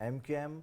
MKM,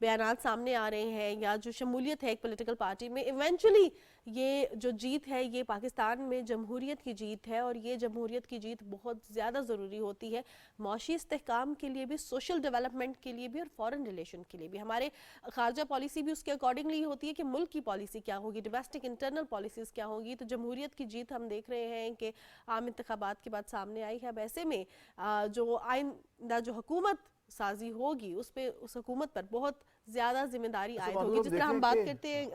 بیانات سامنے آ رہے ہیں یا جو شمولیت ہے ایک پولیٹیکل پارٹی میں، ایونچولی یہ جو جیت ہے یہ پاکستان میں جمہوریت کی جیت ہے، اور یہ جمہوریت کی جیت بہت زیادہ ضروری ہوتی ہے معاشی استحکام کے لیے بھی، سوشل ڈیولپمنٹ کے لیے بھی، اور فارن ریلیشن کے لیے بھی. ہمارے خارجہ پالیسی بھی اس کے اکارڈنگلی ہوتی ہے کہ ملک کی پالیسی کیا ہوگی، ڈومیسٹک انٹرنل پالیسیز کیا ہوگی. تو جمہوریت کی جیت ہم دیکھ رہے ہیں کہ عام انتخابات کے بعد سامنے آئی ہے. اب ایسے میں جو آئندہ جو حکومت سازی ہوگی اس حکومت پر بہت زیادہ ذمہ داری عائد ہوگی. جس طرح ہم بات کرتے ہیں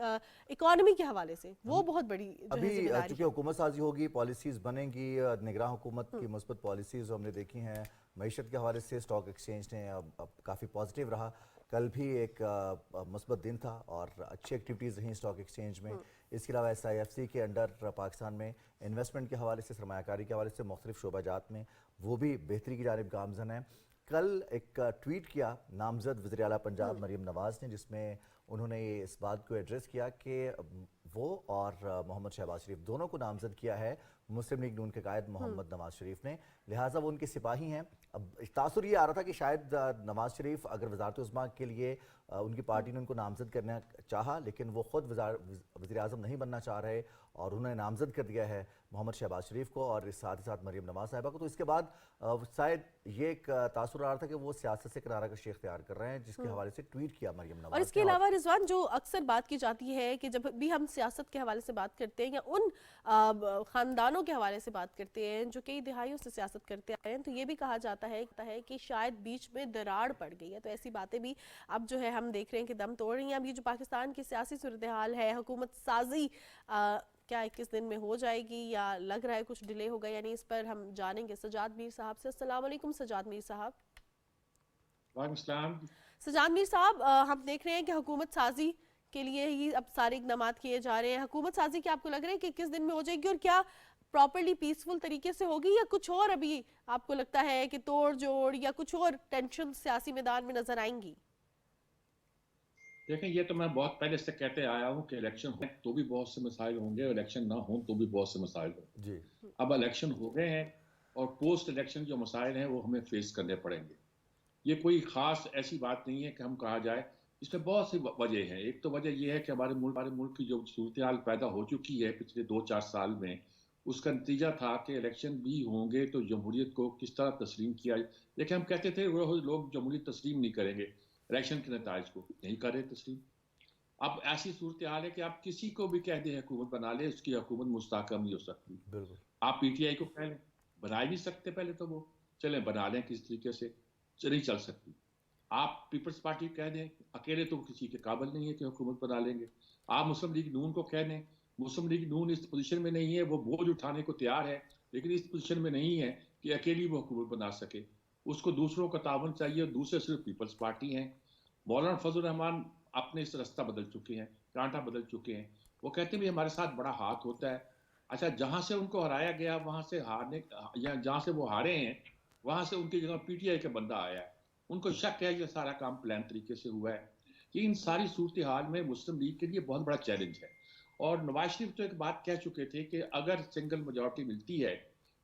اکانومی کے حوالے سے، وہ بہت بڑی جو ہے ابھی ذمہ داری. چونکہ حکومت سازی ہوگی، پالیسیز بنیں گی، نگراں حکومت کی مثبت پالیسیز ہم نے دیکھی ہیں. معیشت کے حوالے سے اسٹاک ایکسچینج نے اب کافی پازیٹیو رہا. کل بھی ایک مثبت دن تھا اور اچھی ایکٹیویٹیز رہیں اسٹاک ایکسچینج میں. اس کے علاوہ SIFC کے انڈر پاکستان میں انویسٹمنٹ کے حوالے سے، سرمایہ کاری کے حوالے سے مختلف شعبہ جات میں وہ بھی بہتری کی جانب گامزن ہیں. کل ایک ٹویٹ کیا نامزد وزیر اعلیٰ پنجاب مریم نواز نے، جس میں انہوں نے اس بات کو ایڈریس کیا کہ وہ اور محمد شہباز شریف دونوں کو نامزد کیا ہے مسلم لیگ نون کے قائد محمد نواز شریف نے، لہٰذا وہ ان کے سپاہی ہیں. اب تاثر یہ آ رہا تھا کہ شاید نواز شریف اگر وزارت عظمیٰ کے لیے ان کی پارٹی نے ان کو نامزد کرنا چاہا، لیکن وہ خود وزیر اعظم نہیں بننا چاہ رہے اور انہوں نے نامزد کر دیا ہے محمد شہباز شریف کو اور ساتھ ہی ساتھ مریم نواز صاحبہ کو. تو اس کے بعد شاید یہ ایک تاثر آ رہا تھا کہ وہ سیاست سے کنارہ کشی اختیار کر رہے ہیں، جس کے حوالے سے ٹویٹ کیا مریم نواز نے. اور اس کے علاوہ رضوان جو اکثر بات کی جاتی ہے کہ جب بھی ہم سیاست کے حوالے سے بات کرتے ہیں یا ان خاندانوں کے حوالے سے بات کرتے ہیں جو کئی دہائیوں سے سیاست کرتے آئے ہیں، تو یہ بھی کہا جاتا ہے کہ شاید بیچ میں دراڑ پڑ گئی ہے. تو ایسی باتیں بھی اب جو ہے ہم دیکھ رہے ہیں کہ دم توڑ رہی ہیں. اب یہ جو پاکستان کی سیاسی صورتحال ہے، حکومت سازی کیا 21 دن میں ہو جائے گی یا لگ رہا ہے کچھ ڈیلے ہوگا، یعنی اس پر ہم جانیں گے سجاد میر صاحب سے. السلام علیکم سجاد میر صاحب. وعلیکم السلام. سجاد میر صاحب، ہم دیکھ رہے ہیں کہ حکومت سازی کے لیے ہی اب سارے اقدامات کیے جا رہے ہیں. حکومت سازی کیا آپ کو لگ رہا ہے کہ 21 دن میں ہو جائے گی، اور کیا پراپرلی پیسفل طریقے سے ہوگی یا کچھ اور ابھی آپ کو لگتا ہے کہ توڑ جوڑ یا کچھ اور ٹینشن سیاسی میدان میں نظر آئیں گی؟ دیکھیں، یہ تو میں بہت پہلے سے کہتے آیا ہوں کہ الیکشن ہو تو بھی بہت سے مسائل ہوں گے، الیکشن نہ ہوں تو بھی بہت سے مسائل ہوں گے. جی اب الیکشن ہو گئے ہیں اور پوسٹ الیکشن جو مسائل ہیں وہ ہمیں فیس کرنے پڑیں گے. یہ کوئی خاص ایسی بات نہیں ہے کہ ہم کہا جائے. اس میں بہت سی وجہ ہیں. ایک تو وجہ یہ ہے کہ ہمارے ملک کی جو صورتحال پیدا ہو چکی ہے پچھلے 2-4 سال میں، اس کا نتیجہ تھا کہ الیکشن بھی ہوں گے تو جمہوریت کو کس طرح تسلیم کیا جائے. لیکن ہم کہتے تھے لوگ جمہوریت تسلیم نہیں کریں گے، الیکشن کے نتائج کو نہیں کر رہے تسلیم. اب ایسی صورتحال ہے کہ آپ کسی کو بھی کہہ دیں حکومت بنا لے، اس کی حکومت مستحکم نہیں ہو سکتی. بالکل. آپ PTI کو کہہ لیں، بنا ہی نہیں سکتے. پہلے تو وہ چلیں بنا لیں کس طریقے سے، نہیں چل سکتی. آپ پیپلز پارٹی کہہ دیں، اکیلے تو کسی کے قابل نہیں ہے کہ حکومت بنا لیں گے. آپ مسلم لیگ نون کو کہہ دیں، مسلم لیگ نون اس پوزیشن میں نہیں ہے. وہ بوجھ اٹھانے کو تیار ہے لیکن اس پوزیشن میں نہیں ہے کہ اکیلی وہ حکومت بنا سکے. اس کو دوسروں کا تعاون چاہیے. دوسرے صرف پیپلز پارٹی ہیں. مولانا فضل الرحمان اپنے اس رستہ بدل چکے ہیں، کانٹا بدل چکے ہیں. وہ کہتے ہیں ہمارے ساتھ بڑا ہاتھ ہوتا ہے. اچھا، جہاں سے ان کو ہرایا گیا وہاں سے ہارنے، یا جہاں سے وہ ہارے ہیں وہاں سے ان کی جگہ PTI کا بندہ آیا ہے. ان کو شک ہے یہ سارا کام پلان طریقے سے ہوا ہے. کہ ان ساری صورتحال میں مسلم لیگ کے لیے بہت بڑا چیلنج ہے. اور نواز شریف تو ایک بات کہہ چکے تھے کہ اگر سنگل میجورٹی ملتی ہے،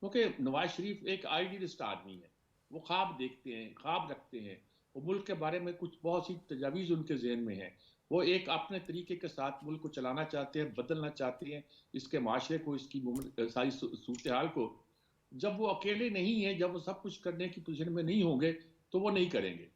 کیونکہ نواز شریف ایک آئیڈیلسٹ آدمی ہے، وہ خواب دیکھتے ہیں، خواب رکھتے ہیں. وہ ملک کے بارے میں کچھ بہت سی تجاویز ان کے ذہن میں ہیں. وہ ایک اپنے طریقے کے ساتھ ملک کو چلانا چاہتے ہیں، بدلنا چاہتے ہیں اس کے معاشرے کو، اس کی ساری صورتحال کو. جب وہ اکیلے نہیں ہیں، جب وہ سب کچھ کرنے کی پوزیشن میں نہیں ہوں گے تو وہ نہیں کریں گے.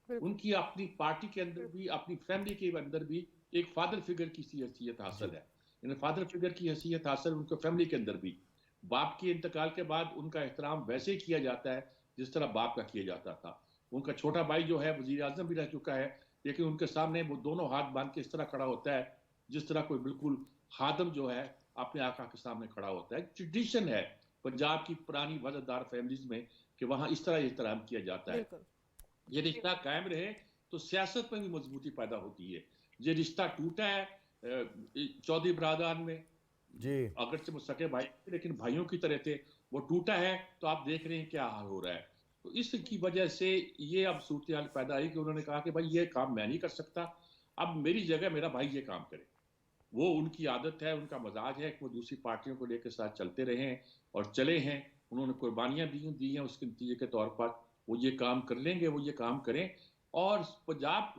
ان کی اپنی پارٹی کے اندر بھی، اپنی فیملی کے اندر بھی ایک فادر فگر کی حیثیت حاصل ہے. یعنی فادر فگر کی حیثیت حاصل ان کو فیملی کے اندر بھی. باپ کے انتقال کے بعد ان کا احترام ویسے ہی کیا جاتا ہے جس طرح باپ کا کیا جاتا تھا. ان کا چھوٹا بھائی جو ہے وزیر اعظم بھی رہ چکا ہے، لیکن ان کے سامنے وہ دونوں ہاتھ باندھ کے اس طرح کھڑا ہوتا ہے جس طرح کوئی بالکل خادم جو ہے اپنے آقا کے سامنے کھڑا ہوتا ہے. ٹریڈیشن ہے پنجاب کی پرانی وزردار فیملیز میں کہ وہاں اس طرح احترام کیا جاتا ہے. یہ رشتہ قائم رہے تو سیاست میں بھی مضبوطی پیدا ہوتی ہے. یہ رشتہ ٹوٹا ہے چودھری برادران میں، اگرچہ وہ سکے بھائی لیکن بھائیوں کی طرح تھے، وہ ٹوٹا ہے تو آپ دیکھ رہے ہیں کیا حال ہو رہا ہے. تو اس کی وجہ سے یہ اب صورتحال پیدا آئی کہ انہوں نے کہا کہ بھائی یہ کام میں نہیں کر سکتا، اب میری جگہ میرا بھائی یہ کام کرے. وہ ان کی عادت ہے، ان کا مزاج ہے کہ وہ دوسری پارٹیوں کو لے کے ساتھ چلتے رہے ہیں اور چلے ہیں. انہوں نے قربانیاں دی ہیں، اس کے نتیجے کے طور پر وہ یہ کام کر لیں گے، وہ یہ کام کریں. اور پنجاب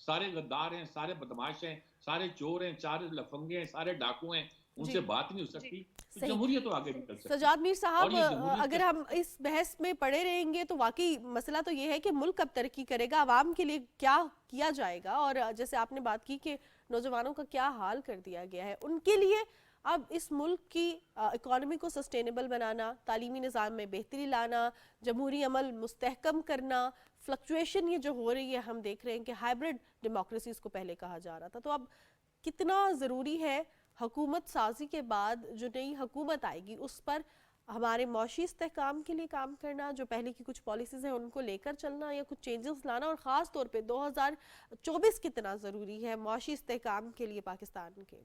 سارے غدار ہیں، سارے بدماش ہیں، سارے چور ہیں، سارے لفنگے ہیں، سارے ڈاکو ہیں، ان جی سے بات نہیں ہو سکتی تو صحیح. جمہوریت تو آگے نہیں چل سکتی. سجاد میر اور صاحب، یہ جمہوریت اگر کے ہم اس بحث میں پڑے رہیں گے تو واقعی مسئلہ تو یہ ہے کہ ملک کب ترقی کرے گا، عوام کے لیے کیا کیا جائے گا، اور جیسے آپ نے بات کی کہ نوجوانوں کا کیا حال کر دیا گیا ہے، ان کے لیے اب اس ملک کی اکانومی کو سسٹینیبل بنانا، تعلیمی نظام میں بہتری لانا، جمہوری عمل مستحکم کرنا، فلکچویشن یہ جو ہو رہی ہے ہم دیکھ رہے ہیں کہ ہائبرڈ ڈیموکریسی اس کو پہلے کہا جا رہا تھا، تو اب کتنا ضروری ہے حکومت سازی کے بعد جو نئی حکومت آئے گی اس پر ہمارے معاشی استحکام کے لیے کام کرنا، جو پہلے کی کچھ پالیسیز ہیں ان کو لے کر چلنا یا کچھ چینجز لانا، اور خاص طور پہ 2024 کتنا ضروری ہے معاشی استحکام کے لیے پاکستان کے؟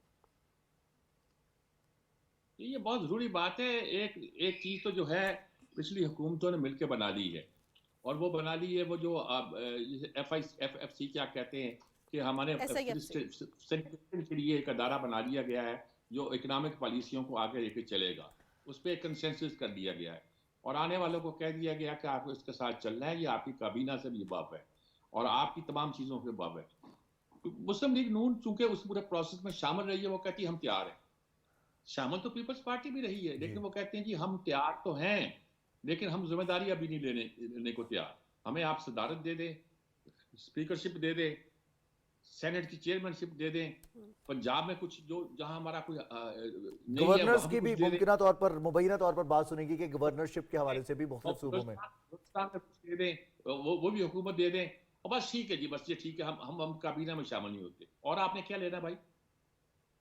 یہ بہت ضروری بات ہے. ایک چیز تو جو ہے پچھلی حکومتوں نے مل کے بنا لی ہے، اور وہ بنا لی ہے وہ جو FIC کیا کہتے ہیں کہ ہمارے SIFC. کے لیے ایک ادارہ بنا لیا گیا ہے جو اکنامک پالیسیوں کو آگے لے کے چلے گا. اس پہ ایک کنسنسس کر دیا گیا ہے، اور آنے والوں کو کہہ دیا گیا کہ آپ کو اس کے ساتھ چلنا ہے. یہ آپ کی کابینہ سے بھی باب ہے اور آپ کی تمام چیزوں کے باب ہے. مسلم لیگ نون چونکہ اس پورے پروسیس میں شامل رہی ہے، وہ کہتی ہے ہم تیار ہیں. شامل تو پیپلز پارٹی بھی رہی ہے، لیکن وہ کہتے ہیں جی ہم تیار تو ہیں لیکن ہم ذمہ داری ابھی نہیں لینے کو تیار. ہمیں آپ صدارت دے دیں، اسپیکرشپ دے دیں، سینٹ کی چیئرمین شپ دے دیں، پنجاب میں کچھ جو جہاں ہمارا کوئی نہیں ہے گورنرز وہاں کی بھی بھی کچھ دے دیں، ممکنہ طور پر مبینہ طور پر بات سنے گی کہ گورنرشپ کے حوالے سے بھی مختلف صوبوں میں بلوچستان میں کچھ دے دیں، وہ بھی حکومت دے دیں، اور بس ٹھیک ہے جی، بس یہ ٹھیک ہے، ہم کابینہ میں شامل نہیں ہوتے. اور آپ نے کیا لینا بھائی،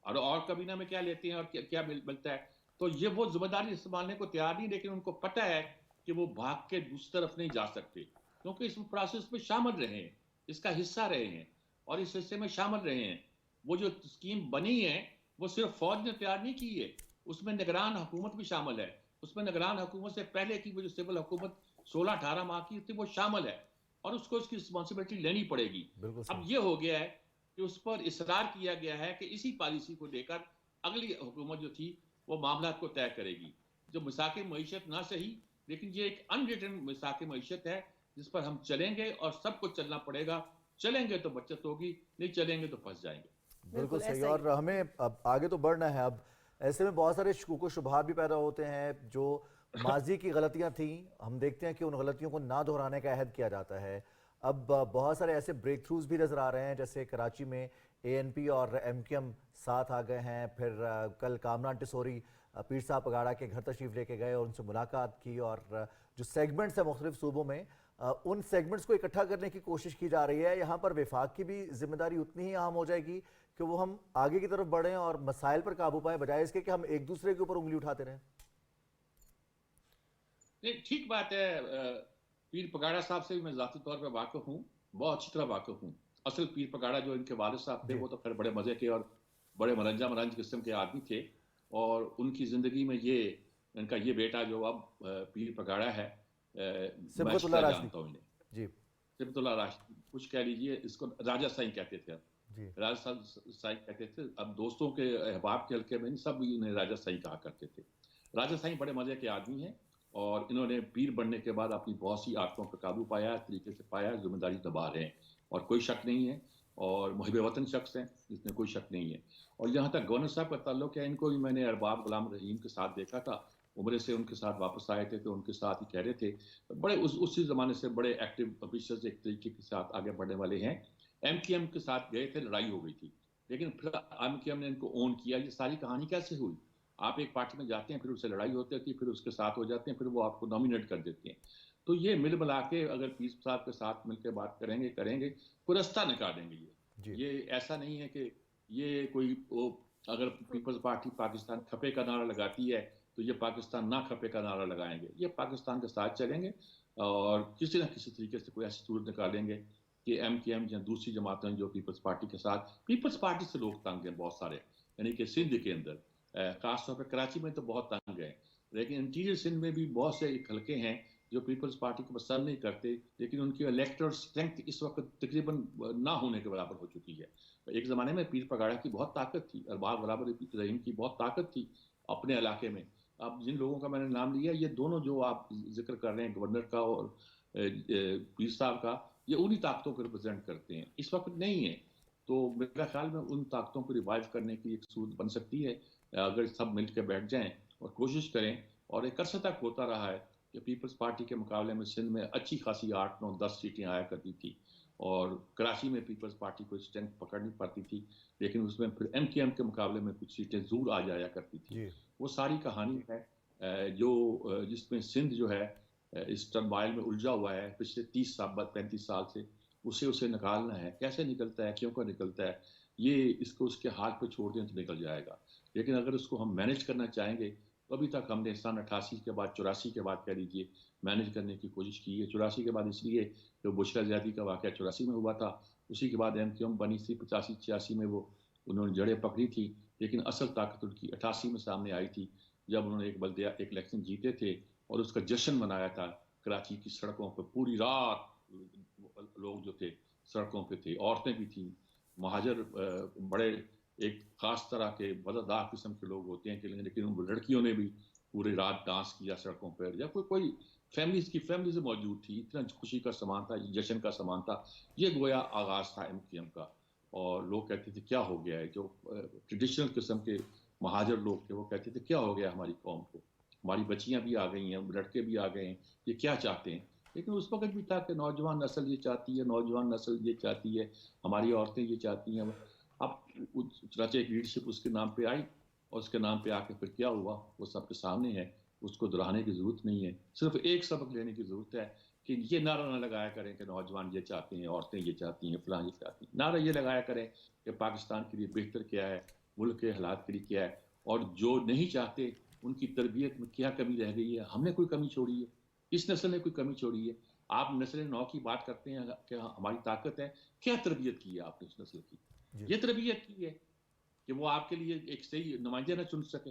اور کابینہ میں کیا لیتے ہیں اور کیا ملتا ہے. تو یہ وہ ذمہ داری سنبھالنے کو تیار نہیں، لیکن ان کو پتہ ہے کہ وہ بھاگ کے دوسری طرف نہیں جا سکتے، کیونکہ اس پروسیس میں شامل رہے ہیں، اس کا حصہ رہے ہیں اور اس حصے میں شامل رہے ہیں. وہ جو اسکیم بنی ہے وہ صرف فوج نے تیار نہیں کی ہے، اس میں نگران حکومت بھی شامل ہے. اس میں نگران حکومت سے پہلے کی وہ جو سول حکومت 16-18 ماہ کی تھی وہ شامل ہے، اور اس کو اس کی رسپانسبلٹی لینی پڑے گی. بالکل اب صحیح. یہ ہو گیا ہے کہ اس پر اصرار کیا گیا ہے کہ اسی پالیسی کو لے کر اگلی حکومت جو تھی وہ معاملات کو طے کرے گی. جو مساق معیشت نہ صحیح، لیکن یہ ایک ان ریٹن مساق معیشت ہے جس پر ہم چلیں گے اور سب کو چلنا پڑے گا. چلیں گے تو بچت ہوگی، نہیں چلیں گے تو پھنس جائیں گے. بالکل صحیح. ایسا اور ہی. ہمیں اب آگے تو بڑھنا ہے. اب ایسے میں بہت سارے شکوک و شبہات بھی پیدا ہوتے ہیں. جو ماضی کی غلطیاں تھیں ہم دیکھتے ہیں کہ ان غلطیوں کو نہ دہرانے کا عہد کیا جاتا ہے. اب بہت سارے ایسے بریک تھروز بھی نظر آ رہے ہیں، جیسے کراچی میں ANP اور MKM ساتھ آ گئے ہیں. پھر کل کامران ٹسوری پیر صاحب پگاڑا کے گھر تشریف لے کے گئے اور ان سے ملاقات کی، اور جو سیگمنٹس ہیں مختلف صوبوں میں ان سیگمنٹس کو اکٹھا کرنے کی کوشش کی جا رہی ہے. یہاں پر وفاق کی بھی ذمہ داری اتنی ہی اہم ہو جائے گی کہ وہ ہم آگے کی طرف بڑھیں اور مسائل پر قابو پائیں، بجائے اس کے کہ ہم ایک دوسرے کے اوپر انگلی اٹھاتے رہیں. ٹھیک بات ہے. پیر پگاڑا صاحب سے بھی میں ذاتی طور پہ واقف ہوں، بہت اچھی طرح واقف ہوں. اصل پیر پگاڑا جو ان کے والد صاحب تھے وہ تو پھر بڑے مزے کے اور بڑے مرنج قسم کے آدمی تھے، اور ان کی زندگی میں ان کا یہ بیٹا جو اب پیر پگاڑا ہے، میں سبغت اچھی اللہ طرح راشدی. جانتا ہوں انہیں. جی سبغت اللہ راشدی کچھ کہہ لیجئے، اس کو راجہ سائیں کہتے تھے. جی راجہ سائیں کہتے تھے. اب دوستوں کے احباب کے حلقے میں سب انہیں راجہ سائیں کہا کرتے تھے. راجہ سائیں بڑے مزے کے آدمی ہیں، اور انہوں نے پیر بننے کے بعد اپنی بہت سی عادتوں پر قابو پایا، اس طریقے سے پایا، ذمہ داری نبھا رہے ہیں اور کوئی شک نہیں ہے، اور محب وطن شخص ہیں، اس میں کوئی شک نہیں ہے. اور جہاں تک گورنر صاحب کا تعلق ہے، ان کو بھی میں نے ارباب غلام رحیم کے ساتھ دیکھا تھا. عمرے سے ان کے ساتھ واپس آئے تھے تو ان کے ساتھ ہی کہہ رہے تھے بڑے اسی زمانے سے بڑے ایکٹیو آفیسرز ایک طریقے کے ساتھ آگے بڑھنے والے ہیں. MKM کے ساتھ گئے تھے، لڑائی ہو گئی تھی، لیکن پھر MKM نے ان کو اون کیا. یہ ساری کہانی کیسے ہوئی؟ آپ ایک پارٹی میں جاتے ہیں، پھر اس سے لڑائی ہوتی ہے، پھر اس کے ساتھ ہو جاتے ہیں، پھر وہ آپ کو نامینیٹ کر دیتے ہیں. تو یہ مل ملا کے اگر پیر صاحب کے ساتھ مل کے بات کریں گے کوئی رستہ نکالیں گے. جی یہ ایسا نہیں ہے کہ یہ کوئی اگر پیپلز پارٹی پاکستان کھپے کا نعرہ لگاتی ہے تو یہ پاکستان نہ کھپے کا نعرہ لگائیں گے. یہ پاکستان کے ساتھ چلیں گے اور کسی نہ کسی طریقے سے کوئی ایسی صورت نکالیں گے کہ MKM یا دوسری جماعتیں جو پیپلز پارٹی کے ساتھ، پیپلز پارٹی سے لوگ تنگ ہیں بہت سارے، یعنی کہ سندھ کے اندر خاص طور پہ کراچی میں تو بہت تنگ ہے، لیکن انٹیریئر سندھ میں بھی بہت سے حلقے ہیں جو پیپلز پارٹی کو پسند نہیں کرتے، لیکن ان کی الیکٹرل اسٹرینتھ اس وقت تقریباً نہ ہونے کے برابر ہو چکی ہے. ایک زمانے میں پیر پگاڑا کی بہت طاقت تھی، ارباب غلام رحیم کی بہت طاقت تھی اپنے علاقے میں. اب جن لوگوں کا میں نے نام لیا، یہ دونوں جو آپ ذکر کر رہے ہیں گورنر کا اور پیر صاحب کا، یہ انہی طاقتوں کو ریپرزینٹ کرتے ہیں. اس وقت نہیں ہے. تو میرا خیال میں ان طاقتوں کو ریوائیو کرنے کی ایک صورت بن سکتی ہے اگر سب مل کے بیٹھ جائیں اور کوشش کریں. اور ایک عرصے تک ہوتا رہا ہے کہ پیپلز پارٹی کے مقابلے میں سندھ میں اچھی خاصی 8, 9, 10 سیٹیں آیا کرتی تھی, اور کراچی میں پیپلز پارٹی کو اسٹرینتھ پکڑنی پڑتی تھی, لیکن اس میں پھر ایم کیو ایم کے مقابلے میں کچھ سیٹیں ضرور آ جایا کرتی تھی. وہ ساری کہانی ہے جو جس میں سندھ جو ہے اس ٹرموائل میں الجھا ہوا ہے پچھلے 30 سال 35 سال سے. اسے نکالنا ہے. کیسے نکلتا ہے, کیوں کا نکلتا ہے, یہ اس کو اس کے ہاتھ پہ چھوڑ دیں تو نکل جائے گا. لیکن اگر اس کو ہم مینج کرنا چاہیں گے تو ابھی تک ہم نے سن 88 کے بعد 84 کے بعد کہہ لیجیے مینج کرنے کی کوشش کی ہے. 84 کے بعد اس لیے کہ بشرا زیادی کا واقعہ 84 میں ہوا تھا, اسی کے بعد ایم کیو ایم بنی تھی 85 86 میں, وہ انہوں نے جڑیں پکڑی تھی. لیکن اصل طاقت ان کی 88 میں سامنے آئی تھی جب انہوں نے ایک بلدیہ ایک الیکشن جیتے تھے اور اس کا جشن منایا تھا. کراچی کی سڑکوں پہ پوری رات لوگ جو تھے سڑکوں پہ تھے, عورتیں بھی تھیں, مہاجر بڑے ایک خاص طرح کے مزیدار قسم کے لوگ ہوتے ہیں, لیکن ان لڑکیوں نے بھی پوری رات ڈانس کیا سڑکوں پر. یا کوئی فیملیز موجود تھی, اتنا خوشی کا سامان تھا, جشن کا سامان تھا. یہ گویا آغاز تھا ایم کیو ایم کا. اور لوگ کہتے تھے کیا ہو گیا ہے, جو ٹریڈیشنل قسم کے مہاجر لوگ تھے وہ کہتے تھے کیا ہو گیا ہماری قوم کو, ہماری بچیاں بھی آ گئی ہیں, لڑکے بھی آ گئے ہیں, یہ کیا چاہتے ہیں. لیکن اس وقت بھی تھا کہ نوجوان نسل یہ چاہتی ہے, نوجوان نسل یہ چاہتی ہے, ہماری عورتیں یہ چاہتی ہیں. اب چنانچہ ایک لیڈرشپ اس کے نام پہ آئی, اور اس کے نام پہ آ کے پھر کیا ہوا وہ سب کے سامنے ہے. اس کو دہرانے کی ضرورت نہیں ہے, صرف ایک سبق لینے کی ضرورت ہے کہ یہ نعرہ نہ لگایا کریں کہ نوجوان یہ چاہتے ہیں, عورتیں یہ چاہتی ہیں, فلاں یہ چاہتی ہیں. نعرہ یہ لگایا کریں کہ پاکستان کے لیے بہتر کیا ہے, ملک کے حالات کے لیے کیا ہے, اور جو نہیں چاہتے ان کی تربیت میں کیا کمی رہ گئی ہے. ہم نے کوئی کمی چھوڑی ہے, اس نسل نے کوئی کمی چھوڑی ہے. آپ نسل نو کی بات کرتے ہیں کہ ہماری طاقت ہے, کیا تربیت کی ہے آپ نے اس نسل کی؟ یہ تربیت کی ہے کہ وہ آپ کے لیے ایک صحیح نمائندہ نہ چن سکے.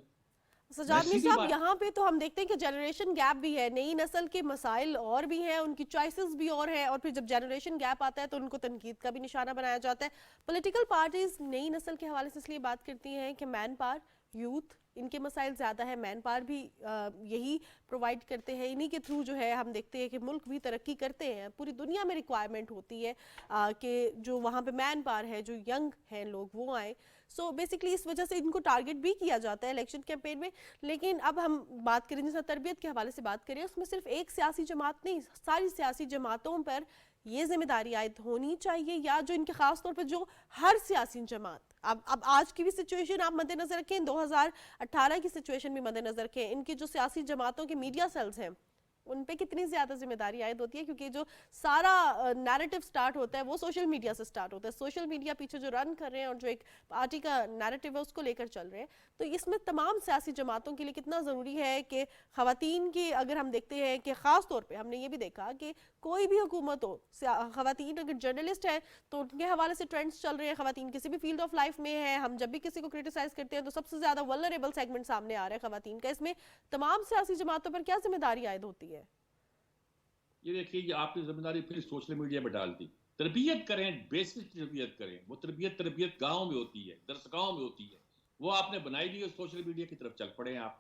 سجاد میر صاحب, یہاں پہ تو ہم دیکھتے ہیں کہ جنریشن گیپ بھی ہے, نئی نسل کے مسائل اور بھی ہیں, ان کی چوائسز بھی اور ہیں, اور پھر جب جنریشن گیپ آتا ہے تو ان کو تنقید کا بھی نشانہ بنایا جاتا ہے. پولیٹیکل پارٹیز نئی نسل کے حوالے سے اس لیے بات کرتی ہیں کہ مین پاور, یوتھ, ان کے مسائل زیادہ ہیں, مین پاور بھی یہی پرووائڈ کرتے ہیں, انہی کے تھرو جو ہے ہم دیکھتے ہیں کہ ملک بھی ترقی کرتے ہیں. پوری دنیا میں ریکوائرمنٹ ہوتی ہے کہ جو وہاں پہ مین پاور ہے, جو ینگ ہیں لوگ وہ آئیں. سو بیسکلی اس وجہ سے ان کو ٹارگٹ بھی کیا جاتا ہے الیکشن کیمپین میں. لیکن اب ہم بات کریں, جیسا تربیت کے حوالے سے بات کریں, اس میں صرف ایک سیاسی جماعت نہیں, ساری سیاسی جماعتوں پر یہ ذمہ داری عائد ہونی چاہیے, یا جو ان کے خاص طور پر جو ہر سیاسی جماعت, اب آج کی بھی سچویشن آپ مد نظر رکھیں, 2018 کی سچویشن بھی مد نظر رکھیں, ان کی جو سیاسی جماعتوں کے میڈیا سیلز ہیں ان پہ کتنی زیادہ ذمہ داری عائد ہوتی ہے, کیونکہ جو سارا نیریٹو سٹارٹ ہوتا ہے وہ سوشل میڈیا سے سٹارٹ ہوتا ہے. سوشل میڈیا پیچھے جو رن کر رہے ہیں اور جو ایک پارٹی کا نیریٹو ہے اس کو لے کر چل رہے ہیں. تو اس میں تمام سیاسی جماعتوں کے لیے کتنا ضروری ہے کہ خواتین کی, اگر ہم دیکھتے ہیں کہ خاص طور پہ ہم نے یہ بھی دیکھا کہ کوئی بھی حکومت ہو, خواتین اگر جرنلسٹ ہیں تو ان کے حوالے سے ٹرینڈز چل رہے ہیں, خواتین کسی بھی فیلڈ آف لائف میں ہیں, ہم جب بھی کسی کو کرٹیسائز کرتے ہیں تو سب سے زیادہ ولنریبل سیگمنٹ سامنے آ رہا ہے خواتین کا. اس میں تمام سیاسی جماعتوں پر کیا ذمہ داری عائد ہوتی ہے؟ یہ دیکھیے, یہ آپ نے ذمہ داری پھر سوشل میڈیا پہ ڈال دی. تربیت کریں, بیسک تربیت کریں. وہ تربیت گاؤں میں ہوتی ہے, درس گاؤں میں ہوتی ہے, وہ آپ نے بنائی دی, سوشل میڈیا کی طرف چل پڑے آپ.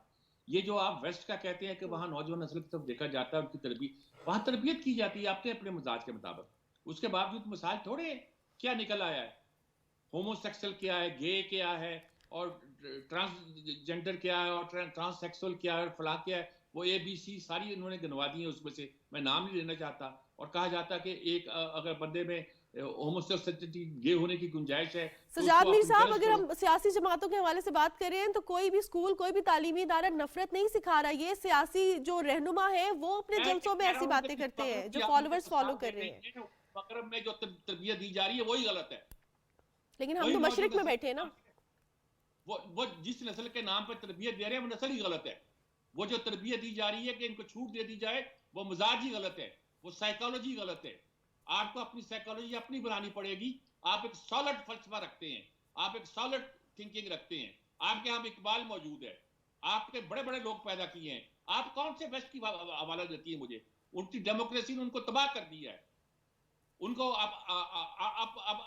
یہ جو آپ ویسٹ کا کہتے ہیں کہ وہاں نوجوان نسل کی طرف دیکھا جاتا ہے, ان کی تربیت, وہاں تربیت کی جاتی ہے اپنے مزاج کے مطابق. اس کے باوجود مثال تھوڑے ہیں, کیا نکل آیا ہے, ہومو سیکسل کیا ہے, گے کیا ہے, اور ٹرانسجنڈر کیا ہے, اور ٹرانس سیکسول کیا ہے, اور فلاں کیا ہے, وہ اے بی سی ساری انہوں نے گنوا دی ہیں. اس میں سے میں نام نہیں لینا چاہتا, اور کہا جاتا کہ ایک اگر بندے میں ہوموسیکسولیٹی گے ہونے کی گنجائش ہے. سجاد میر صاحب, اگر ہم سیاسی جماعتوں کے حوالے سے بات کر رہے ہیں تو کوئی بھی اسکول, کوئی بھی تعلیمی ادارہ نفرت نہیں سکھا رہا. یہ سیاسی جو رہنما ہے وہ اپنے جلسوں میں ایسی باتیں کرتے ہیں, جو فالوورز فالو کر رہے ہیں. مغرب میں جو تربیت دی جا رہی ہے وہی غلط ہے. لیکن ہم تو مشرق میں بیٹھے ہیں نا. وہ جس نسل کے نام پہ تربیت دے رہے ہیں وہ نسل ہی غلط ہے. وہ جو تربیت دی جا رہی ہے کہ ان کو چھوٹ دے دی جائے, وہ مزاج ہی غلط ہے, وہ سائیکالوجی غلط ہے. آپ کو اپنی سائیکالوجی اپنی بنانی پڑے گی. آپ ایک سالڈ فلسفہ رکھتے ہیں, آپ ایک سالڈ تھنکنگ رکھتے ہیں. آپ کے یہاں اقبال موجود ہے, آپ کے بڑے بڑے لوگ پیدا کیے ہیں. آپ کون سے ویسٹ کی حوالہ دیتی ہے مجھے؟ ان کی ڈیموکریسی نے ان کو تباہ کر دیا ہے. ان کو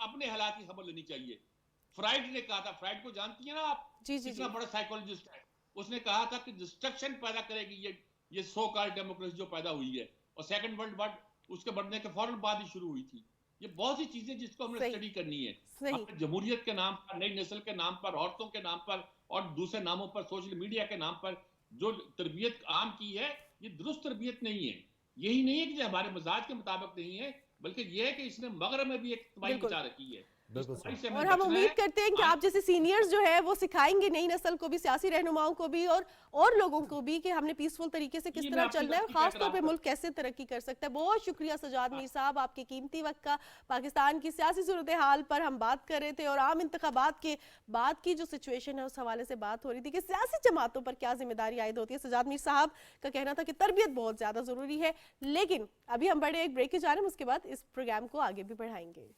اپنے حالات کی خبر لینی چاہیے. فرائڈ نے کہا تھا, فرائڈ کو جانتی ہیں نا آپ, کتنا بڑا سائیکولوجسٹ ہے. اس نے کہا تھا کہ ڈسٹرکشن پیدا کرے گی یہ سو کال ڈیموکریسی جو پیدا ہوئی ہے. اور سیکنڈ ورلڈ وار اس کے بڑھنے کے فوراً بعد ہی شروع ہوئی تھی. یہ بہت سی چیزیں جس کو ہم نے صحیح. اسٹڈی کرنی ہے. صحیح. اپنے جمہوریت کے نام پر, نئی نسل کے نام پر, عورتوں کے نام پر اور دوسرے ناموں پر, سوشل میڈیا کے نام پر جو تربیت عام کی ہے, یہ درست تربیت نہیں ہے. یہی نہیں ہے کہ جو ہمارے مزاج کے مطابق نہیں ہے, بلکہ یہ ہے کہ اس نے مغرب میں بھی ایک تباہی بالکل. مچا رکھی ہے. بالکل اس تباہی صحیح. سے ہمیں اور ہم بچنا ہے. امید کرتے ہیں کہ آپ جیسے سینئرز جو ہے وہ سکھائیں گے نئی نسل کو بھی, سیاسی رہنماؤں کو بھی اور لوگوں کو بھی کہ ہم نے پیسفل طریقے سے کس جی, میں طرح آپ کی چلنا ہے, اور بات خاص کہہ طور رہا پہ ہوں. ملک کیسے ترقی کر سکتا ہے. بہت شکریہ سجاد میر صاحب, آپ کے قیمتی وقت کا. پاکستان کی سیاسی صورتحال پر ہم بات کر رہے تھے اور عام انتخابات کے بعد کی جو سچویشن ہے اس حوالے سے بات ہو رہی تھی کہ سیاسی جماعتوں پر کیا ذمہ داری عائد ہوتی ہے. سجاد میر صاحب کا کہنا تھا کہ تربیت بہت زیادہ ضروری ہے, لیکن ابھی ہم بڑے ایک بریک کی جانب, اس کے بعد اس پروگرام کو آگے بھی بڑھائیں گے.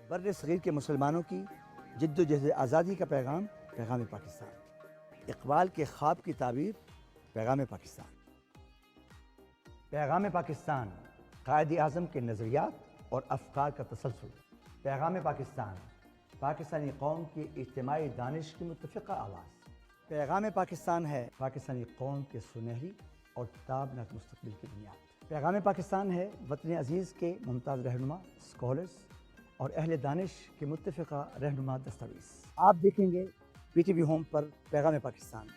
بر صغیر کے مسلمانوں کی جد و جہد آزادی کا پیغام, پیغام پاکستان. اقبال کے خواب کی تعبیر, پیغام پاکستان. پیغام پاکستان, قائد اعظم کے نظریات اور افکار کا تسلسل. پیغام پاکستان, پاکستانی قوم کی اجتماعی دانش کی متفقہ آواز. پیغام پاکستان ہے پاکستانی قوم کے سنہری اور تابناک مستقبل کی بنیاد. پیغام پاکستان ہے وطن عزیز کے ممتاز رہنما, اسکالرز اور اہل دانش کے متفقہ رہنما دستاویز. آپ دیکھیں گے پی ٹی وی ہوم پر پیغام پاکستان.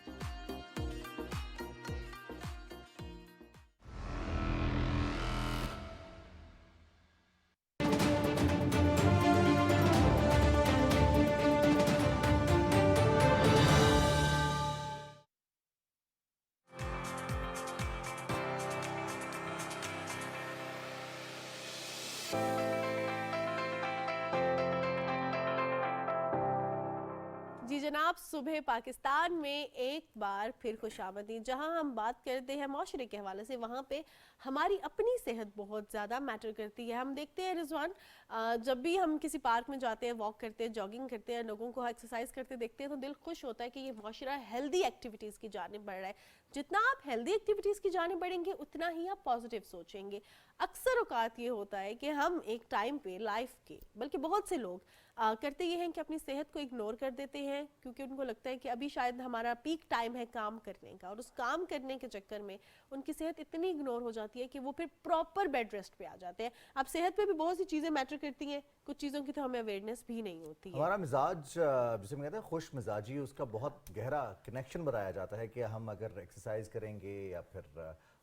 جی جناب, صبح پاکستان میں ایک بار پھر خوش آمدید. جہاں ہم بات کرتے ہیں معاشرے کے حوالے سے, وہاں پہ ہماری اپنی صحت بہت زیادہ میٹر کرتی ہے. ہم دیکھتے ہیں رضوان, جب بھی ہم کسی پارک میں جاتے ہیں, واک کرتے ہیں, جاگنگ کرتے ہیں, لوگوں کو ایکسرسائز کرتے دیکھتے ہیں تو دل خوش ہوتا ہے کہ یہ معاشرہ ہیلدی ایکٹیویٹیز کی جانب بڑھ رہا ہے. جتنا آپ ہیلدی ایکٹیویٹیز کی جانب بڑھیں گے اتنا ہی آپ پازیٹیو سوچیں گے. اکثر اوقات یہ ہوتا ہے کہ ہم ایک ٹائم پہ لائف کے, بلکہ بہت سے لوگ کرتے یہ ہیں کہ اپنی صحت کو اگنور کر دیتے ہیں, کیونکہ ان کو لگتا ہے کہ ابھی شاید ہمارا پیک ٹائم ہے کام کرنے کا, اور اس کام کرنے کے چکر میں ان کی صحت اتنی اگنور ہو جاتی ہے کہ وہ پھر پراپر بیڈ ریسٹ پہ آ جاتے ہیں. اب صحت پہ بھی بہت سی چیزیں میٹر کرتی ہیں, کچھ چیزوں کی تو ہمیں اویئرنیس بھی نہیں ہوتی ہے. ہمارا مزاج جسے ہم کہتے ہیں خوش مزاجی, اس کا بہت گہرا کنیکشن بنایا جاتا ہے کہ ہم اگر ایکسرسائز کریں گے یا پھر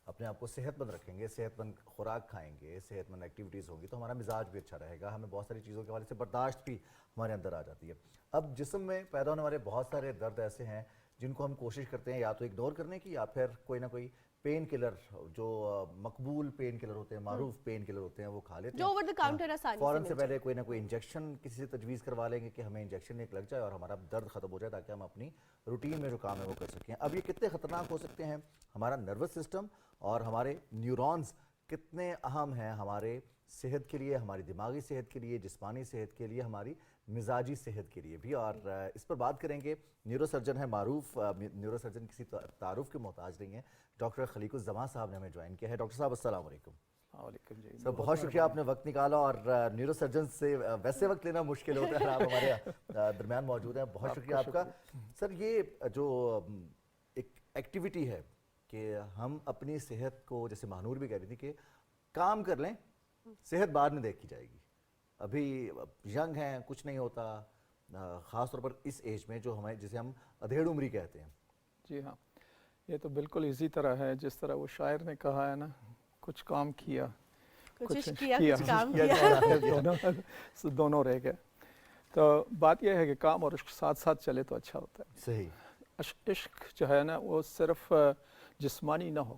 اپنے آپ کو صحت مند رکھیں گے, صحت مند خوراک کھائیں گے, صحت مند ایکٹیویٹیز ہوگی تو ہمارا مزاج بھی اچھا رہے گا, ہمیں بہت ساری چیزوں کے حوالے سے برداشت بھی ہمارے اندر آ جاتی ہے. اب جسم میں پیدا ہونے والے بہت سارے درد ایسے ہیں جن کو ہم کوشش کرتے ہیں یا تو اگنور کرنے کی, یا پھر کوئی نہ کوئی پین کلر, جو مقبول پین کلر ہوتے ہیں, معروف پین کلر ہوتے ہیں, وہ کھا لیتے ہیں. جو اوور دا کاؤنٹر آسانی فوراً سے پہلے کوئی نہ کوئی انجیکشن کسی سے تجویز کروا لیں گے کہ ہمیں انجیکشن ایک لگ جائے اور ہمارا درد ختم ہو جائے, تاکہ ہم اپنی روٹین میں جو کام ہے وہ کر سکیں. اب یہ کتنے خطرناک ہو سکتے ہیں, ہمارا نروس سسٹم اور ہمارے نیورونز کتنے اہم ہیں ہمارے صحت کے لیے, ہماری دماغی صحت کے لیے, جسمانی صحت کے لیے, ہماری مزاجی صحت کے لیے بھی. اور اس پر بات کریں گے, نیورو سرجن ہیں, معروف نیورو سرجن کسی تعارف کے محتاج نہیں ہیں, ڈاکٹر خلیق الزماں صاحب نے ہمیں جوائن کیا ہے. ڈاکٹر صاحب السلام علیکم. وعلیکم جی. سر بہت شکریہ, آپ نے وقت نکالا, اور نیورو سرجن سے ویسے وقت لینا مشکل ہوتا ہے, آپ ہمارے درمیان موجود ہیں, بہت شکریہ آپ کا. سر یہ جو ایک ایکٹیویٹی ہے کہ ہم اپنی صحت کو, جیسے مہنور بھی کہہ رہی تھی کہ کام کر لیں, صحت بعد میں دیکھی جائے گی, ابھی ینگ ہیں, کچھ نہیں ہوتا, خاص طور پر اس ایج میں جو ہمیں جسے ہم ادھیڑ عمری کہتے ہیں. جی ہاں, یہ تو بالکل اسی طرح ہے جس طرح وہ شاعر نے کہا ہے نا, کچھ کام کیا, کچھ عشق کیا, کچھ کام کیا, دونوں رہ گئے. تو بات یہ ہے کہ کام اور عشق ساتھ ساتھ چلے تو اچھا ہوتا ہے. صحیح. عشق جو ہے نا وہ صرف جسمانی نہ ہو,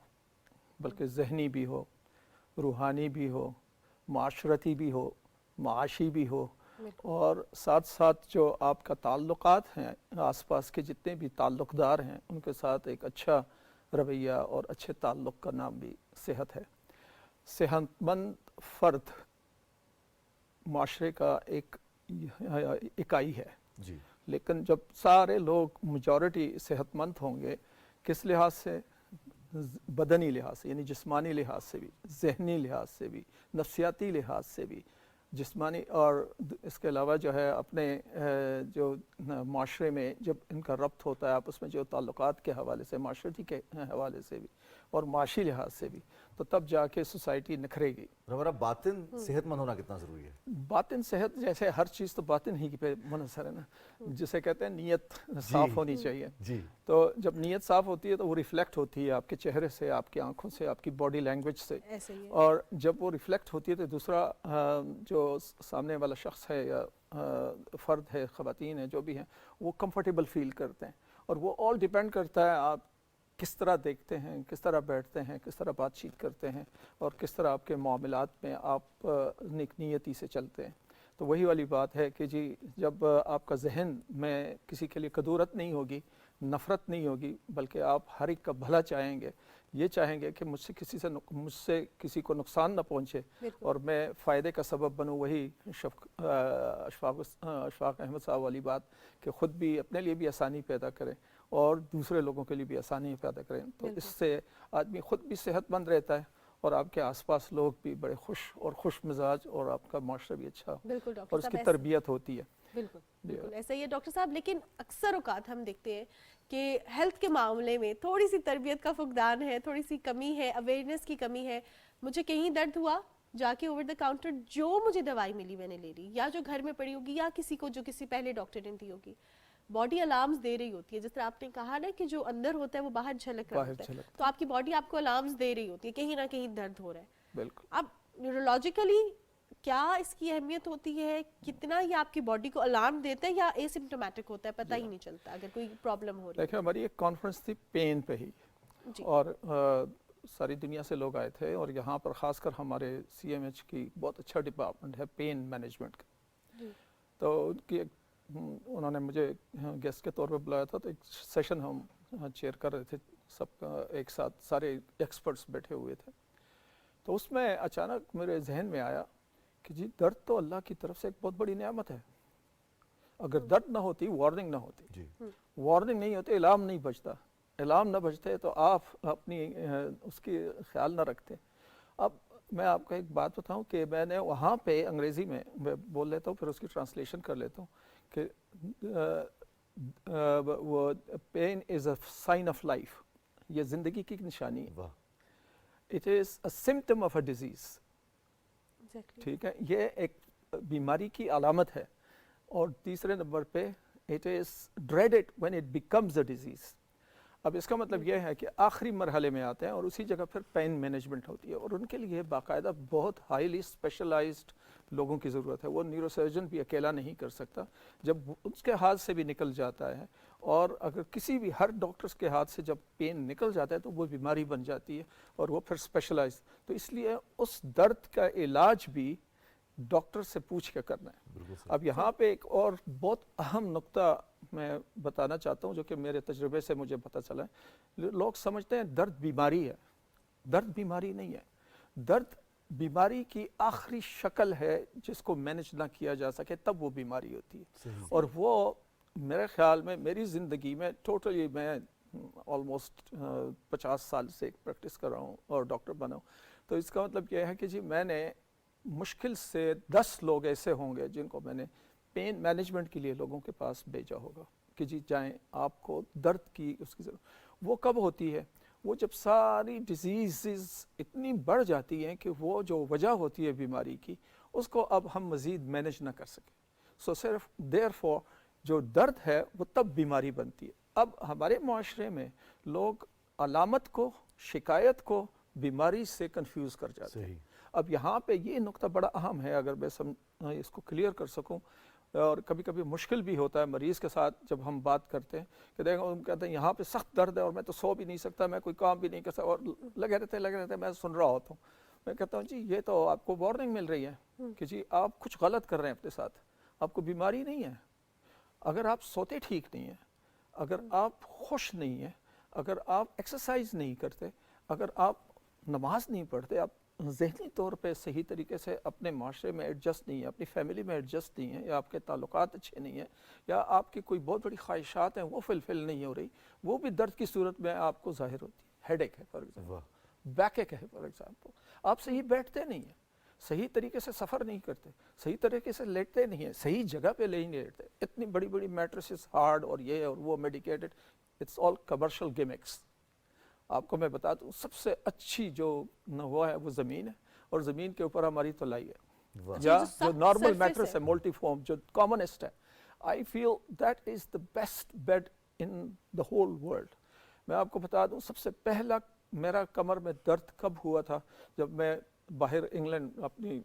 بلکہ ذہنی بھی ہو, روحانی بھی ہو, معاشرتی بھی ہو, معاشی بھی ہو, اور ساتھ ساتھ جو آپ کا تعلقات ہیں, آس پاس کے جتنے بھی تعلق دار ہیں, ان کے ساتھ ایک اچھا رویہ اور اچھے تعلق کا نام بھی صحت ہے. صحت مند فرد معاشرے کا ایک اکائی ہے. جی لیکن جب سارے لوگ میجورٹی صحت مند ہوں گے، کس لحاظ سے؟ بدنی لحاظ سے، یعنی جسمانی لحاظ سے بھی، ذہنی لحاظ سے بھی، نفسیاتی لحاظ سے بھی. جسمانی اور اس کے علاوہ جو ہے اپنے جو معاشرے میں جب ان کا ربط ہوتا ہے آپس میں، جو تعلقات کے حوالے سے، معاشرتی کے حوالے سے بھی اور معاشی لحاظ سے بھی، تو تب جا کے سوسائٹی نکھرے گی. ہمارا باطن صحت مند ہونا کتنا ضروری ہے؟ باطن صحت، جیسے ہر چیز تو باطن ہی پہ منحصر ہے نا، جسے کہتے ہیں نیت صاف ہونی چاہیے. جی تو جب نیت صاف ہوتی ہے تو وہ ریفلیکٹ ہوتی ہے آپ کے چہرے سے، آپ کی آنکھوں سے، آپ کی باڈی لینگویج سے. ایسے ہی ہے. اور جب وہ ریفلیکٹ ہوتی ہے تو دوسرا جو سامنے والا شخص ہے یا فرد ہے، خواتین ہیں جو بھی ہیں، وہ کمفرٹیبل فیل کرتے ہیں. اور وہ آل ڈیپینڈ کرتا ہے آپ کس طرح دیکھتے ہیں، کس طرح بیٹھتے ہیں، کس طرح بات چیت کرتے ہیں، اور کس طرح آپ کے معاملات میں آپ نیک نیتی سے چلتے ہیں. تو وہی والی بات ہے کہ جی جب آپ کا ذہن میں کسی کے لیے کدورت نہیں ہوگی، نفرت نہیں ہوگی، بلکہ آپ ہر ایک کا بھلا چاہیں گے، یہ چاہیں گے کہ مجھ سے کسی کو نقصان نہ پہنچے اور میں فائدے کا سبب بنوں. وہی اشفاق احمد صاحب والی بات کہ خود بھی اپنے لیے بھی آسانی پیدا کریں اور دوسرے لوگوں کے لیے بھی آسانی پیدا کریں. تو اس سے آدمی خود بھی صحت مند رہتا ہے اور آپ کے آس پاس لوگ بھی بڑے خوش مزاج، اور آپ کا معاشرہ بھی اچھا، اور اس کی تربیت ہوتی ہے. بالکل بالکل ایسا ہی ہے ڈاکٹر صاحب. لیکن اکثر اوقات ہم دیکھتے ہیں کہ ہیلتھ کے معاملے میں تھوڑی سی تربیت کا فقدان ہے، تھوڑی سی کمی ہے، اویئرنیس کی کمی ہے. مجھے کہیں درد ہوا، جا کے اوور دا کاؤنٹر جو مجھے دوائی ملی میں نے لے لی، یا جو گھر میں پڑی ہوگی، یا کسی کو جو کسی پہلے ڈاکٹر نے دی ہوگی. باڈی الارمز دے رہی ہوتی ہے، جس طرح آپ نے کہا نا کہ جو اندر ہوتا ہے وہ باہر جھلک رہا ہوتا ہے، تو آپ کی باڈی آپ کو الارمز دے رہی ہوتی ہے کہیں نہ کہیں درد ہو رہا ہے. بالکل. اب نیورولوجیکلی کیا اس کی اہمیت ہوتی ہے؟ کتنا یہ آپ کی باڈی کو الارم دیتا ہے، یا اے سمپٹومیٹک ہوتا ہے، پتہ ہی نہیں چلتا اگر کوئی پرابلم ہو رہی ہے؟ دیکھیں ہماری ایک کانفرنس تھی پین پہ ہی، اور ساری دنیا سے لوگ آئے تھے، اور یہاں پر خاص کر ہمارے سی ایم ایچ کی بہت اچھا ڈپارٹمنٹ ہے پین مینجمنٹ کا. تو ان کی انہوں نے مجھے گیسٹ کے طور پہ بلایا تھا، تو ایک سیشن ہم چیئر کر رہے تھے، سب کا ایک ساتھ سارے ایکسپرٹس بیٹھے ہوئے تھے. تو اس میں اچانک میرے ذہن میں آیا کہ جی درد تو اللہ کی طرف سے ایک بہت بڑی نعمت ہے. اگر درد نہ ہوتی، وارننگ نہ ہوتی، وارننگ نہیں ہوتی، الارم نہیں بجتا، الارم نہ بجتے تو آپ اپنی اس کی خیال نہ رکھتے. اب میں آپ کو ایک بات بتاؤں کہ میں نے وہاں پہ انگریزی میں بول لیتا ہوں، پھر اس کی ٹرانسلیشن کر لیتا ہوں کہ وہ pain is a sign of life, یہ زندگی کی نشانی ہے. It is a symptom of a disease. ٹھیک ہے، یہ ایک بیماری کی علامت ہے. اور تیسرے نمبر پہ it is dreaded when it becomes a disease. اب اس کا مطلب یہ ہے کہ آخری مرحلے میں آتے ہیں، اور اسی جگہ پھر پین مینجمنٹ ہوتی ہے، اور ان کے لیے باقاعدہ بہت ہائیلی اسپیشلائزڈ لوگوں کی ضرورت ہے. وہ نیورو سرجن بھی اکیلا نہیں کر سکتا. جب اس کے ہاتھ سے بھی نکل جاتا ہے، اور اگر کسی بھی ہر ڈاکٹرز کے ہاتھ سے جب پین نکل جاتا ہے تو وہ بیماری بن جاتی ہے، اور وہ پھر اسپیشلائز. تو اس لیے اس درد کا علاج بھی ڈاکٹر سے پوچھ کے کرنا ہے. اب یہاں پہ ایک اور بہت اہم نقطہ میں بتانا چاہتا ہوں جو کہ میرے تجربے سے مجھے پتہ چلا ہے. لوگ سمجھتے ہیں درد بیماری ہے. درد بیماری نہیں ہے. درد بیماری کی آخری شکل ہے جس کو مینج نہ کیا جا سکے تب وہ بیماری ہوتی ہے. اور وہ میرے خیال میں میری زندگی میں ٹوٹلی میں آلموسٹ 50 سال سے پریکٹس کر رہا ہوں اور ڈاکٹر بنا ہوں. تو اس کا مطلب یہ ہے کہ جی میں نے مشکل سے 10 لوگ ایسے ہوں گے جن کو میں نے پین مینجمنٹ کے لیے لوگوں کے پاس بھیجا ہوگا کہ جی جائیں، آپ کو درد کی اس کی ضرورت. وہ کب ہوتی ہے؟ وہ جب ساری ڈیزیزز اتنی بڑھ جاتی ہیں کہ وہ جو وجہ ہوتی ہے بیماری کی اس کو اب ہم مزید مینج نہ کر سکیں. سو صرف دیر فور جو درد ہے وہ تب بیماری بنتی ہے. اب ہمارے معاشرے میں لوگ علامت کو، شکایت کو بیماری سے کنفیوز کر جاتے ہیں. اب یہاں پہ یہ نقطہ بڑا اہم ہے، اگر میں اس کو کلیئر کر سکوں. اور کبھی کبھی مشکل بھی ہوتا ہے مریض کے ساتھ جب ہم بات کرتے ہیں کہ دیکھو ہم کہتے ہیں یہاں پہ سخت درد ہے اور میں تو سو بھی نہیں سکتا، میں کوئی کام بھی نہیں کر سکتا، اور لگے رہتے میں سن رہا ہوتا ہوں. میں کہتا ہوں جی یہ تو آپ کو وارننگ مل رہی ہے کہ جی آپ کچھ غلط کر رہے ہیں اپنے ساتھ. آپ کو بیماری نہیں ہے. اگر آپ سوتے ٹھیک نہیں ہیں، اگر آپ خوش نہیں ہیں، اگر آپ ایکسرسائز نہیں کرتے, اگر آپ نماز نہیں پڑھتے, آپ ذہنی طور پہ صحیح طریقے سے اپنے معاشرے میں ایڈجسٹ نہیں ہیں, اپنی فیملی میں ایڈجسٹ نہیں ہیں, یا آپ کے تعلقات اچھے نہیں ہیں, یا آپ کی کوئی بہت بڑی خواہشات ہیں وہ فلفل نہیں ہو رہی, وہ بھی درد کی صورت میں آپ کو ظاہر ہوتی ہے. ہیڈ ایک ہے فار ایگزامپل, بیک ایک ہے فار ایگزامپل, آپ صحیح بیٹھتے نہیں ہیں, صحیح طریقے سے سفر نہیں کرتے, صحیح طریقے سے لیٹتے نہیں ہیں, صحیح جگہ پہ نہیں لیٹتے, اتنی بڑی بڑی میٹریسز ہارڈ اور یہ اور وہ medicated, it's all commercial gimmicks. آپ کو میں بتا دوں سب سے اچھی جو وہ ہے وہ زمین ہے, اور زمین کے اوپر ہماری تلائی ہے, یا جو نارمل میٹرس ہے ملٹی فارم جو کامنسٹ ہے. I feel that is the best bed in the whole world. میں آپ کو بتا دوں سب سے پہلا میرا کمر میں درد کب ہوا تھا, جب میں باہر انگلینڈ اپنی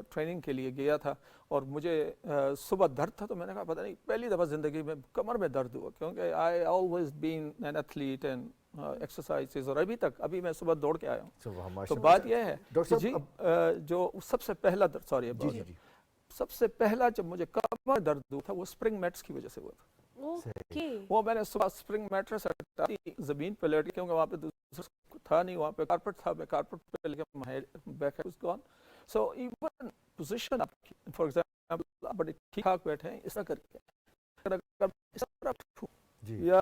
ٹریننگ کے لیے گیا تھا, اور مجھے صبح درد تھا, تو میں نے کہا پتہ نہیں پہلی دفعہ زندگی میں کمر میں درد ہوا, کیونکہ I always been an athlete and exercises, اور ابھی میں صبح دوڑ کے آیا ہوں. تو بات یہ ہے کہ جی جو سب سے پہلا درد, سوری سب سے پہلا جب مجھے کمر درد ہوا تھا وہ اسپرنگ میٹس کی وجہ سے ہوا تھا. وہ میں نے صبح اسپرنگ میٹرس ہٹائی, زمین پہ لیٹ, کیونکہ وہاں پہ دوسرا تھا نہیں, وہاں پہ کارپٹ تھا, میں کارپٹ پہ لے کے back was gone. So even position for example آپ بڑے ٹھیک ٹھاک بیٹھے ہیں اس طرح کر کے, اس طرح یا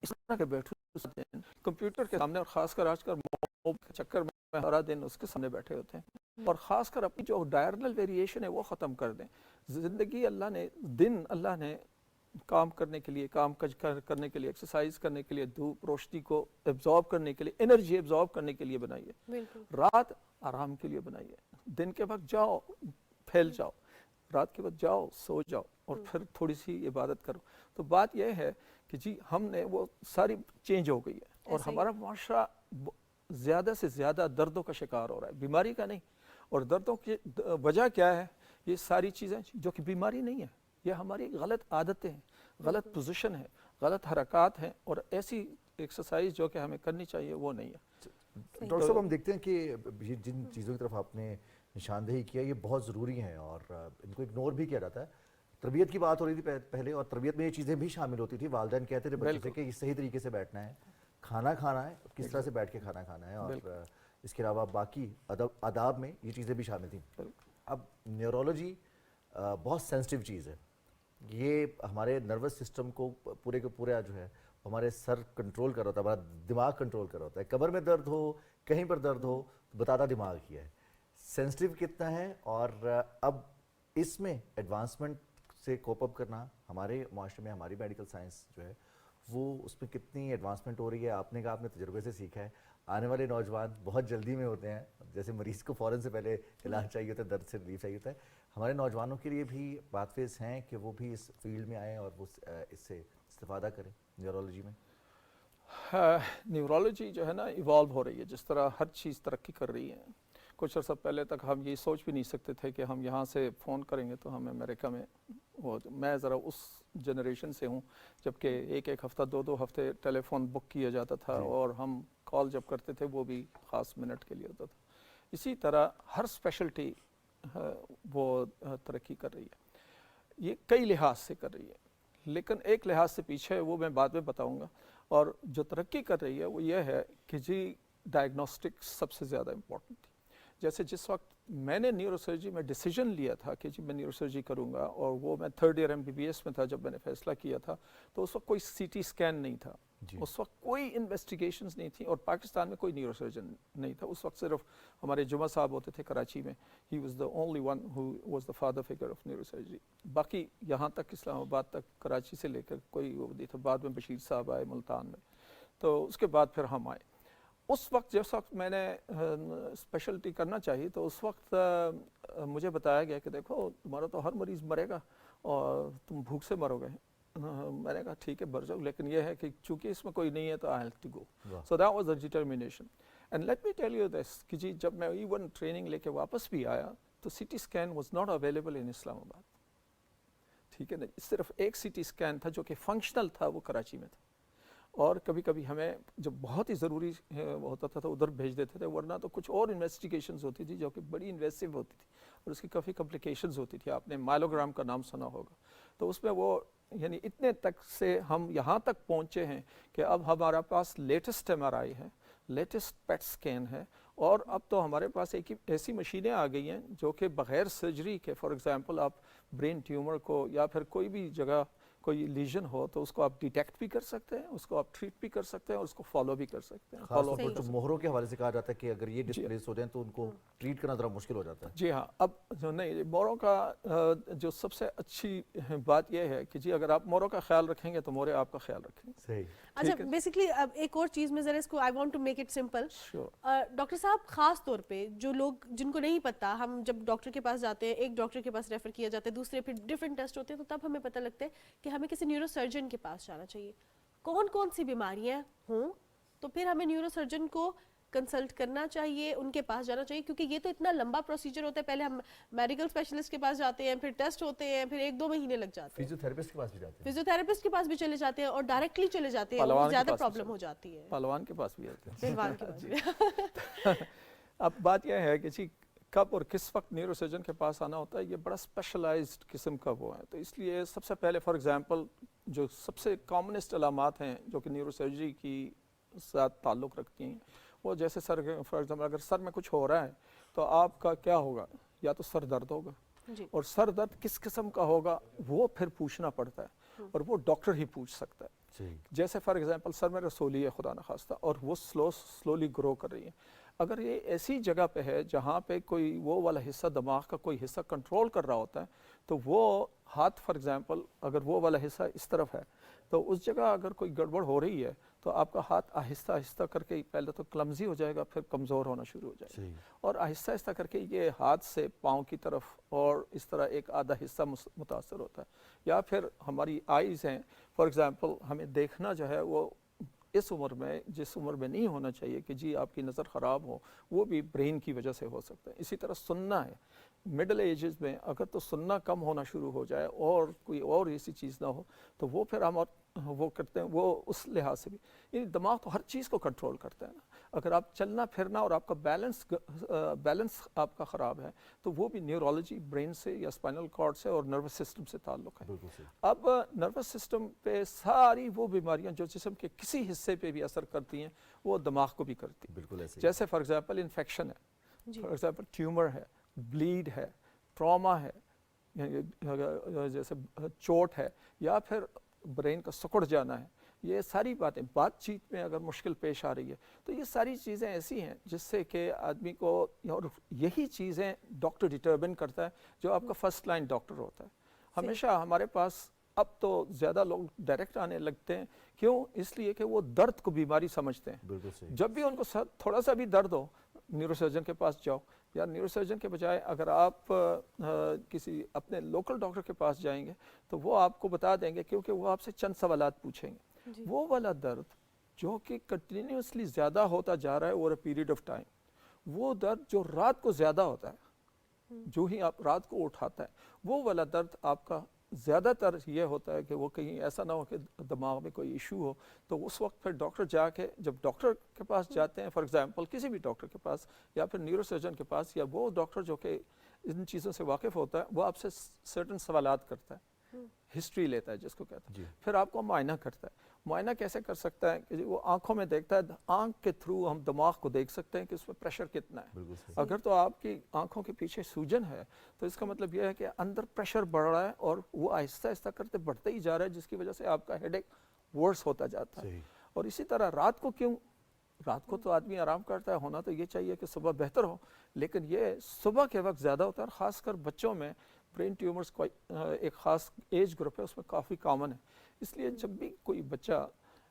اس طرح کے بیٹھے کمپیوٹر کے سامنے, اور خاص کر آج کل موبائل کے چکر میں سارا دن اس کے سامنے بیٹھے ہوتے ہیں, اور خاص کر اپنی جو ڈائرنل ویریشن ہے وہ ختم کر دیں. زندگی اللہ نے, دن اللہ نے کام کرنے کے لیے, کام کرنے کے لیے, ایکسرسائز کرنے کے لیے, دھوپ روشنی کو ایبزارب کرنے کے لیے, انرجی ایبزارب کرنے کے لیے بنائی ہے. رات آرام کے لیے بنائی ہے. دن کے وقت جاؤ پھیل جاؤ, رات کے وقت جاؤ سو جاؤ, اور پھر تھوڑی سی عبادت کرو. تو بات یہ ہے کہ جی ہم نے وہ ساری چینج ہو گئی ہے, اور ہمارا معاشرہ زیادہ سے زیادہ دردوں کا شکار ہو رہا ہے, بیماری کا نہیں. اور دردوں کی وجہ کیا ہے؟ یہ ساری چیزیں جو کہ بیماری نہیں ہے, یہ ہماری غلط عادتیں ہیں, غلط پوزیشن ہے, غلط حرکات ہیں, اور ایسی ایکسرسائز جو کہ ہمیں کرنی چاہیے وہ نہیں ہے. ڈاکٹر صاحب ہم دیکھتے ہیں کہ یہ جن چیزوں کی طرف آپ نے نشاندہی کیا یہ بہت ضروری ہیں, اور ان کو اگنور بھی کیا جاتا ہے. تربیت کی بات ہو رہی تھی پہلے, اور تربیت میں یہ چیزیں بھی شامل ہوتی تھی. والدین کہتے تھے بچے سے کہ یہ صحیح طریقے سے بیٹھنا ہے, کھانا کھانا ہے, کس طرح سے بیٹھ کے کھانا کھانا ہے, اور اس کے علاوہ باقی آداب میں یہ چیزیں بھی شامل تھیں. اب نیورولوجی بہت سینسٹیو چیز ہے, یہ ہمارے نروس سسٹم کو پورے کے پورا جو ہے ہمارے سر کنٹرول کر رہا ہوتا ہے, ہمارا دماغ کنٹرول کر رہا ہوتا ہے. کمر میں درد ہو, کہیں پر درد ہو, بتاتا دماغ ہی ہے. سینسٹیو کتنا ہے, اور اب اس میں ایڈوانسمنٹ سے کوپ اپ کرنا ہمارے معاشرے میں, ہماری میڈیکل سائنس جو ہے وہ اس میں کتنی ایڈوانسمنٹ ہو رہی ہے؟ آپ نے کہا آپ نے تجربے سے سیکھا ہے. آنے والے نوجوان بہت جلدی میں ہوتے ہیں, جیسے مریض کو فوراً سے پہلے علاج چاہیے ہوتا ہے, درد سے ریلیف چاہیے ہوتا ہے. ہمارے نوجوانوں کے لیے بھی بات فیس ہیں کہ وہ بھی اس فیلڈ میں آئیں اور وہ اس سے استفادہ کریں نیورولوجی میں. نیورولوجی جو ہے نا ایوالو ہو رہی ہے, جس طرح ہر چیز ترقی کر رہی ہے. کچھ عرصہ پہلے تک ہم یہ سوچ بھی نہیں سکتے تھے کہ ہم یہاں سے فون کریں گے تو ہم امریکہ میں میں ذرا اس جنریشن سے ہوں جب کہ ایک ہفتہ 2 ہفتے ٹیلی فون بک کیا جاتا تھا, اور ہم کال جب کرتے تھے وہ بھی خاص منٹ کے لیے ہوتا تھا. اسی طرح ہر اسپیشلٹی وہ ترقی کر رہی ہے. یہ کئی لحاظ سے کر رہی ہے, لیکن ایک لحاظ سے پیچھے ہے وہ میں بعد میں بتاؤں گا. اور جو ترقی کر رہی ہے وہ یہ ہے کہ جی ڈائگنوسٹک سب سے زیادہ امپورٹنٹ تھی. جیسے جس وقت میں نے نیورو سرجری میں ڈیسیجن لیا تھا کہ جی میں نیورو سرجری کروں گا, اور وہ میں 3rd ایئر MBBS میں تھا جب میں نے فیصلہ کیا تھا, تو اس وقت کوئی CT اسکین نہیں تھا, اس وقت کوئی انویسٹیگیشنز نہیں تھیں, اور پاکستان میں کوئی نیورو سرجن نہیں تھا. اس وقت صرف ہمارے جمعہ صاحب ہوتے تھے کراچی میں, he was the only one who was the father figure of neuro surgery. باقی یہاں تک اسلام آباد تک, کراچی سے لے کر کوئی وہ نہیں تھا. بعد میں بشیر صاحب آئے ملتان میں, تو اس کے بعد پھر ہم آئے. اس وقت جس وقت میں نے اسپیشلٹی کرنا چاہیے تو اس وقت مجھے بتایا گیا کہ دیکھو تمہارا تو ہر مریض مرے گا اور تم بھوک سے مرو گے. میں نے کہا ٹھیک ہے مر جاؤ, لیکن یہ ہے کہ چونکہ اس میں کوئی نہیں ہے تو I have to go. So that was the determination. And let me tell you this کہ جی جب میں ایون ٹریننگ لے کے واپس بھی آیا تو CT scan was not available in Islamabad. ٹھیک ہے نا, صرف ایک CT اسکین تھا جو کہ فنکشنل تھا, وہ کراچی میں تھا. اور کبھی کبھی ہمیں جب بہت ہی ضروری ہوتا تھا تو ادھر بھیج دیتے تھے, ورنہ تو کچھ اور انویسٹیگیشنز ہوتی تھی جو کہ بڑی انویسیو ہوتی تھی اور اس کی کافی کمپلیکیشنز ہوتی تھی. آپ نے مائلوگرام کا نام سنا ہوگا, تو اس میں وہ یعنی اتنے تک سے ہم یہاں تک پہنچے ہیں کہ اب ہمارا پاس لیٹسٹ MRI ہے, لیٹسٹ پیٹ اسکین ہے, اور اب تو ہمارے پاس ایک ایسی مشینیں آ گئی ہیں جو کہ بغیر سرجری کے, فار ایگزامپل آپ برین ٹیومر کو یا پھر کوئی بھی جگہ کوئی لیژن ہو تو اس کو آپ ڈیٹیکٹ بھی کر سکتے ہیں, اس کو آپ ٹریٹ بھی کر سکتے ہیں, اور اس کو فالو بھی کر سکتے ہیں. خاص طور پر جو مہروں کے حوالے سے کہا جاتا ہے کہ اگر یہ ڈسپلیس ہو جائیں تو ان کو ٹریٹ کرنا ذرا مشکل ہو جاتا ہے. جی ہاں, اب جو نہیں موروں کا جو سب سے اچھی بات یہ ہے کہ جی اگر آپ موروں کا خیال رکھیں گے تو مورے آپ کا خیال رکھیں گے. صحیح. اچھا بیسکلی اب ایک اور چیز میں ذرا اس کو I want to make it simple. Doctor صاحب خاص طور پہ جو لوگ جن کو نہیں پتا, ہم جب ڈاکٹر کے پاس جاتے ہیں, ایک ڈاکٹر کے پاس ریفر کیا جاتا ہے, دوسرے پھر ڈفرینٹ ٹیسٹ ہوتے ہیں, تو تب ہمیں پتہ لگتا ہے کہ ہمیں کسی نیورو سرجن کے پاس جانا چاہیے. کون کون سی بیماریاں ہوں تو پھر ہمیں نیورو سرجن کو کنسلٹ کرنا چاہیے, ان کے پاس جانا چاہیے, کیونکہ یہ تو اتنا لمبا پروسیجر ہوتا ہے. پہلے ہم میڈیکل اسپیشلسٹ کے پاس جاتے ہیں, پھر ٹیسٹ ہوتے ہیں, پھر 1-2 مہینے لگ جاتے ہیں. فزیو تھراپسٹ کے پاس بھی جاتے ہیں, فزیو تھراپسٹ کے پاس بھی چلے جاتے ہیں, اور ڈائریکٹلی چلے جاتے ہیں, وہ زیادہ پرابلم ہو جاتی ہے. پہلوان کے پاس بھی آتے ہیں. پہلوان کے پاس بھی. اب بات یہ ہے کہ جی کب اور کس وقت نیورو سرجن کے پاس آنا ہوتا ہے, یہ بڑا اسپیشلائزڈ قسم کا وہ ہے. تو اس لیے سب سے پہلے فار ایگزامپل جو سب سے کامنسٹ علامات ہیں جو کہ نیورو سرجری کی ساتھ تعلق رکھتی ہیں, وہ جیسے سر فار ایگزامپل اگر سر میں کچھ ہو رہا ہے تو آپ کا کیا ہوگا, یا تو سر درد ہوگا, اور سر درد کس قسم کا ہوگا وہ پھر پوچھنا پڑتا ہے, اور وہ ڈاکٹر ہی پوچھ سکتا ہے. جیسے فار ایگزامپل سر میں رسولی ہے خدا نخواستہ, اور وہ سلولی گرو کر رہی ہے. اگر یہ ایسی جگہ پہ ہے جہاں پہ کوئی وہ والا حصہ دماغ کا کوئی حصہ کنٹرول کر رہا ہوتا ہے, تو وہ ہاتھ فار ایگزامپل اگر وہ والا حصہ اس طرف ہے تو اس جگہ اگر کوئی گڑبڑ ہو رہی ہے تو آپ کا ہاتھ آہستہ آہستہ کر کے پہلے تو کلمزی ہو جائے گا, پھر کمزور ہونا شروع ہو جائے گا, اور آہستہ آہستہ کر کے یہ ہاتھ سے پاؤں کی طرف اور اس طرح ایک آدھا حصہ متاثر ہوتا ہے. یا پھر ہماری آئیز ہیں فار ایگزامپل, ہمیں دیکھنا جو ہے وہ اس عمر میں جس عمر میں نہیں ہونا چاہیے کہ جی آپ کی نظر خراب ہو, وہ بھی برین کی وجہ سے ہو سکتا ہے. اسی طرح سننا ہے, مڈل ایجز میں اگر تو سننا کم ہونا شروع ہو جائے اور کوئی اور ایسی چیز نہ ہو تو وہ پھر ہم وہ کرتے ہیں, وہ اس لحاظ سے بھی یعنی دماغ تو ہر چیز کو کنٹرول کرتا ہے نا. اگر آپ چلنا پھرنا اور آپ کا بیلنس آپ کا خراب ہے تو وہ بھی نیورولوجی برین سے یا اسپائنل کارڈ سے اور نروس سسٹم سے تعلق ہے. اب نروس سسٹم پہ ساری وہ بیماریاں جو جسم کے کسی حصے پہ بھی اثر کرتی ہیں وہ دماغ کو بھی کرتی ہیں. بالکل ایسے جیسے فار ایگزامپل انفیکشن ہے, فار ایگزامپل ٹیومر ہے, بلیڈ ہے, ٹراما ہے, جیسے چوٹ ہے, یا پھر برین کا سکڑ جانا ہے. یہ ساری باتیں بات چیت میں اگر مشکل پیش آ رہی ہے تو یہ ساری چیزیں ایسی ہیں جس سے کہ آدمی کو, اور یہی چیزیں ڈاکٹر ڈٹرمن کرتا ہے جو آپ کا فرسٹ لائن ڈاکٹر ہوتا ہے. ہمیشہ ہمارے پاس اب تو زیادہ لوگ ڈائریکٹ آنے لگتے ہیں, کیوں؟ اس لیے کہ وہ درد کو بیماری سمجھتے ہیں. جب بھی ان کو تھوڑا سا بھی درد ہو نیورو سرجن کے پاس جاؤ, یا نیورو سرجن کے بجائے اگر آپ کسی اپنے لوکل ڈاکٹر کے پاس جائیں گے تو وہ آپ کو بتا دیں گے, کیونکہ وہ آپ سے چند سوالات پوچھیں گے. وہ والا درد جو کہ کنٹینیوسلی زیادہ ہوتا جا رہا ہے over a period of time, وہ درد جو رات کو زیادہ ہوتا ہے, جو ہی آپ رات کو اٹھاتا ہے, وہ والا درد آپ کا زیادہ تر یہ ہوتا ہے کہ وہ کہیں ایسا نہ ہو کہ دماغ میں کوئی ایشو ہو. تو اس وقت پھر ڈاکٹر جا کے, جب ڈاکٹر کے پاس جاتے ہیں فار ایگزامپل کسی بھی ڈاکٹر کے پاس یا پھر نیورو سرجن کے پاس, یا وہ ڈاکٹر جو کہ ان چیزوں سے واقف ہوتا ہے, وہ آپ سے سرٹن سوالات کرتا ہے, ہسٹری لیتا ہے جس کو کہتے ہیں, پھر آپ کو معائنہ کرتا ہے. معائنہ کیسے کر سکتا ہے کہ وہ آنکھوں میں دیکھتا ہے, آنکھ کے تھرو ہم دماغ کو دیکھ سکتے ہیں کہ اس میں پریشر کتنا ہے. اگر تو آپ کی آنکھوں کے پیچھے سوجن ہے تو اس کا مطلب یہ ہے کہ اندر پریشر بڑھ رہا ہے اور وہ آہستہ آہستہ کرتے بڑھتے ہی جا رہا ہے, جس کی وجہ سے آپ کا ہیڈ ایک ورس ہوتا جاتا ہے. اور اسی طرح رات کو کیوں, رات کو تو آدمی آرام کرتا ہے, ہونا تو یہ چاہیے کہ صبح بہتر ہو, لیکن یہ صبح کے وقت زیادہ ہوتا ہے, اور خاص کر بچوں میں برین ٹیومرز کو ایک خاص ایج گروپ ہے اس میں کافی کامن ہے. اس لیے جب بھی کوئی بچہ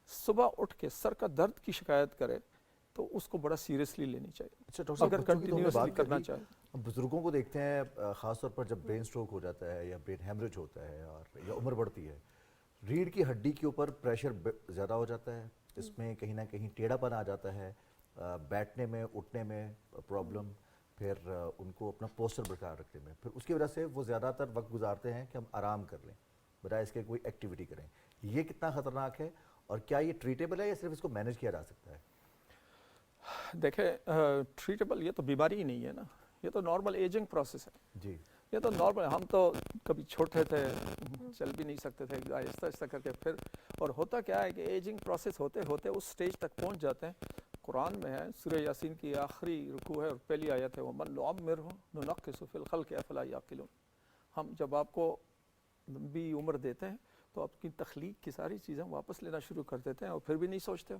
صبح اٹھ کے سر کا درد کی شکایت کرے تو اس کو بڑا سیریسلی لینی چاہیے. اچھا ڈاکٹر صاحب, اگر کنٹینیوسلی کرنا چاہے. بزرگوں کو دیکھتے ہیں خاص طور پر جب برین سٹروک ہو جاتا ہے یا برین ہیمریج ہوتا ہے اور یا عمر بڑھتی ہے, ریڑھ کی ہڈی کے اوپر پریشر زیادہ ہو جاتا ہے, اس میں کہیں نہ کہیں ٹیڑھا پن آ جاتا ہے, بیٹھنے میں اٹھنے میں پرابلم, پھر ان کو اپنا پوسچر برقرار رکھنے میں, پھر اس کی وجہ سے وہ زیادہ تر وقت گزارتے ہیں کہ ہم آرام کر لیں بجائے اس کے کوئی ایکٹیویٹی کریں. یہ کتنا خطرناک ہے, اور کیا یہ ٹریٹیبل ہے یا صرف اس کو مینیج کیا جا سکتا ہے؟ دیکھیں ٹریٹیبل یہ تو بیماری ہی نہیں ہے نا, یہ تو نارمل ایجنگ پروسیس ہے. جی, یہ تو نارمل. ہم تو کبھی چھوٹے تھے, چل بھی نہیں سکتے تھے, آہستہ آہستہ کر کے پھر. اور ہوتا کیا ہے کہ ایجنگ پروسیس ہوتے ہوتے اس سٹیج تک پہنچ جاتے ہیں. قرآن میں ہے, سورہ یاسین کی آخری رکوع ہے اور پہلی آیت ہے, وَمَن نُعَمِّرْهُ نُنَقِّصُ فِي الْخَلْقِ أَفَلَا يَعْقِلُونَ. ہم جب آپ کو لمبی عمر دیتے ہیں تو آپ کی تخلیق کی ساری چیزیں واپس لینا شروع کر دیتے ہیں اور پھر بھی نہیں سوچتے ہو.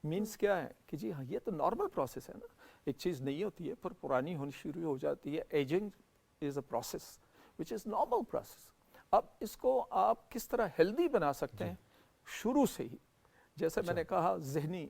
مینس کیا ہے کہ جی ہاں یہ تو نارمل پروسیس ہے نا, ایک چیز نہیں ہوتی ہے پھر پرانی ہونی شروع ہو جاتی ہے. Ageing is a process which is normal process. اب اس کو آپ کس طرح ہیلدی بنا سکتے ہیں شروع سے ہی, جیسے میں نے کہا ذہنی,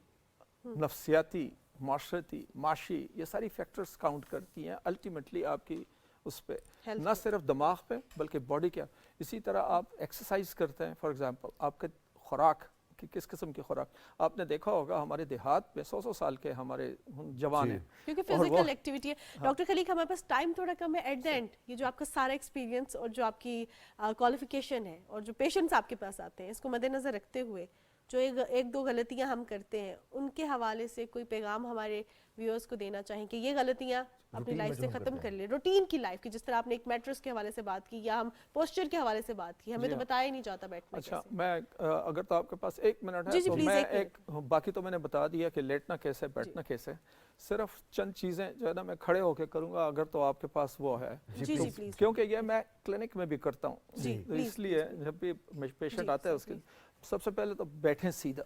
نفسیاتی, معاشرتی, معاشی, یہ ساری فیکٹرز کاؤنٹ کرتی ہیں الٹیمیٹلی آپ کی اس پہ, نہ صرف دماغ پہ بلکہ باڈی کیا. اسی طرح آپ ایکسرسائز کرتے ہیں, فار ایگزامپل آپ کے خوراک کہ کس قسم کی خوراک. آپ نے دیکھا ہوگا ہمارے دیہات میں 100 سال کے ہمارے جوان ہیں, کیونکہ فزیکل ایکٹیویٹی ہے. ڈاکٹر خلیق ہمارے پاس ٹائم تھوڑا کم ہے. ایٹ دا اینڈ یہ جو آپ کا سارا ایکسپیرینس اور جو آپ کی کوالیفیکیشن ہے اور جو پیشنٹس آپ کے پاس آتے ہیں, اس کو مد نظر رکھتے ہوئے جو ایک دو غلطیاں ہم کرتے ہیں, ان کے حوالے سے کوئی پیغام ہمارے ویورز کو دینا چاہیں کہ یہ غلطیاں اپنی لائف سے ختم کر لیں, روٹین کی لائف کی, جس طرح آپ نے ایک میٹرس کے حوالے سے بات کی یا ہم پوسچر کے حوالے سے بات کی, ہمیں تو بتایا ہی نہیں جاتا بیٹھنا کیسے. اچھا میں اگر تو آپ کے پاس 1 منٹ ہے تو میں ایک, باقی تو میں نے بتا دیا کہ لیٹنا کیسے, بیٹھنا کیسے, صرف چند چیزیں جو ہے نا میں کھڑے ہو کے کروں گا اگر تو آپ کے پاس وہ ہے, کیونکہ یہ میں کلینک میں بھی کرتا ہوں, تو اس لیے جب بھی پیشنٹ آتا ہے اس کے سب سے پہلے تو بیٹھیں سیدھا,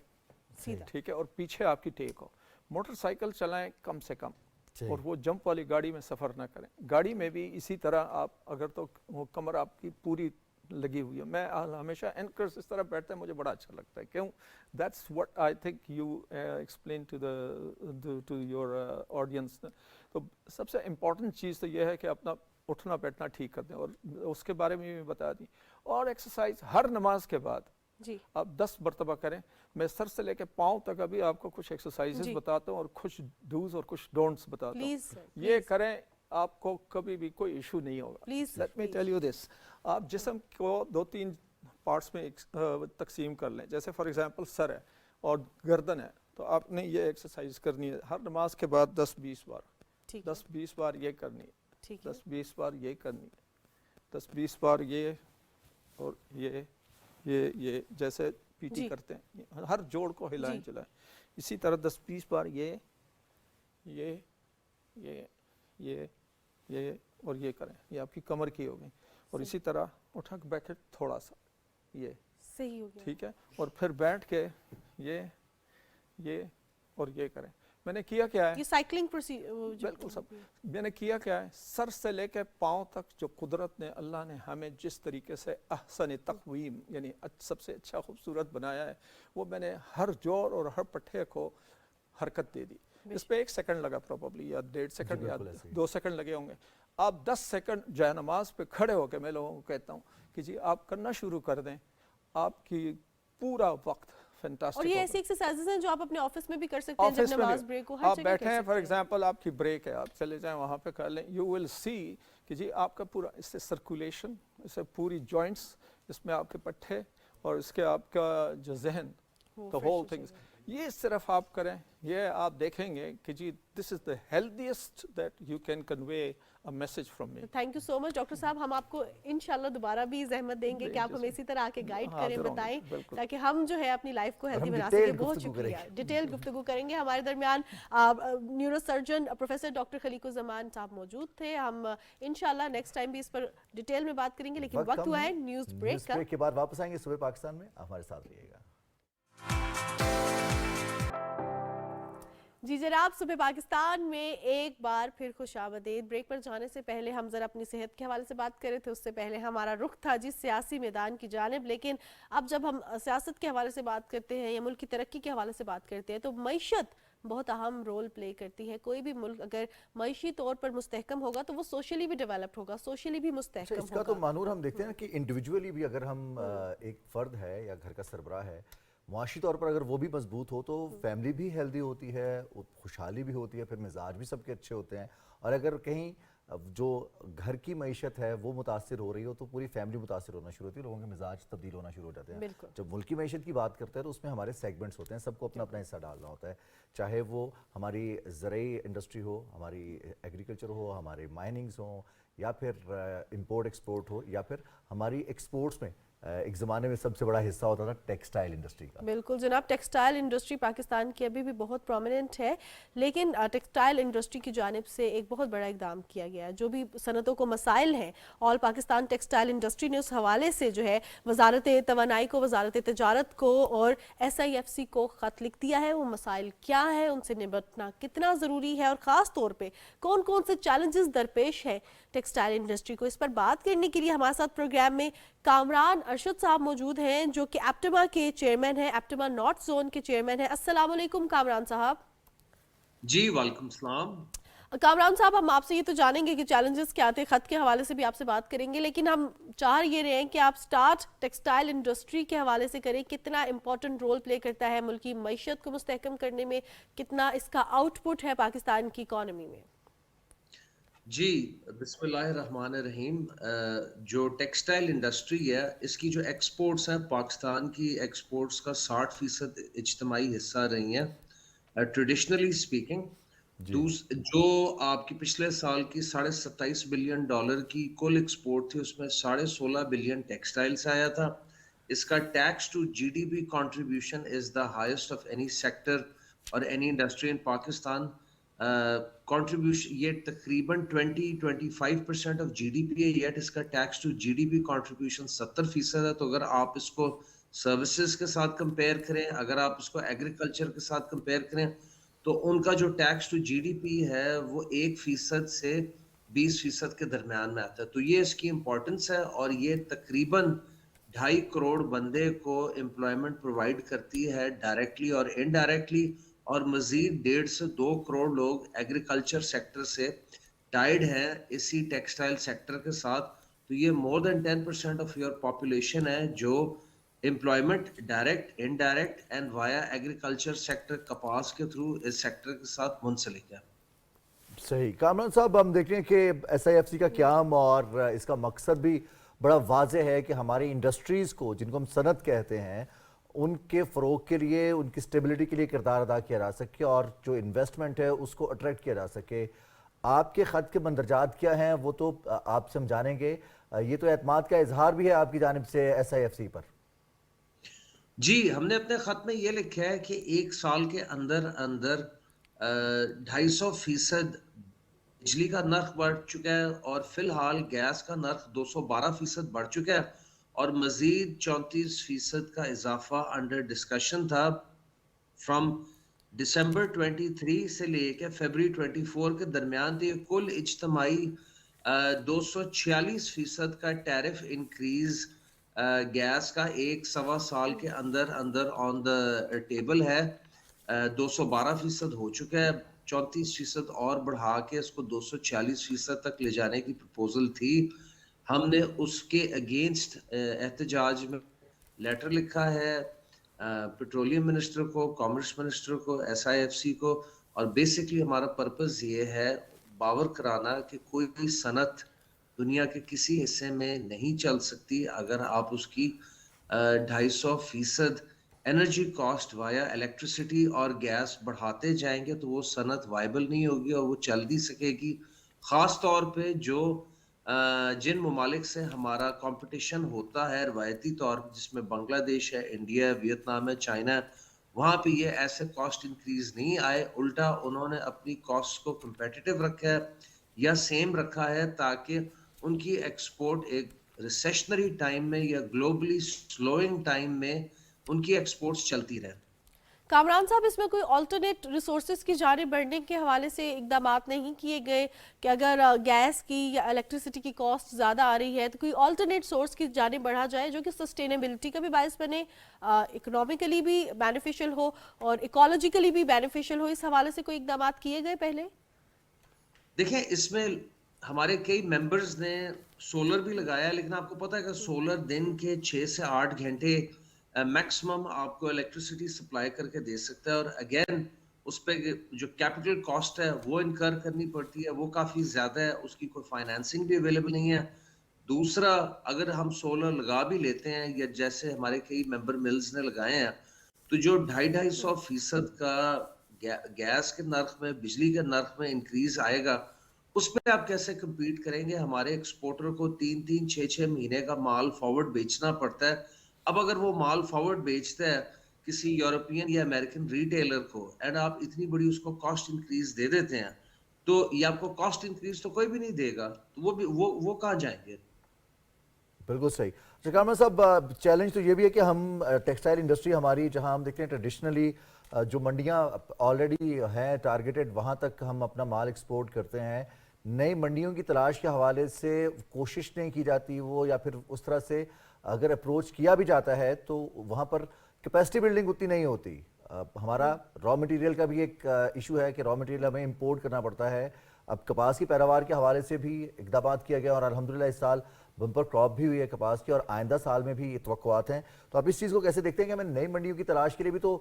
ٹھیک ہے, اور پیچھے آپ کی ٹیک ہو. موٹر سائیکل چلائیں کم سے کم, اور وہ جمپ والی گاڑی میں سفر نہ کریں. گاڑی میں بھی اسی طرح آپ اگر تو وہ کمر آپ کی پوری لگی ہوئی ہے, میں ہمیشہ اینکرز اس طرح بیٹھتے ہیں, مجھے بڑا اچھا لگتا ہے. کیوں؟ That's what I think you explain to your audience. تو سب سے امپورٹنٹ چیز تو یہ ہے کہ اپنا اٹھنا بیٹھنا ٹھیک کر دیں, اور اس کے بارے میں بھی بتا دیں. اور ایکسرسائز ہر نماز کے بعد آپ 10 مرتبہ کریں. میں سر سے لے کے پاؤں تک ابھی آپ کو کچھ ایکسرسائزز بتاتا ہوں اور کچھ ڈوز اور کچھ ڈونٹس بتاتا ہوں. یہ کریں, آپ کو کبھی بھی کوئی ایشو نہیں ہوگا. لیٹ می ٹیل یو دس, آپ جسم کو 2-3 پارٹس میں تقسیم کر لیں. جیسے فار ایگزامپل سر ہے اور گردن ہے, تو آپ نے یہ ایکسرسائز کرنی ہے ہر نماز کے بعد 10-20 بار. 10-20 بار یہ کرنی ہے, 10-20 بار یہ کرنی ہے, 10-20 بار یہ, اور یہ جیسے پی ٹی کرتے ہیں, ہر جوڑ کو ہلائیں چلائیں. اسی طرح 10-20 بار یہ اور یہ کریں, یہ آپ کی کمر کی ہو گئی. اور اسی طرح اٹھک بیٹھے تھوڑا سا, یہ صحیح ہو گیا, ٹھیک ہے, اور پھر بیٹھ کے یہ اور یہ کریں. میں نے کیا کیا ہے, یہ سائیکلنگ بالکل سب میں نے کیا کیا ہے, سر سے لے کے پاؤں تک جو قدرت نے, اللہ نے ہمیں جس طریقے سے احسن تقویم یعنی سب سے اچھا خوبصورت بنایا ہے, وہ میں نے ہر جوڑ اور ہر پٹھے کو حرکت دے دی. اس پہ 1 سیکنڈ لگا پروبیبلی, یا 1.5 سیکنڈ یا 2 سیکنڈ لگے ہوں گے. آپ 10 سیکنڈ جائے نماز پہ کھڑے ہو کے میں لوگوں کو کہتا ہوں کہ جی آپ کرنا شروع کر دیں, آپ کی پورا وقت فینٹاسٹک. اور یہ ایسی ایکسرسائزز ہیں جو آپ اپنے آفس میں بھی کر سکتے ہیں, جب نماز بریک ہو, ہر جگہ. آپ بیٹھے ہیں, فار ایگزامپل آپ کی بریک ہے, آپ چلے جائیں وہاں پہ کر لیں. یو ول سی کہ جی آپ کا پورا اس سے سرکولیشن, اس سے پوری جوائنٹس, اس میں آپ کے پٹھے اور اس کے آپ کا جو ذہن, the whole things, یہ صرف آپ کریں, یہ آپ دیکھیں گے کہ جی this is the healthiest that you can convey a message from me. Thank you so much doctor صاحب. ہم آپ کو انشاءاللہ دوبارہ بھی زحمت دیں گے کہ آپ ہمیں اسی طرح آ کے گائیڈ کریں, بتائیں, تاکہ ہم جو ہے اپنی لائف کو ہیلدی بنا سکیں. بہت شکریہ. ڈیٹیل گفتگو کریں گے. ہمارے درمیان neuro surgeon professor doctor Khaliq الزمان صاحب موجود تھے. ہم انشاءاللہ نیکسٹ ٹائم بھی اس پر ڈیٹیل میں بات کریں گے, لیکن وقت ہوا ہے نیوز بریک کا. کے بعد واپس آئیں گے صبح پاکستان میں, ہمارے ساتھ رہیے گا. جی جناب, صبح پاکستان میں ایک بار پھر خوش آمدید. بریک پر جانے سے پہلے ہم ذرا اپنی صحت کے حوالے سے بات کرے تھے, اس سے پہلے ہمارا رخ تھا جس سیاسی میدان کی جانب. لیکن اب جب ہم سیاست کے حوالے سے بات کرتے ہیں یا ملک کی ترقی کے حوالے سے بات کرتے ہیں, تو معیشت بہت اہم رول پلے کرتی ہے. کوئی بھی ملک اگر معیشی طور پر مستحکم ہوگا تو وہ سوشلی بھی ڈیولپڈ ہوگا, سوشلی بھی مستحکم ہوگا. اس کا تو مانور ہم دیکھتے ہیں کہ انڈیویجولی بھی اگر ہم ایک فرد ہے یا گھر کا سربراہ ہے, معاشی طور پر اگر وہ بھی مضبوط ہو تو فیملی بھی ہیلدی ہوتی ہے, خوشحالی بھی ہوتی ہے, پھر مزاج بھی سب کے اچھے ہوتے ہیں. اور اگر کہیں جو گھر کی معیشت ہے وہ متاثر ہو رہی ہو تو پوری فیملی متاثر ہونا شروع ہوتی ہے, لوگوں کے مزاج تبدیل ہونا شروع ہو جاتے ہیں. جب ملکی معیشت کی بات کرتے ہیں تو اس میں ہمارے سیگمنٹس ہوتے ہیں, سب کو اپنا اپنا حصہ ڈالنا ہوتا ہے, چاہے وہ ہماری زرعی انڈسٹری ہو, ہماری ایگریکلچر ہو, ہمارے مائننگز ہوں, یا پھر امپورٹ ایکسپورٹ ہو یا پھر ہماری ایکسپورٹس میں ایک زمانے میں سب سے بڑا حصہ ہوتا تھا ٹیکسٹائل انڈسٹری کا. بالکل جناب, ٹیکسٹائل انڈسٹری پاکستان کی ابھی بھی بہت پرومیننٹ ہے, لیکن ٹیکسٹائل انڈسٹری کی جانب سے ایک بہت بڑا اقدام کیا گیا ہے. جو بھی صنعتوں کو مسائل ہیں, آل پاکستان ٹیکسٹائل انڈسٹری نے اس حوالے سے جو ہے وزارت توانائی کو, وزارت تجارت کو اور SIFC کو خط لکھ دیا ہے. وہ مسائل کیا ہے, ان سے نمٹنا کتنا ضروری ہے, اور خاص طور پہ کون کون سے چیلنجز درپیش ہیں ٹیکسٹائل انڈسٹری کو, اس پر بات کرنے کے لیے ہمارے ساتھ پروگرام میں کامران ارشد صاحب موجود ہیں, جو کہ ایپٹما کے چیئرمین ہیں, ایپٹما نارتھ زون کے چیئرمین ہیں. السلام علیکم کامران صاحب. جی وعلیکم السلام. کامران صاحب, ہم آپ سے یہ تو جانیں گے کہ چیلنجز کیا تھے, خط کے حوالے سے بھی آپ سے بات کریں گے, لیکن ہم چاہ یہ رہے ہیں کہ آپ سٹارٹ ٹیکسٹائل انڈسٹری کے حوالے سے کریں. کتنا امپورٹنٹ رول پلے کرتا ہے ملکی معیشت کو مستحکم کرنے میں, کتنا اس کا آؤٹ پٹ ہے پاکستان کی اکانومی میں؟ جی بسم اللہ الرحمن الرحیم. جو ٹیکسٹائل انڈسٹری ہے, اس کی جو ایکسپورٹس ہیں, پاکستان کی ایکسپورٹس کا 60% اجتماعی حصہ رہی ہیں ٹریڈیشنلی اسپیکنگ. جو آپ کی پچھلے سال کی $27.5 بلین کی کل ایکسپورٹ تھی, اس میں $16.5 بلین ٹیکسٹائل سے آیا تھا. اس کا tax to GDP contribution is the highest of any sector اور any industry in Pakistan. Contribution یہ تقریباً 20-25% آف GDP ہے, یٹ اس کا ٹیکس ٹو GDP کنٹریبیوشن 70% ہے. تو اگر آپ اس کو سروسز کے ساتھ کمپیئر کریں, اگر آپ اس کو ایگریکلچر کے ساتھ کمپیئر کریں, تو ان کا جو ٹیکس ٹو GDP ہے وہ 1% سے 20% کے درمیان میں آتا ہے. تو یہ اس کی امپورٹنس ہے, اور یہ تقریباً 2.5 کروڑ بندے کو امپلائمنٹ پرووائڈ کرتی ہے ڈائریکٹلی اور انڈائریکٹلی, اور مزید 1.5 سے 2 کروڑ لوگ ایگریکلچر سیکٹر سے ٹائیڈ ہیں اسی ٹیکسٹائل سیکٹر کے ساتھ. تو یہ more than 10% of your population ہے جو employment direct, indirect and via agriculture sector, کپاس کے تھرو اس سیکٹر کے ساتھ منسلک ہے. صحیح. کامران صاحب, ہم دیکھ رہے ہیں کہ SIFC کا قیام اور اس کا مقصد بھی بڑا واضح ہے کہ ہماری انڈسٹریز کو, جن کو ہم صنعت کہتے ہیں, ان کے فروغ کے لیے, ان کی سٹیبلٹی کے لیے کردار ادا کیا جا سکے, اور جو انویسٹمنٹ ہے اس کو اٹریکٹ کیا جا سکے. آپ کے خط کے مندرجات کیا ہیں وہ تو آپ سے ہم جانیں گے. یہ تو اعتماد کا اظہار بھی ہے آپ کی جانب سے SIFC پر. جی, ہم نے اپنے خط میں یہ لکھا ہے کہ 1 سال کے اندر 250% بجلی کا نرخ بڑھ چکا ہے, اور فی الحال گیس کا نرخ 212% بڑھ چکا ہے, اور مزید 34% کا اضافہ انڈر ڈسکشن تھا. فرام دسمبر 23 سے لے کے فیبری 24 کے درمیان تھی. کل اجتماعی 246% کا ٹیرف انکریز گیس کا 1.25 سال کے اندر آن دا ٹیبل ہے. 212% ہو چکا ہے, 34% اور بڑھا کے اس کو 246% تک لے جانے کی پروپوزل تھی. ہم نے اس کے اگینسٹ احتجاج میں لیٹر لکھا ہے پیٹرولیم منسٹر کو, کامرس منسٹر کو, SIFC کو, اور بیسکلی ہمارا پرپز یہ ہے باور کرانا کہ کوئی بھی صنعت دنیا کے کسی حصے میں نہیں چل سکتی اگر آپ اس کی 250% انرجی کاسٹ وایا الیکٹریسٹی اور گیس بڑھاتے جائیں گے, تو وہ صنعت وائبل نہیں ہوگی اور وہ چل نہیں سکے گی. خاص طور پہ جو جن ممالک سے ہمارا کمپٹیشن ہوتا ہے روایتی طور پر, جس میں بنگلہ دیش ہے, انڈیا ہے, ویتنام ہے, چائنا ہے, وہاں پہ یہ ایسے کاسٹ انکریز نہیں آئے. الٹا انہوں نے اپنی کاسٹ کو کمپیٹیٹیو رکھا ہے یا سیم رکھا ہے, تاکہ ان کی ایکسپورٹ ایک ریسیشنری ٹائم میں یا گلوبلی سلوئنگ ٹائم میں ان کی ایکسپورٹس چلتی رہے. کامران صاحب, اس میں کوئی آلٹرنیٹ ریسورسز کی جانب بڑھنے کے حوالے سے اقدامات نہیں کیے گئے کہ اگر گیس کی یا الیکٹریسٹی کی کاسٹ زیادہ آ رہی ہے تو کوئی آلٹرنیٹ سورس کی جانب بڑھا جائے جو کہ سسٹینیبلٹی کا بھی باعث بنے, اکنامکلی بھی بینیفیشل ہو اور ایکولوجیکلی بھی بینیفیشل ہو؟ اس حوالے سے کوئی اقدامات کیے گئے پہلے؟ دیکھیں, اس میں ہمارے کئی ممبرز نے سولر بھی لگایا, لیکن آپ کو پتہ ہے کہ سولر دن کے 6 سے 8 گھنٹے میکسیمم آپ کو الیکٹریسٹی سپلائی کر کے دے سکتا ہے, اور اگین اس پہ جو کیپٹل کاسٹ ہے وہ انکر کرنی پڑتی ہے, وہ کافی زیادہ ہے, اس کی کوئی فائنینسنگ بھی اویلیبل نہیں ہے. دوسرا, اگر ہم سولر لگا بھی لیتے ہیں یا جیسے ہمارے کئی ممبر ملز نے لگائے ہیں, تو جو 250% کا گیس کے نرخ میں, بجلی کے نرخ میں انکریز آئے گا, اس پہ آپ کیسے کمپیٹ کریں گے؟ ہمارے ایکسپورٹر کو 3-6 مہینے کا مال فارورڈ بیچنا پڑتا ہے. اب اگر وہ مال فارورڈ بیچتا ہے کسی یورپین یا امریکن ریٹیلر کو اینڈ آپ اتنی بڑی اس کو کاسٹ انکریز دے دیتے ہیں, تو یہ آپ کو کاسٹ انکریز تو کوئی بھی نہیں دے گا, تو وہ کہاں جائیں گے؟ بالکل صحیح. اچھا کامران صاحب, چیلنج تو یہ بھی ہے کہ ہم ٹیکسٹائل انڈسٹری ہماری, جہاں ہم دیکھتے ہیں ٹریڈیشنلی جو منڈیاں آلریڈی ہیں ٹارگیٹڈ, وہاں تک ہم اپنا مال ایکسپورٹ کرتے ہیں. نئی منڈیوں کی تلاش کے حوالے سے کوشش نہیں کی جاتی وہ, یا پھر اس طرح سے اگر اپروچ کیا بھی جاتا ہے تو وہاں پر کیپیسٹی بلڈنگ اتنی نہیں ہوتی. ہمارا را مٹیریل کا بھی ایک ایشو ہے کہ را مٹیریل ہمیں امپورٹ کرنا پڑتا ہے. اب کپاس کی پیداوار کے حوالے سے بھی اقدامات کیا گیا اور الحمدللہ اس سال بمپر کراپ بھی ہوئی ہے کپاس کی, اور آئندہ سال میں بھی توقعات ہیں. تو آپ اس چیز کو کیسے دیکھتے ہیں کہ ہمیں نئی منڈیوں کی تلاش کے لیے بھی تو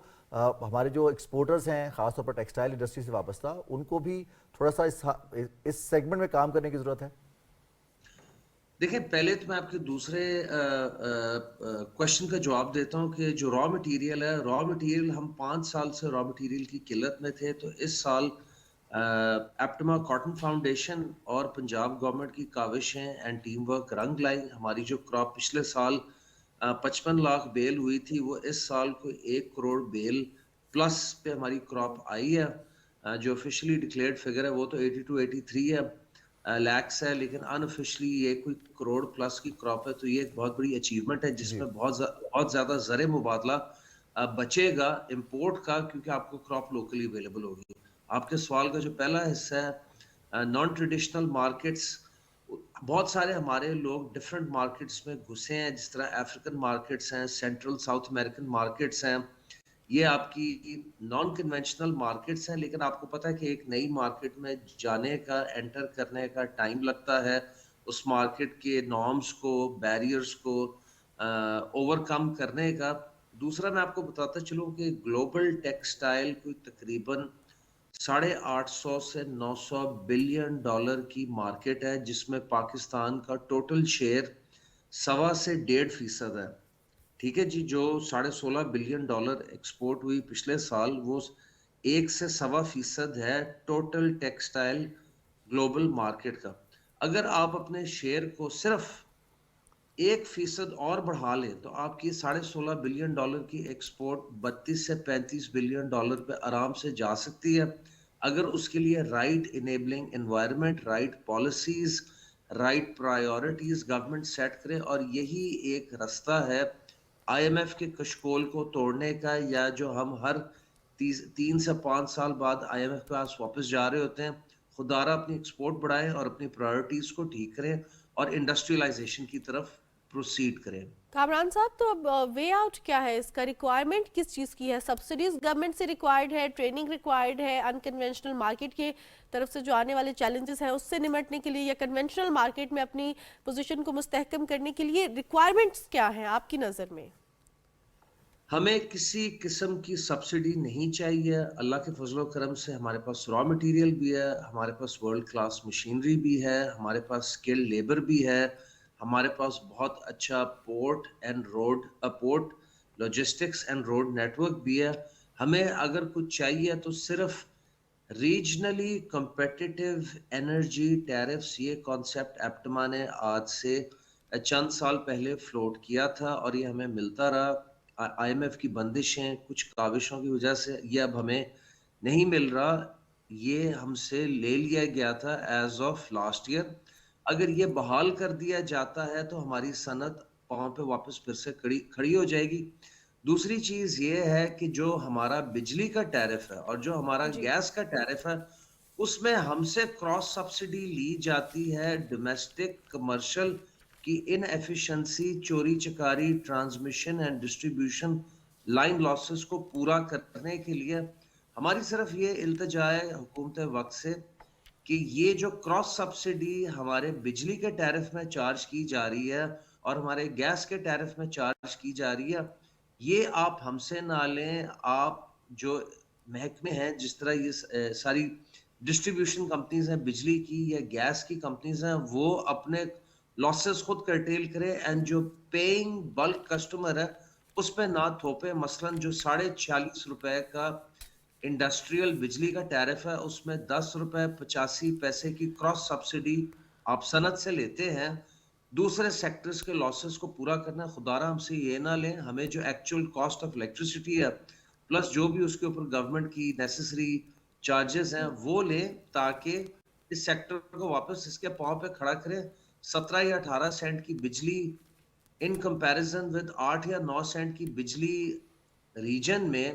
ہمارے جو ایکسپورٹرز ہیں خاص طور پر ٹیکسٹائل انڈسٹری سے وابستہ, ان کو بھی تھوڑا سا اس سیگمنٹ میں کام کرنے کی ضرورت ہے؟ دیکھیں, پہلے تو میں آپ کے دوسرے کوشچن کا جواب دیتا ہوں کہ جو را مٹیریل ہے, را مٹیریل ہم 5 سال سے را مٹیریل کی قلت میں تھے. تو اس سال ایپٹما کاٹن فاؤنڈیشن اور پنجاب گورنمنٹ کی کاوشیں اینڈ ٹیم ورک رنگ لائی. ہماری جو کراپ پچھلے سال 55 لاکھ بیل ہوئی تھی, وہ اس سال کو 1 کروڑ بیل پلس پہ ہماری کراپ آئی ہے. جو آفیشلی ڈکلیئرڈ فگر ہے وہ تو 82-83 لیکس ہے, لیکن ان آفیشلی یہ کوئی کروڑ پلس کی کراپ ہے. تو یہ ایک بہت بڑی اچیومنٹ ہے جس میں بہت زیادہ زر مبادلہ بچے گا امپورٹ کا, کیونکہ آپ کو کراپ لوکلی اویلیبل ہوگی. آپ کے سوال کا جو پہلا حصہ ہے نان ٹریڈیشنل مارکیٹس, بہت سارے ہمارے لوگ ڈفرینٹ مارکیٹس میں گھسے ہیں, جس طرح افریقن مارکیٹس ہیں, سینٹرل ساؤتھ امریکن مارکیٹس ہیں, یہ آپ کی نان کنونشنل مارکیٹس ہیں. لیکن آپ کو پتہ ہے کہ ایک نئی مارکیٹ میں جانے کا, انٹر کرنے کا ٹائم لگتا ہے, اس مارکیٹ کے نارمز کو, بیریئرز کو اوور کم کرنے کا. دوسرا میں آپ کو بتاتا چلوں کہ گلوبل ٹیکسٹائل کوئی تقریباً 850 سے 900 بلین ڈالر کی مارکیٹ ہے, جس میں پاکستان کا ٹوٹل شیئر 1.25 سے 1.5% ہے. ٹھیک ہے جی, جو 16.5 بلین ڈالر ایکسپورٹ ہوئی پچھلے سال, وہ 1 سے 1.25% ہے ٹوٹل ٹیکسٹائل گلوبل مارکیٹ کا. اگر آپ اپنے شیئر کو صرف 1% اور بڑھا لیں تو آپ کی 16.5 بلین ڈالر کی ایکسپورٹ 32 سے 35 بلین ڈالر پہ آرام سے جا سکتی ہے, اگر اس کے لیے right enabling environment, right policies, right priorities government set کرے. اور یہی ایک رستہ ہے آئی ایم ایف کے کشکول کو توڑنے کا, یا جو ہم ہر 3 سے 5 سال بعد آئی ایم ایف کے پاس واپس جا رہے ہوتے ہیں. خدارہ اپنی ایکسپورٹ بڑھائیں اور اپنی پرائیورٹیز کو ٹھیک کریں اور انڈسٹریلائزیشن کی طرف پروسیڈ کریں. کامران صاحب, تو اب وے آؤٹ کیا ہے اس کا؟ ریکوائرمنٹ کس چیز کی ہے؟ سبسڈیز گورنمنٹ سے ریکوائرڈ ہے, ٹریننگ ریکوائرڈ ہے انکنونشنل مارکیٹ کے طرف سے جو آنے والے چیلنجز ہیں اس سے نمٹنے کے لیے, یا کنونشنل مارکیٹ میں اپنی پوزیشن کو مستحکم کرنے کے لیے ریکوائرمنٹس کیا ہیں آپ کی نظر میں؟ ہمیں کسی قسم کی سبسڈی نہیں چاہیے. اللہ کے فضل و کرم سے ہمارے پاس را مٹیریل بھی ہے, ہمارے پاس ورلڈ کلاس مشینری بھی ہے, ہمارے پاس اسکل لیبر بھی ہے, ہمارے پاس بہت اچھا port logistics and road network بھی ہے. ہمیں اگر کچھ چاہیے تو صرف ریجنلی کمپیٹیٹیو انرجی ٹیرفس, یہ کانسیپٹ ایپٹما نے آج سے چند سال پہلے فلوٹ کیا تھا اور یہ ہمیں ملتا رہا. آئی ایم ایف کی بندشیں, کچھ کاوشوں کی وجہ سے یہ اب ہمیں نہیں مل رہا. یہ ہم سے لے لیا گیا تھا ایز آف لاسٹ ایئر. اگر یہ بحال کر دیا جاتا ہے تو ہماری صنعت پاؤں پہ واپس پھر سے کھڑی ہو جائے گی. دوسری چیز یہ ہے کہ جو ہمارا بجلی کا ٹیرف ہے اور جو ہمارا گیس کا ٹیرف ہے, اس میں ہم سے کراس سبسڈی لی جاتی ہے. ڈومیسٹک کمرشل کی ان ایفیشنسی, چوری چکاری, transmission and distribution line losses کو پورا کرنے کے لیے ہماری صرف یہ التجا ہے حکومت وقت سے کہ یہ جو کراس سبسڈی ہمارے بجلی کے ٹیرف میں چارج کی جا رہی ہے اور ہمارے گیس کے ٹیرف میں چارج کی جا رہی ہے, یہ آپ ہم سے نہ لیں. آپ جو محکمے ہیں, جس طرح یہ ساری ڈسٹریبیوشن کمپنیز ہیں بجلی کی یا گیس کی کمپنیز ہیں, وہ اپنے لاسز خود کرٹیل کرے اینڈ جو پیئنگ بلک کسٹمر ہے اس پہ نہ تھوپے. مثلا جو 46.5 روپے کا انڈسٹریل بجلی کا ٹیرف ہے اس میں 10 روپے 85 پیسے کی کراس سبسڈی آپ صنعت سے لیتے ہیں. دوسرے سیکٹرز کے لاسز کو پورا کرنا ہے. خدا را ہم سے یہ نہ لیں, ہمیں جو ایکچوئل کاسٹ آف الیکٹریسٹی ہے پلس جو بھی اس کے اوپر گورنمنٹ کی نیسیسری چارجز ہیں وہ لیں, تاکہ اس سیکٹر کو واپس اس کے پاؤں پہ کھڑا کریں. 17 یا 18 سینٹ کی بجلی ان کمپیریزن ود 8 یا 9 سینٹ کی بجلی ریجن میں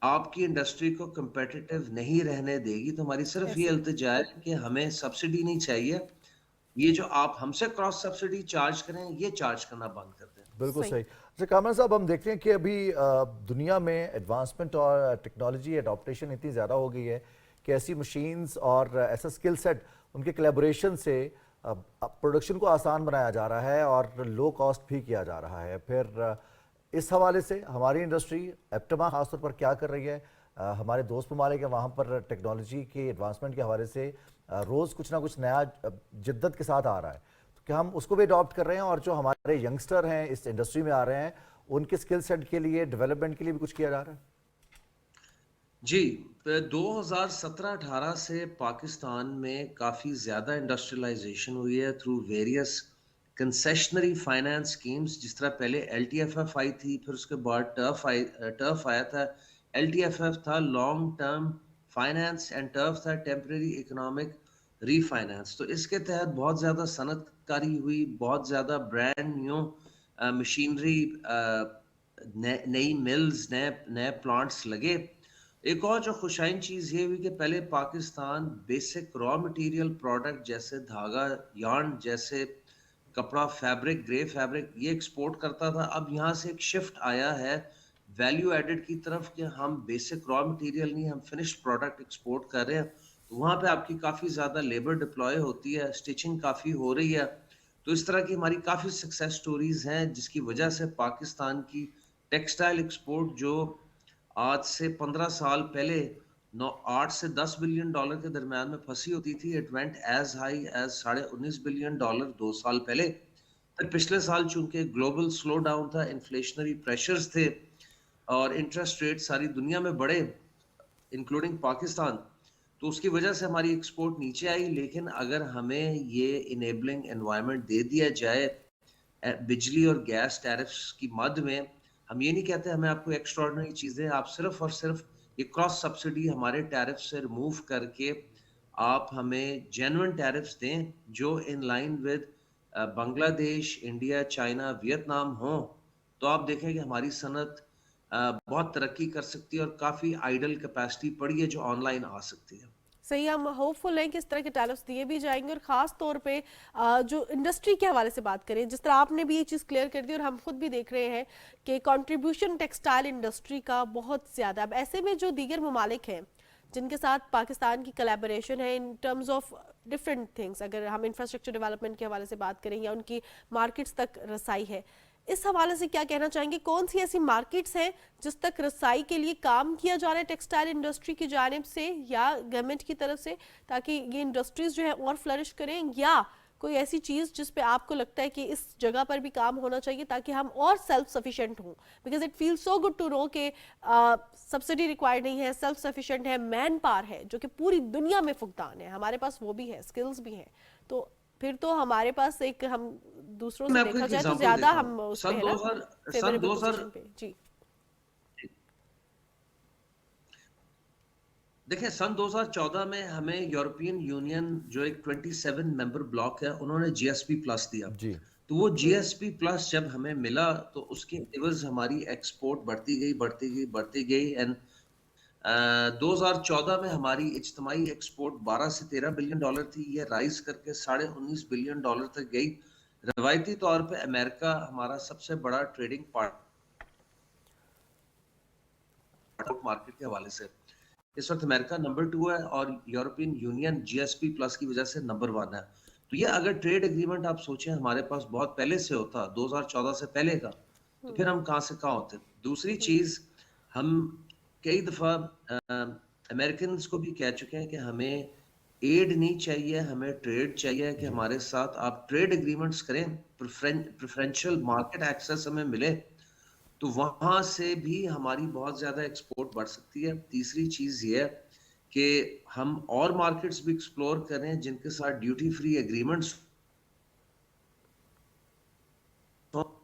آپ کی انڈسٹری کو کمپیٹیٹو نہیں رہنے دے گی. تو ہماری صرف یہ التجا ہے کہ ہمیں سبسڈی نہیں چاہیے, یہ جو آپ ہم سے کراس سبسڈی چارج کریں یہ چارج کرنا بند کر دیں. بالکل صحیح. اچھا کامران صاحب, ہم دیکھتے ہیں کہ ابھی دنیا میں ایڈوانسمنٹ اور ٹیکنالوجی اڈاپٹیشن اتنی زیادہ ہو گئی ہے کہ ایسی مشینز اور ایسا سکل سیٹ ان کے کولیبوریشن سے پروڈکشن کو آسان بنایا جا رہا ہے اور لو کاسٹ بھی کیا جا رہا ہے. پھر اس حوالے سے ہماری انڈسٹری ایپٹما خاص طور پر کیا کر رہی ہے؟ ہمارے دوست ممالک ہیں وہاں پر ٹیکنالوجی کے ایڈوانسمنٹ کے حوالے سے روز کچھ نہ کچھ نیا جدت کے ساتھ آ رہا ہے, تو کیا ہم اس کو بھی اڈاپٹ کر رہے ہیں؟ اور جو ہمارے ینگسٹر ہیں اس انڈسٹری میں آ رہے ہیں ان کے سکل سیٹ کے لیے ڈیولپمنٹ کے لیے بھی کچھ کیا جا رہا ہے؟ جی, 2017-18 سے پاکستان میں کافی زیادہ انڈسٹریلائزیشن ہوئی ہے through various concessionary finance schemes. جس طرح پہلے L T F F I تھی, پھر اس کے بعد ٹرف آیا تھا. ایل ٹی ایف ایف تھا long term finance and TERF تھا ٹیمپرری اکنامک ری فائنانس. تو اس کے تحت بہت زیادہ صنعت کاری ہوئی, بہت زیادہ برانڈ نیو مشینری, نئی ملز, نئے پلانٹس لگے. ایک اور جو خوشائن چیز یہ ہوئی کہ پہلے Pakistan basic raw material product جیسے دھاگا, یارن جیسے کپڑا, فیبرک, گرے فیبرک یہ ایکسپورٹ کرتا تھا. اب یہاں سے ایک شفٹ آیا ہے ویلیو ایڈڈ کی طرف کہ ہم بیسک را مٹیریل نہیں, ہم فنشڈ پروڈکٹ ایکسپورٹ کر رہے ہیں. تو وہاں پہ آپ کی کافی زیادہ لیبر ڈپلوائے ہوتی ہے, اسٹیچنگ کافی ہو رہی ہے. تو اس طرح کی ہماری کافی سکسیس سٹوریز ہیں جس کی وجہ سے پاکستان کی ٹیکسٹائل ایکسپورٹ جو آج سے 15 سال پہلے 8 سے 10 بلین ڈالر کے درمیان میں پھنسی ہوتی تھی, it went as high as $19.5 billion 2 سال پہلے. پھر پچھلے سال چونکہ گلوبل سلو ڈاؤن تھا, انفلیشنری پریشرز تھے اور انٹرسٹ ریٹ ساری دنیا میں بڑھے انکلوڈنگ پاکستان, تو اس کی وجہ سے ہماری ایکسپورٹ نیچے آئی. لیکن اگر ہمیں یہ انیبلنگ انوائرمنٹ دے دیا جائے بجلی اور گیس ٹیرفز کی مد میں, ہم یہ نہیں کہتے ہمیں آپ کو ایکسٹراڈنری چیزیں, آپ صرف اور صرف یہ کراس سبسڈی ہمارے ٹیرف سے ریموو کر کے آپ ہمیں جینوئن ٹیرفز دیں جو ان لائن ود بنگلہ دیش, انڈیا, چائنا, ویتنام ہوں, تو آپ دیکھیں کہ ہماری صنعت بہت ترقی کر سکتی ہے اور کافی آئیڈل کیپیسٹی پڑی ہے جو آن لائن آ سکتی ہے. صحیح, ہم ہوپ فل ہیں کہ اس طرح کے ٹیرفز دیے بھی جائیں گے. اور خاص طور پہ جو انڈسٹری کے حوالے سے بات کریں, جس طرح آپ نے بھی یہ چیز کلیئر کر دی اور ہم خود بھی دیکھ رہے ہیں کہ کنٹریبیوشن ٹیکسٹائل انڈسٹری کا بہت زیادہ. اب ایسے میں جو دیگر ممالک ہیں جن کے ساتھ پاکستان کی کلیبوریشن ہے in terms of different things, اگر ہم انفراسٹرکچر ڈیولپمنٹ کے حوالے سے بات کریں یا ان کی مارکیٹس تک رسائی ہے, اس حوالے سے کیا کہنا چاہیں گے؟ کون سی ایسی مارکیٹس ہیں جس تک رسائی کے لیے کام کیا جا رہا ہے ٹیکسٹائل انڈسٹری کی جانب سے یا گورنمنٹ کی طرف سے, تاکہ یہ انڈسٹریز جو ہیں اور فلرش کریں؟ یا کوئی ایسی چیز جس پہ آپ کو لگتا ہے کہ اس جگہ پر بھی کام ہونا چاہیے تاکہ ہم اور سیلف سفیشینٹ ہوں؟ Because it feel so good to know کہ سبسڈی ریکوائرڈ نہیں ہے, سیلف سفیشینٹ ہے, مین پاور ہے جو کہ پوری دنیا میں فقدان ہے, ہمارے پاس وہ بھی ہے, سکلز بھی ہیں. تو پھر تو ہمارے پاس ایک, ہم دوسروں سے دیکھا جائے تو زیادہ ہم اس پہ ہے نا فیوریبل پوزیشن پہ. جی دیکھیں, سن 2014 میں ہمیں یورپین یونین جو ایک 27 ممبر بلاک ہے انہوں نے جی ایس پی پلس دیا. جی, تو وہ جی ایس پی پلس جب ہمیں ملا تو اس کے عوض ہماری ایکسپورٹ بڑھتی گئی اینڈ 2014 میں ہماری اجتماعی ایکسپورٹ 12 سے 13 بلین ڈالر تھی, یہ رائز کر کے 19.5 بلین ڈالر تک گئی. روایتی طور پہ امریکہ ہمارا سب سے بڑا ٹریڈنگ پارٹنر مارکیٹ کے حوالے سے اس وقت امریکہ نمبر 2 ہے اور یورپین یونین جی ایس پی پلس کی وجہ سے نمبر 1 ہے. تو یہ اگر ٹریڈ اگریمنٹ آپ سوچیں ہمارے پاس بہت پہلے سے ہوتا 2014 سے پہلے کا, تو پھر ہم کہاں سے کہاں ہوتے. دوسری چیز, ہم کئی دفعہ امریکنز کو بھی کہہ چکے ہیں کہ ہمیں ایڈ نہیں چاہیے, ہمیں ٹریڈ چاہیے کہ ہمارے ساتھ آپ ٹریڈ اگریمنٹس کریں, پریفرینشیل مارکیٹ ایکسس ہمیں ملے. تو وہاں سے بھی ہماری بہت زیادہ ایکسپورٹ بڑھ سکتی ہے. تیسری چیز یہ ہے کہ ہم اور مارکیٹس بھی ایکسپلور کریں جن کے ساتھ ڈیوٹی فری ایگریمنٹس.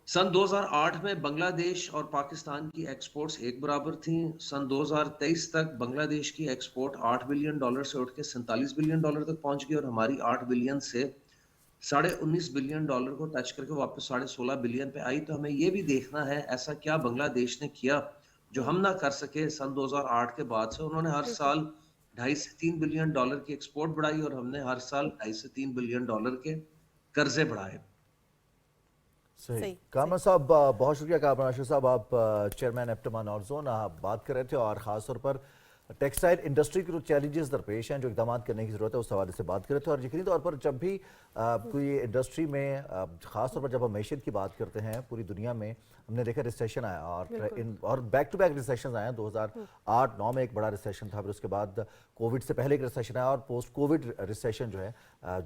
سن 2008 میں بنگلہ دیش اور پاکستان کی ایکسپورٹس ایک برابر تھیں. سن 2023 تک بنگلہ دیش کی ایکسپورٹ $8 بلین سے اٹھ کے $47 بلین تک پہنچ گئی, اور ہماری 8 بلین سے $19.5 بلین کو ٹچ کر کے واپس $16.5 بلین پہ آئی. تو ہمیں یہ بھی دیکھنا ہے ایسا کیا بنگلہ دیش نے کیا جو ہم نہ کر سکے سن 2008 کے بعد سے. انہوں نے ہر سال $2.5 سے $3 بلین کی ایکسپورٹ بڑھائی, اور ہم نے ہر سال $2.5 سے $3 بلین کے قرضے بڑھائے. صحیح. کامران صاحب بہت شکریہ. کامران اشرف صاحب, آپ چیئرمین ایپٹما نارتھ زون, آپ بات کر رہے تھے اور خاص طور پر ٹیکسٹائل انڈسٹری کے جو چیلنجز درپیش ہیں, جو اقدامات کرنے کی ضرورت ہے, اس حوالے سے بات کر رہے تھے. اور یقینی طور پر جب بھی کوئی انڈسٹری میں, خاص طور پر جب ہم معیشت کی بات کرتے ہیں, پوری دنیا میں ہم نے دیکھا ریسیشن آیا, اور بیک ٹو بیک ریسیشنز آئے ہیں. 2008-9 میں ایک بڑا ریسیشن تھا, پھر اس کے بعد کووڈ سے پہلے ایک ریسیشن آیا, اور پوسٹ کووڈ ریسیشن جو ہے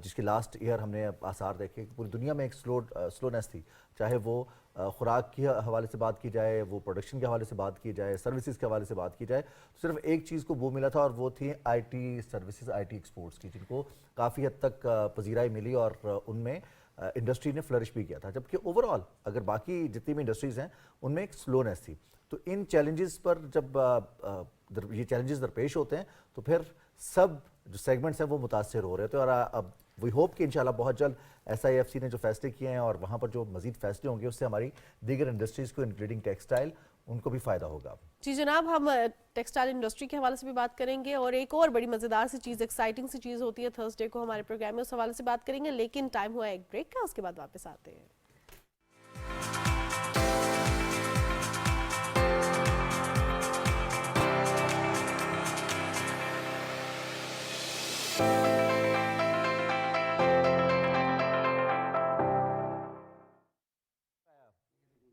جس کی لاسٹ ایئر ہم نے آثار دیکھے, پوری دنیا میں ایک سلونیس تھی, چاہے وہ خوراک کے حوالے سے بات کی جائے, وہ پروڈکشن کے حوالے سے بات کی جائے, سروسز کے حوالے سے بات کی جائے. تو صرف ایک چیز کو وہ ملا تھا, اور وہ تھی I T services, I T exports کی, جن کو کافی حد تک پذیرائی ملی, اور ان میں انڈسٹری نے فلرش بھی کیا تھا. جبکہ اوور آل اگر باقی جتنی بھی انڈسٹریز ہیں ان میں ایک سلونیس تھی. تو ان چیلنجز پر جب یہ چیلنجز درپیش ہوتے ہیں تو پھر سب جو سیگمنٹس ہیں وہ متاثر ہو رہے تھے. اور اب وی ہوپ کہ انشاءاللہ بہت جلد SIFC نے جو فیصلے کیے ہیں, اور وہاں پر جو مزید فیصلے ہوں گے, اس سے ہماری دیگر انڈسٹریز کو انکلوڈنگ ٹیکسٹائل, ان کو بھی فائدہ ہوگا. جی جناب, ہم ٹیکسٹائل انڈسٹری کے حوالے سے بھی بات کریں گے, اور ایک اور بڑی مزیدار سی چیز, ایکسائٹنگ سی چیز ہوتی ہے تھرسڈے کو ہمارے پروگرام میں, اس حوالے سے بات کریں گے. لیکن ٹائم ہوا ایک بریک کا, اس کے بعد واپس آتے ہیں.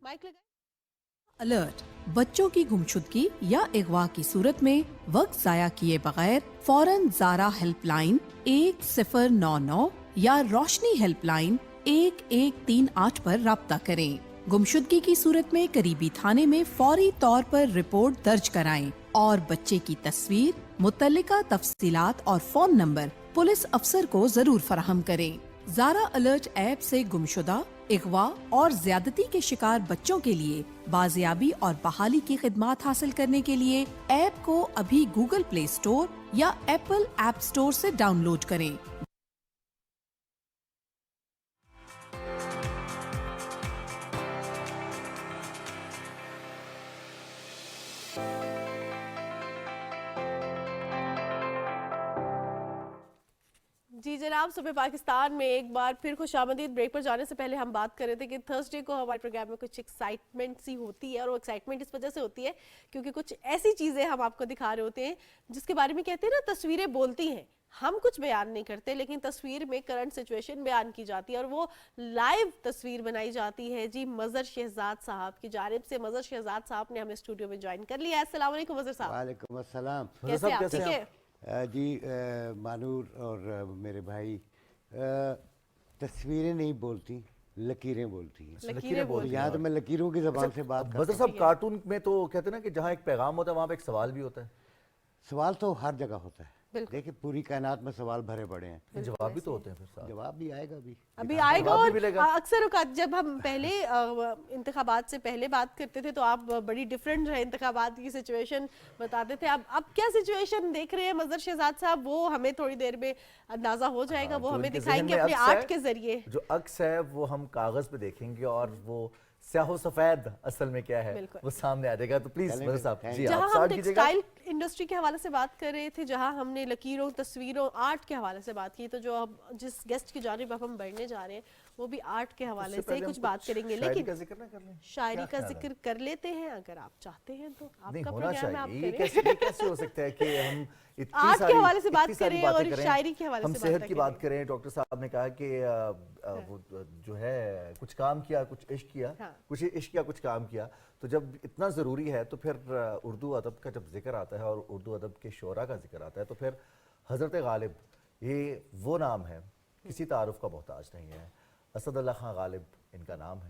مائک لگائیں. الرٹ. بچوں کی گمشدگی یا اغوا کی صورت میں وقت ضائع کیے بغیر فوراً زارا ہیلپ لائن 1099 یا روشنی ہیلپ لائن 1138 پر رابطہ کریں. گمشدگی کی صورت میں قریبی تھانے میں فوری طور پر رپورٹ درج کرائیں, اور بچے کی تصویر, متعلقہ تفصیلات اور فون نمبر پولیس افسر کو ضرور فراہم کریں. زارا الرٹ ایپ سے گمشدہ, اغوا اور زیادتی کے شکار بچوں کے لیے بازیابی اور بحالی کی خدمات حاصل کرنے کے لیے ایپ کو ابھی گوگل پلے اسٹور یا ایپل ایپ اسٹور سے ڈاؤن لوڈ کریں. جی جناب, صبح پاکستان میں ایک بار پھر خوش آمدید. بریک پر جانے سے پہلے ہم بات کر رہے تھے کہ تھرسڈے کو ہمارے پروگرام میں کچھ ایکسائٹمنٹ سی ہوتی ہے, اور وہ ایکسائٹمنٹ اس وجہ سے ہوتی ہے کیونکہ کچھ ایسی چیزیں ہم آپ کو دکھا رہے ہوتے ہیں جس کے بارے میں کہتے ہیں نا, تصویریں بولتی ہیں. ہم کچھ بیان نہیں کرتے, لیکن تصویر میں کرنٹ سچویشن بیان کی جاتی ہے, اور وہ لائیو تصویر بنائی جاتی ہے. جی مظہر شہزاد صاحب کی جانب سے. مظہر شہزاد صاحب نے ہمیں اسٹوڈیو میں جوائن کر لیا. السلام علیکم مظہر صاحب. وعلیکم السلام. کیسے آپ؟ ٹھیک ہے جی مانور اور میرے بھائی, تصویریں نہیں بولتی, لکیریں بولتی ہیں. لکیریں بولتی ہیں. یہاں تو میں لکیروں کی زبان سے بات کرتا ہوں. مظہر صاحب, کارٹون میں تو کہتے ہیں نا کہ جہاں ایک پیغام ہوتا ہے وہاں پہ ایک سوال بھی ہوتا ہے. سوال تو ہر جگہ ہوتا ہے. دیکھیں پوری کائنات میں سوال بھرے پڑے ہیں, جواب بھی تو ہوتے ہیں. پھر جواب بھی آئے گا, ابھی آئے گا. اور اکثر اوقات جب ہم پہلے انتخابات سے پہلے بات کرتے تھے تو آپ بڑی ڈیفرنٹ انتخابات کی سچویشن بتاتے تھے. اب کیا سچویشن دیکھ رہے ہیں مظہر شہزاد صاحب, وہ ہمیں تھوڑی دیر میں اندازہ ہو جائے گا, وہ ہمیں دکھائیں گے اپنے آرٹ کے ذریعے. جو عکس ہے وہ ہم کاغذ پہ دیکھیں گے, اور وہ سیاہ و سفید اصل میں کیا ہے وہ سامنے آ جائے گا. تو پلیز مظہر صاحب, جی جہاں آپ ہم سٹارٹ کیجئے گا. ٹیکسٹائل انڈسٹری کے حوالے سے بات کر رہے تھے, جہاں ہم نے لکیروں, تصویروں, آرٹ کے حوالے سے بات کی, تو جو اب جس گیسٹ کی جانب اب ہم بڑھنے جا رہے ہیں وہ بھی آرٹ کے حوالے سے کچھ بات کریں گے. لیکن شاعری کا ذکر کر لیتے ہیں اگر آپ چاہتے ہیں تو. آپ کا پروگرام ہے, آپ کریں. یہ کیسے ہو سکتا ہے کہ ہم آرٹ کے حوالے سے بات کریں اور شاعری کے حوالے سے ہم صحت کی بات کریں. ڈاکٹر صاحب نے کہا کہ وہ جو ہے کچھ کام کیا, کچھ عشق کیا, کچھ عشق کیا, کچھ کام کیا. تو جب اتنا ضروری ہے تو پھر اردو ادب کا جب ذکر آتا ہے اور اردو ادب کے شعراء کا ذکر آتا ہے تو پھر حضرت غالب, یہ وہ نام ہے کسی تعارف کا محتاج نہیں ہے. اسد اللہ خان غالب ان کا نام ہے,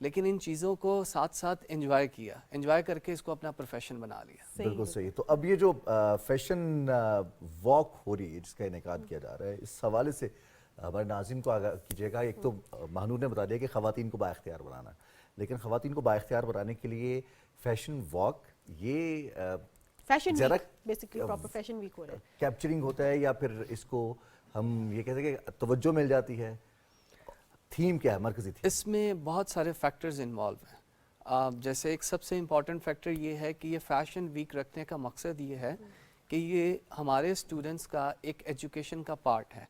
لیکن ان چیزوں کو ساتھ ساتھ انجوائے کیا, انجوائے کر کے اس کو اپنا پروفیشن بنا لیا. بالکل صحیح. تو اب یہ جو فیشن واک ہو رہی ہے جس کا انعقاد کیا جا رہا ہے, اس حوالے سے ہمارے ناظرین کو آگاہ کیجیے گا. ایک تو مہنور نے بتا دیا کہ خواتین کو بااختیار بنانا, لیکن خواتین کو بااختیار بنانے کے لیے فیشن واک یہ فیشن ذرا بیسیکلی پراپر فیشن ویک ہو رہا ہے, کیپچرنگ ہوتا ہے یا پھر اس کو ہم یہ کہتے ہیں کہ توجہ مل جاتی ہے؟ تھیم کیا ہے, مرکزی تھیم؟ اس میں بہت سارے فیکٹرز انوالو ہیں. جیسے ایک سب سے امپورٹنٹ فیکٹر یہ ہے کہ یہ فیشن ویک رکھنے کا مقصد یہ ہے کہ یہ ہمارے اسٹوڈنٹس کا ایک ایجوکیشن کا پارٹ ہے,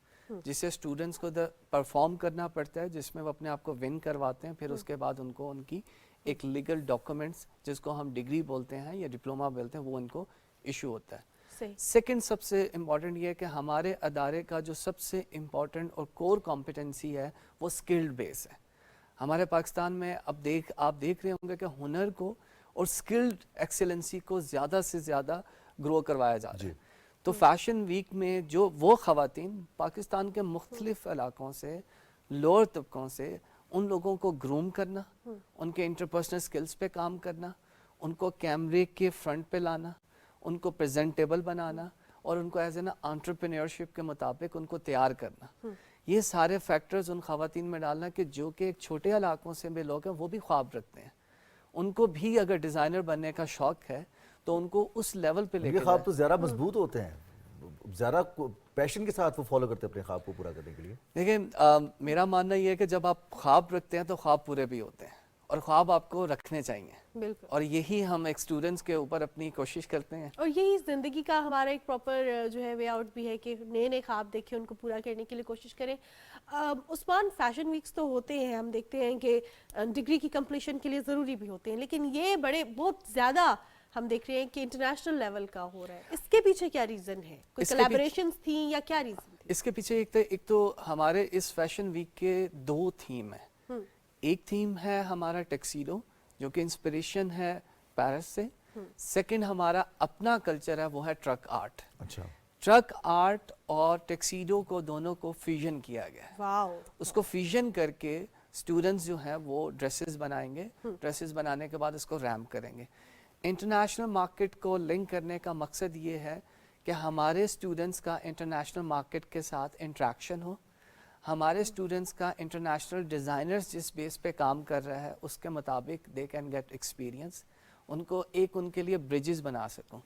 جسے اسٹوڈنٹس کو پرفارم کرنا پڑتا ہے, جس میں وہ اپنے آپ کو ون کرواتے ہیں. پھر اس کے بعد ان کو ان کی ایک لیگل ڈاکومنٹس جس کو ہم ڈگری بولتے ہیں یا ڈپلوما بولتے ہیں وہ ان کو ایشو ہوتا ہے. سیکنڈ سب سے امپورٹنٹ یہ ہے کہ ہمارے ادارے کا جو سب سے امپورٹنٹ اور کور کمپیٹنسی ہے وہ اسکلڈ بیس ہے. ہمارے پاکستان میں اب آپ دیکھ رہے ہوں گے کہ ہنر کو اور اسکلڈ ایکسیلنسی کو زیادہ سے زیادہ گرو کروایا جا رہا ہے. تو فیشن ویک میں جو وہ خواتین پاکستان کے مختلف علاقوں سے, لوور طبقوں سے, ان لوگوں کو گروم کرنا, ان کے انٹرپرسنل سکلز پہ کام کرنا, ان کو کیمرے کے فرنٹ پہ لانا, ان کو پریزنٹیبل بنانا اور ان کو ایز این انٹرپرینیورشپ کے مطابق ان کو تیار کرنا. یہ سارے فیکٹرز ان خواتین میں ڈالنا کہ جو کہ ایک چھوٹے علاقوں سے بھی لوگ ہیں وہ بھی خواب رکھتے ہیں, ان کو بھی اگر ڈیزائنر بننے کا شوق ہے تو ان کو اس لیول پہ لے کے خواب تو زیادہ مضبوط ہوتے ہیں, زیادہ پیشن کے ساتھ وہ فالو کرتے ہیں اپنے خواب کو پورا کرنے کے لیے. دیکھیں میرا ماننا یہ ہے کہ جب آپ خواب رکھتے ہیں تو خواب پورے بھی ہوتے ہیں, اور خواب آپ کو رکھنے چاہیے. بالکل, اور یہی ہم ایک اسٹوڈنٹس کے اوپر اپنی کوشش کرتے ہیں. اور یہی زندگی کا ہمارا ایک پراپر جو ہے وے آؤٹ بھی ہے کہ نئے نئے خواب دیکھیں, ان کو پورا کرنے کے لیے کوشش کریں. عثمان, فیشن ویکس تو ہوتے ہیں, ہم دیکھتے ہیں کہ ڈگری کی کمپلیشن کے لیے ضروری بھی ہوتے ہیں, لیکن یہ بہت زیادہ ہم دیکھ رہے ہیں کہ انٹرنیشنل لیول کا ہو رہا ہے. اس کے پیچھے کیا ریزن ہے؟ کوئی کولیبریشنز تھیں یا کیا ریزن تھی؟ اس کے پیچھے ایک تو ہمارے اس فیشن ویک کے 2 تھیم ہیں. ایک تھیم ہے ہمارا ٹیکسیڈو جو کہ انسپریشن ہے پیرس سے. سیکنڈ ہمارا اپنا کلچر ہے, وہ ہے ٹرک آرٹ. اچھا, ٹرک آرٹ اور ٹیکسیڈو کو دونوں کو فیوژن کیا گیا ہے. واو. اس کو فیوژن کر کے اسٹوڈنٹس جو ہیں وہ ڈریسز بنائیں گے. ڈریسز بنانے کے بعد اس کو ریمپ کریں گے. انٹرنیشنل مارکیٹ کو لنک کرنے کا مقصد یہ ہے کہ ہمارے اسٹوڈنٹس کا انٹرنیشنل مارکیٹ کے ساتھ انٹریکشن ہو, ہمارے اسٹوڈنٹس کا انٹرنیشنل ڈیزائنرز جس بیس پہ کام کر رہا ہے اس کے مطابق دے کین گیٹ ایکسپیرینس, ان کو ان کے لیے بریجز بنا سکوں.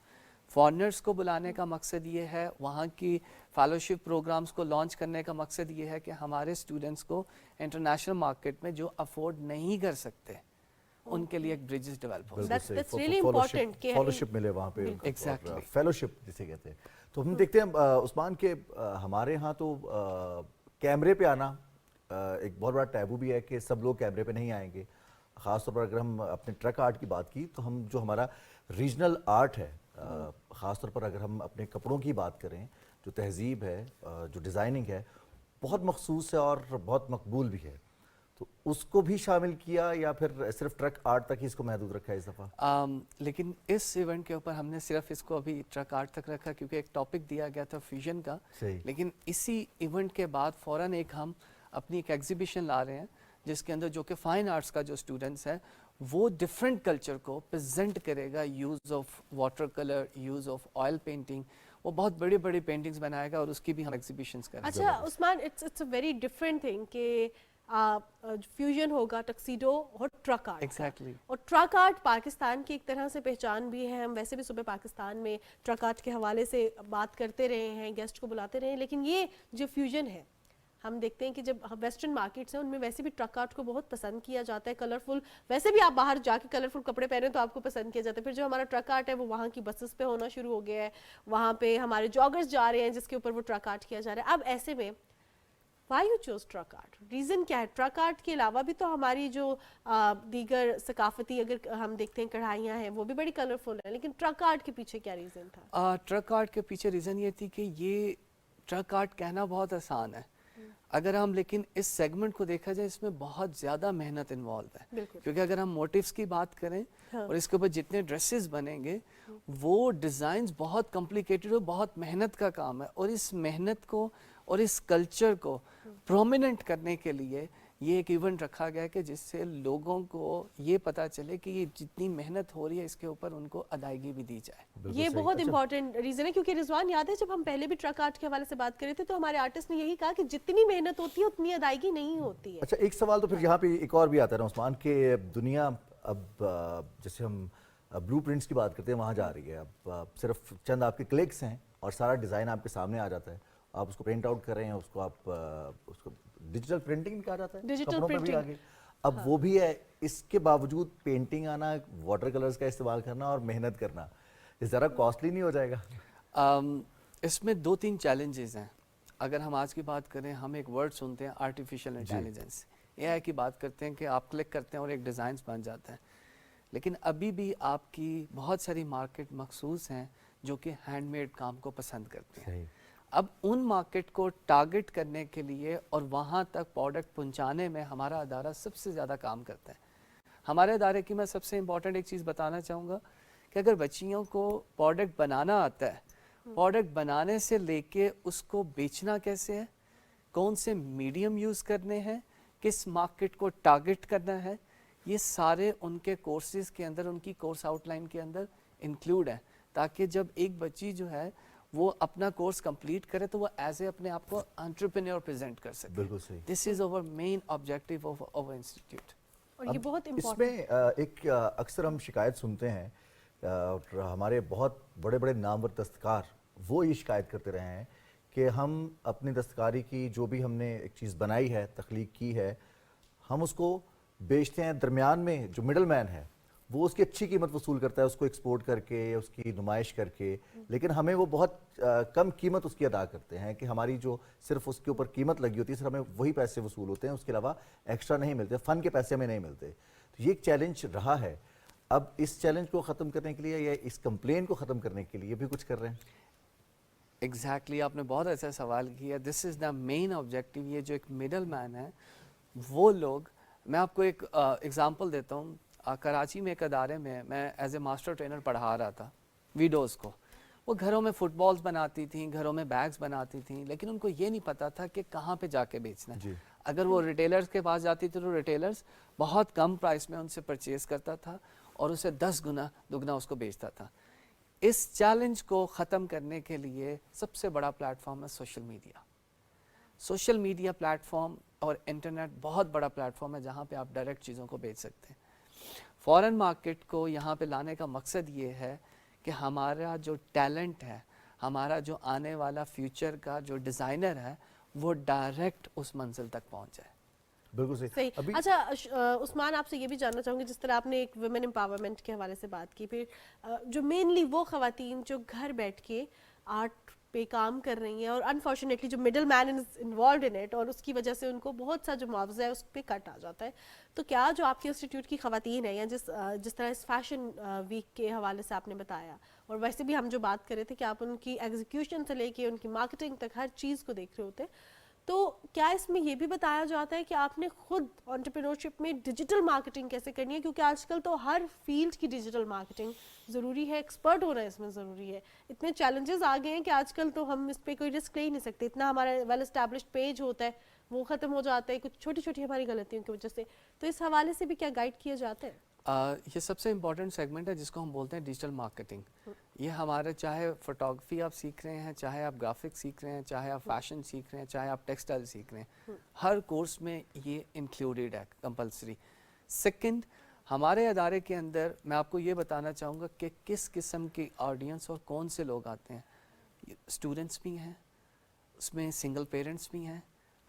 فارنرز کو بلانے کا مقصد یہ ہے, وہاں کی فیلوشپ پروگرامز کو لانچ کرنے کا مقصد یہ ہے کہ ہمارے اسٹوڈنٹس کو انٹرنیشنل مارکیٹ میں جو افورڈ نہیں کر سکتے ان کے لیے ایک bridges develop who. That's really important کہ فیلوشپ ملے وہاں پہ, Exactly. فیلوشپ جسے کہتے ہیں. تو ہم دیکھتے ہیں عثمان کے ہمارے ہاں تو کیمرے پہ آنا ایک بہت بڑا ٹیبو بھی ہے کہ سب لوگ کیمرے پہ نہیں آئیں گے. خاص طور پر اگر ہم اپنے ٹرک آرٹ کی بات کی تو ہم جو ہمارا ریجنل آرٹ ہے, خاص طور پر اگر ہم اپنے کپڑوں کی بات کریں, جو تہذیب ہے, جو ڈیزائننگ ہے, بہت مخصوص ہے اور بہت مقبول بھی ہے. تو اس کو بھی شامل کیا یا پھر صرف ٹرک آرٹ تک ہی اس کو محدود رکھا ہے اس دفعہ؟ لیکن اس ایونٹ کے اوپر ہم نے صرف اس کو ابھی ٹرک آرٹ تک رکھا کیونکہ ایک ٹاپک دیا گیا تھا فیوژن کا. لیکن اسی ایونٹ کے بعد فوراً ہم اپنی ایک ایگزیبیشن لا رہے ہیں جس کے اندر جو کہ فائن آرٹس کا جو اسٹوڈنٹس ہے وہ ڈفرینٹ کلچر کو پریزنٹ کرے گا. Use of water colour, use of oil painting, وہ بہت بڑی بڑی پینٹنگز بنائے گا اور اس کی بھی ہم ایگزیبیشنز کریں گے. اچھا Usman, it's a very different thing کہ فیوژن ہوگا ٹکسیڈو اور ٹرک آرٹ. ایگزیکٹلی. اور ٹرک آرٹ پاکستان کی ایک طرح سے پہچان بھی ہے. ہم ویسے بھی صبح پاکستان میں ٹرک آرٹ کے حوالے سے بات کرتے رہے ہیں, گیسٹ کو بلاتے رہے ہیں, لیکن یہ جو فیوژن ہے ہم دیکھتے ہیں کہ جب ویسٹرن مارکیٹس ہیں ان میں ویسے بھی ٹرک آرٹ کو بہت پسند کیا جاتا ہے. کلرفل, ویسے بھی آپ باہر جا کے کلرفل کپڑے پہنے تو آپ کو پسند کیا جاتا ہے. پھر جو ہمارا ٹرک آرٹ ہے وہ وہاں کی بسز پہ ہونا شروع ہو گیا ہے, وہاں پہ ہمارے جاگرز جا رہے ہیں جس کے اوپر وہ ٹرک آرٹ کیا جا رہا ہے. اب ایسے میں why you choose truck art? Reason کیا ہے؟ ٹرک آرٹ کے علاوہ بھی تو ہماری جو دیگر ثقافتی اگر ہم دیکھتے ہیں کڑھائیاں ہیں وہ بھی بڑی کلرفل ہیں, لیکن ٹرک آرٹ کے پیچھے کیا ریزن تھا؟ ٹرک آرٹ کے پیچھے ریزن یہ تھی کہ یہ ٹرک آرٹ کہنا بہت آسان ہے, اگر ہم لیکن اس سیگمنٹ کو دیکھا جائے اس میں بہت زیادہ محنت انوالو ہے. کیونکہ اگر ہم موٹیوز کی بات کریں اور اس کے اوپر جتنے ڈریسز بنیں گے وہ ڈیزائنز بہت کمپلیکیٹڈ اور بہت محنت کا کام ہے. اور اس محنت کو اور اس کلچر کو پرومیننٹ کرنے کے لیے یہ ایک ایونٹ رکھا گیا کہ جس سے لوگوں کو یہ پتہ چلے کہ یہ جتنی محنت ہو رہی ہے اس کے اوپر ان کو ادائیگی بھی دی جائے. یہ بہت امپورٹنٹ ریزن ہے, کیونکہ رضوان یاد ہے جب ہم پہلے بھی ٹرک آرٹ کے حوالے سے بات کر رہے تھے تو ہمارے آرٹسٹ نے یہی کہا کہ جتنی محنت ہوتی ہے اتنی ادائیگی نہیں ہوتی ہے. اچھا ایک سوال تو پھر یہاں پہ ایک اور بھی آتا ہے نا عثمان, کہ دنیا اب جیسے ہم بلو پرنٹس کی بات کرتے ہیں وہاں جا رہی ہے. اب صرف چند آپ کے کلکس ہیں اور سارا ڈیزائن آپ کے سامنے آ جاتا ہے, آپ اس کو پرنٹ آؤٹ کر رہے ہیں, اس کو آپ اس کو ڈیجیٹل پرنٹنگ کہا جاتا ہے, کپڑوں پہ بھی آگے اب وہ بھی ہے. اس کے باوجود پینٹنگ آنا, واٹر کلرز کا استعمال کرنا اور محنت کرنا, یہ ذرا کاسٹلی نہیں ہو جائے گا؟ اس میں 2-3 چیلنجز ہیں. اگر ہم آج کی بات کریں, ہم ایک ورڈ سنتے ہیں آرٹیفیشیل انٹیلیجنس, اے آئی کی بات کرتے ہیں کہ آپ کلک کرتے ہیں اور ایک ڈیزائنز بن جاتا ہے. لیکن ابھی بھی آپ کی بہت ساری مارکیٹ مخصوص ہیں جو کہ ہینڈ میڈ کام کو پسند کرتے ہیں. اب ان مارکیٹ کو ٹارگٹ کرنے کے لیے اور وہاں تک پروڈکٹ پہنچانے میں ہمارا ادارہ سب سے زیادہ کام کرتا ہے. ہمارے ادارے کی میں سب سے امپورٹنٹ ایک چیز بتانا چاہوں گا کہ اگر بچیوں کو پروڈکٹ بنانا آتا ہے, پروڈکٹ بنانے سے لے کے اس کو بیچنا کیسے ہے, کون سے میڈیم یوز کرنے ہیں, کس مارکیٹ کو ٹارگٹ کرنا ہے, یہ سارے ان کے کورسز کے اندر, ان کی کورس آؤٹ لائن کے اندر انکلوڈ ہے, تاکہ جب ایک بچی جو ہے وہ اپنا کورس کمپلیٹ کرے تو وہ ایز اے اپنے آپ کو انٹرپرینور پریزنٹ کر سکے. بالکل صحیح. This is our main objective of our institute. اور یہ بہت اس میں ایک اکثر ہم شکایت سنتے ہیں, اور ہمارے بہت بڑے بڑے نامور دستکار وہ یہ شکایت کرتے رہے ہیں کہ ہم اپنی دستکاری کی جو بھی ہم نے ایک چیز بنائی ہے, تخلیق کی ہے, ہم اس کو بیچتے ہیں, درمیان میں جو مڈل مین ہے وہ اس کی اچھی قیمت وصول کرتا ہے, اس کو ایکسپورٹ کر کے, اس کی نمائش کر کے, لیکن ہمیں وہ بہت کم قیمت اس کی ادا کرتے ہیں کہ ہماری جو صرف اس کے اوپر قیمت لگی ہوتی ہے صرف ہمیں وہی پیسے وصول ہوتے ہیں, اس کے علاوہ ایکسٹرا نہیں ملتے, فن کے پیسے ہمیں نہیں ملتے. تو یہ ایک چیلنج رہا ہے. اب اس چیلنج کو ختم کرنے کے لیے یا اس کمپلین کو ختم کرنے کے لیے بھی کچھ کر رہے ہیں؟ ایگزیکٹلی, آپ نے بہت اچھا سوال کیا. دس از دا مین آبجیکٹیو. یہ جو ایک مڈل مین ہے وہ لوگ, میں آپ کو ایک ایگزامپل دیتا ہوں. کراچی میں ایک ادارے میں ایز اے ماسٹر ٹرینر پڑھا رہا تھا ویڈوز کو. وہ گھروں میں فٹ بالز بناتی تھیں, گھروں میں بیگز بناتی تھیں, لیکن ان کو یہ نہیں پتا تھا کہ کہاں پہ جا کے بیچنا ہے. اگر وہ ریٹیلرز کے پاس جاتی تھی تو ریٹیلرز بہت کم پرائس میں ان سے پرچیز کرتا تھا اور اسے 10 گنا دگنا اس کو بیچتا تھا. اس چیلنج کو ختم کرنے کے لیے سب سے بڑا پلیٹ فارم ہے social media. Social media plate form اور انٹرنیٹ بہت بڑا پلیٹ فارم ہے جہاں پہ آپ ڈائریکٹ چیزوں کو بیچ سکتے ہیں. فورن مارکیٹ کو یہاں پہ لانے کا مقصد یہ ہے کہ ہمارا جو ٹیلنٹ ہے, ہمارا جو آنے والا فیوچر کا جو ڈیزائنر ہے, وہ ڈائریکٹ اس منزل تک پہنچ جائے. بالکل صحیح. اچھا عثمان, آپ سے یہ بھی جاننا چاہوں گی, جس طرح آپ نے ایک ویمن امپاورمنٹ کے حوالے سے بات کی, پھر جو مینلی وہ خواتین جو گھر بیٹھ کے آرٹ پہ کام کر رہی ہیں اور انفارچونیٹلی جو middle man is involved in it اور اس کی وجہ سے ان کو بہت سا جو معاوضہ ہے اس پہ کٹ آ جاتا ہے, تو کیا جو آپ کے انسٹیٹیوٹ کی خواتین ہیں, یا جس طرح اس فیشن ویک کے حوالے سے آپ نے بتایا, اور ویسے بھی ہم جو بات کر رہے تھے کہ آپ ان کی ایگزیکیوشن سے لے کے ان کی مارکیٹنگ تک ہر چیز کو دیکھ رہے ہوتے, تو کیا اس میں یہ بھی بتایا جاتا ہے کہ آپ نے خود انٹرپرینورشپ میں ڈیجیٹل مارکیٹنگ کیسے کرنی ہے, کیونکہ آج کل تو ہر فیلڈ کی ڈیجیٹل مارکیٹنگ ضروری ہے, ایکسپرٹ ہونا اس میں ضروری ہے. اتنے چیلنجز آ گئے ہیں کہ آج کل تو ہم اس پہ کوئی رسک لے ہی نہیں سکتے. اتنا ہمارا ویل اسٹیبلشڈ پیج ہوتا ہے, وہ ختم ہو جاتا ہے کچھ چھوٹی چھوٹی ہماری غلطیوں کی وجہ سے. تو اس حوالے سے بھی کیا گائیڈ کیا جاتا ہے؟ یہ سب سے امپورٹنٹ سیگمنٹ ہے جس کو ہم بولتے ہیں ڈیجیٹل مارکیٹنگ. یہ ہمارے, چاہے فوٹوگرافی آپ سیکھ رہے ہیں, چاہے آپ گرافکس سیکھ رہے ہیں, چاہے آپ فیشن سیکھ رہے ہیں, چاہے آپ ٹیکسٹائل سیکھ رہے ہیں, ہر کورس میں یہ انکلوڈیڈ ہے, کمپلسری. سیکنڈ, ہمارے ادارے کے اندر میں آپ کو یہ بتانا چاہوں گا کہ کس قسم کی آڈینس اور کون سے لوگ آتے ہیں. اسٹوڈنٹس بھی ہیں, اس میں سنگل پیرنٹس بھی ہیں,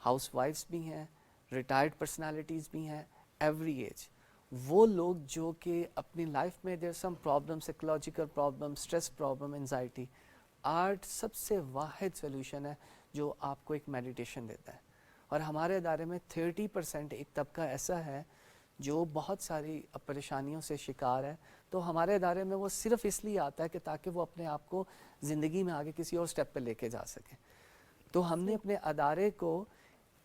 ہاؤس وائفس بھی ہیں, ریٹائرڈ پرسنالٹیز بھی ہیں, ایوری ایج. وہ لوگ جو کہ اپنی لائف میں there some problem, psychological problem, stress problem, anxiety, art سب سے واحد سولوشن ہے جو آپ کو ایک میڈیٹیشن دیتا ہے. اور ہمارے ادارے میں 30% ایک طبقہ ایسا ہے جو بہت ساری پریشانیوں سے شکار ہے, تو ہمارے ادارے میں وہ صرف اس لیے آتا ہے کہ تاکہ وہ اپنے آپ کو زندگی میں آگے کسی اور سٹیپ پہ لے کے جا سکیں. تو ہم نے اپنے ادارے کو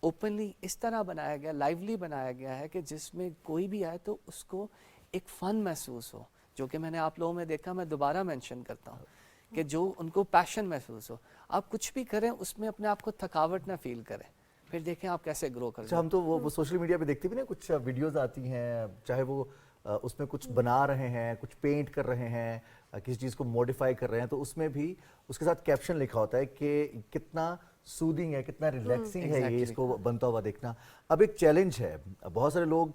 اوپنلی اس طرح بنایا گیا, لائیولی بنایا گیا ہے کہ جس میں کوئی بھی آئے تو اس کو ایک فن محسوس ہو, جو کہ میں نے آپ لوگوں میں دیکھا, میں دوبارہ مینشن کرتا ہوں کہ جو ان کو پیشن محسوس ہو. آپ کچھ بھی کریں اس میں اپنے آپ کو تھکاوٹ نہ فیل کریں, پھر دیکھیں آپ کیسے گرو کر اچھا ہم تو وہ سوشل میڈیا پہ دیکھتے بھی نا کچھ ویڈیوز آتی ہیں, چاہے وہ اس میں کچھ بنا رہے ہیں, کچھ پینٹ کر رہے ہیں, کسی چیز کو موڈیفائی کر رہے ہیں, تو اس میں بھی اس کے ساتھ کیپشن لکھا ہوتا ہے کہ کتنا سودنگ ہے, کتنا ریلیکسنگ ہے یہ اس کو بنتا ہوا دیکھنا. اب ایک چیلنج ہے, بہت سارے لوگ